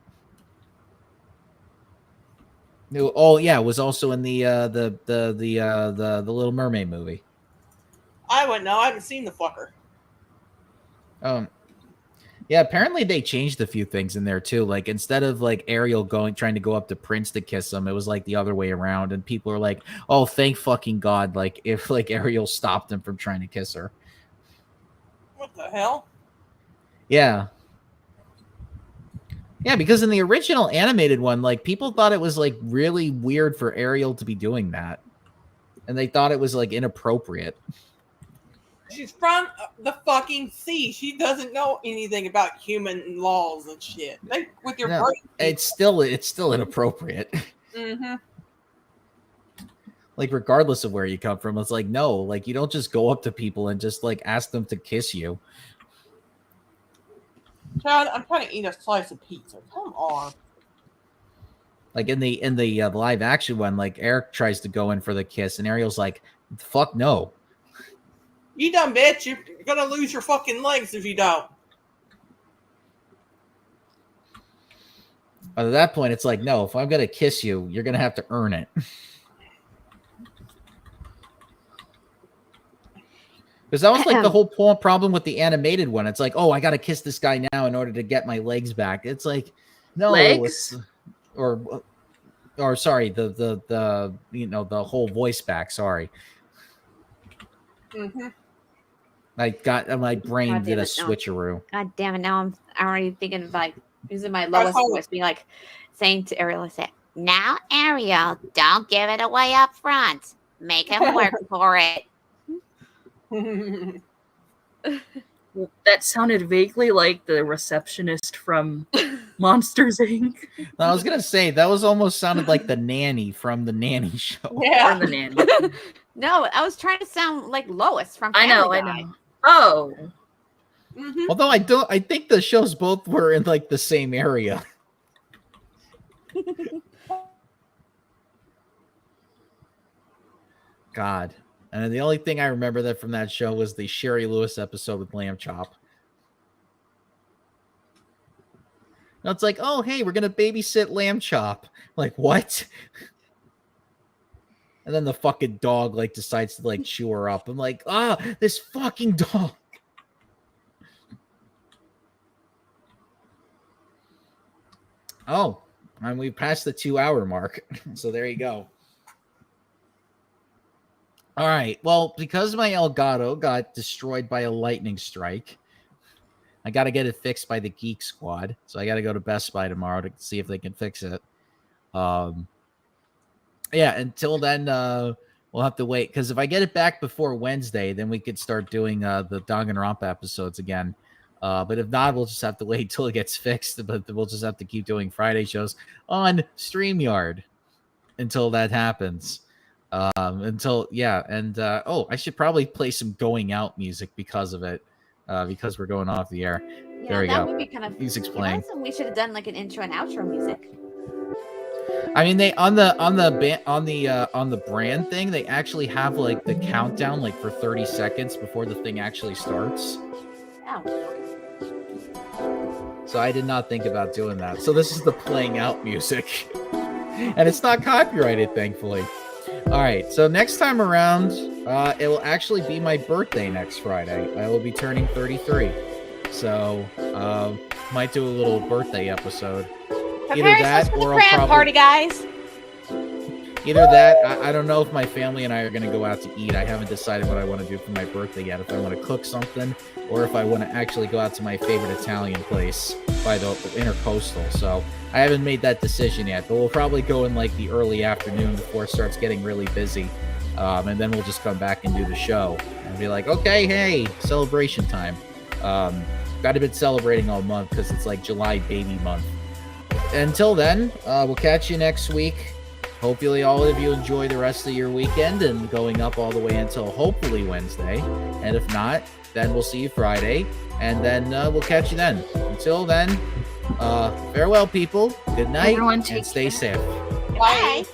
S1: Oh yeah, was also in the Little Mermaid movie.
S2: I wouldn't know. I haven't seen the fucker.
S1: Yeah, apparently they changed a few things in there too. Like instead of like Ariel trying to go up to Prince to kiss him, it was like the other way around. And people are like, "Oh, thank fucking God!" Like if like Ariel stopped him from trying to kiss her.
S2: What the hell?
S1: Yeah. Yeah, because in the original animated one, like people thought it was like really weird for Ariel to be doing that, and they thought it was like inappropriate.
S2: She's from the fucking sea. She doesn't know anything about human laws and shit. Like with your brain.
S1: It's still inappropriate.
S2: Mm-hmm.
S1: Like regardless of where you come from, it's like no, like you don't just go up to people and just like ask them to kiss you.
S2: Child, I'm trying to eat a slice of pizza. Come on.
S1: Like in the live action one, like Eric tries to go in for the kiss, and Ariel's like, "Fuck no."
S2: You dumb bitch. You're gonna lose your fucking legs if you don't.
S1: But at that point, it's like, no, if I'm gonna kiss you, you're gonna have to earn it. Because that was like the whole problem with the animated one. It's like, oh, I gotta kiss this guy now in order to get my legs back. It's like, no,
S5: legs?
S1: or sorry, the you know, the whole voice back. Sorry.
S2: Mm-hmm.
S1: My brain did a switcheroo.
S3: God damn it! Now I'm already thinking of like using my lowest voice, being like saying to Ariel, "I say, now Ariel, don't give it away up front. Make him work for it."
S5: That sounded vaguely like the receptionist from Monsters Inc.
S1: I was gonna say that was almost sounded like the nanny from the Nanny show.
S2: Yeah.
S5: Or the nanny.
S3: No, I was trying to sound like Lois from
S5: I know. Oh.
S2: Mm-hmm.
S1: Although I think the shows both were in like the same area. God. And the only thing I remember that from that show was the Sherry Lewis episode with Lamb Chop. Now it's like, oh, hey, we're going to babysit Lamb Chop. Like, what? And then the fucking dog, like, decides to, like, chew her up. I'm like, this fucking dog. Oh, and we passed the 2-hour mark. So there you go. All right. Well, because my Elgato got destroyed by a lightning strike, I got to get it fixed by the Geek Squad. So I got to go to Best Buy tomorrow to see if they can fix it. Yeah, until then, we'll have to wait. Because if I get it back before Wednesday, then we could start doing the Danganronpa episodes again. But if not, we'll just have to wait till it gets fixed. But we'll just have to keep doing Friday shows on StreamYard until that happens. I should probably play some going out music because of it, because we're going off the air.
S3: Yeah,
S1: there we
S3: that
S1: go.
S3: would be kind of.
S1: He's explaining.
S3: We should have done like an intro and outro music.
S1: I mean, they on the brand thing, they actually have like the countdown like for 30 seconds before the thing actually starts.
S3: Oh.
S1: So I did not think about doing that. So this is the playing out music, and it's not copyrighted, thankfully. All right, so next time around, it will actually be my birthday next Friday. I will be turning 33. So, might do a little birthday episode. Either that or I'll probably...
S3: party, guys.
S1: Either that, I don't know if my family and I are going to go out to eat. I haven't decided what I want to do for my birthday yet. If I want to cook something or if I want to actually go out to my favorite Italian place by the Intercoastal. So I haven't made that decision yet, but we'll probably go in like the early afternoon before it starts getting really busy. And then we'll just come back and do the show and be like, okay, hey, celebration time. Got to be celebrating all month because it's like July baby month. Until then, we'll catch you next week. Hopefully all of you enjoy the rest of your weekend and going up all the way until hopefully Wednesday. And if not, then we'll see you Friday. And then we'll catch you then. Until then, farewell, people. Good night.
S5: Everyone
S1: and stay safe.
S3: Bye.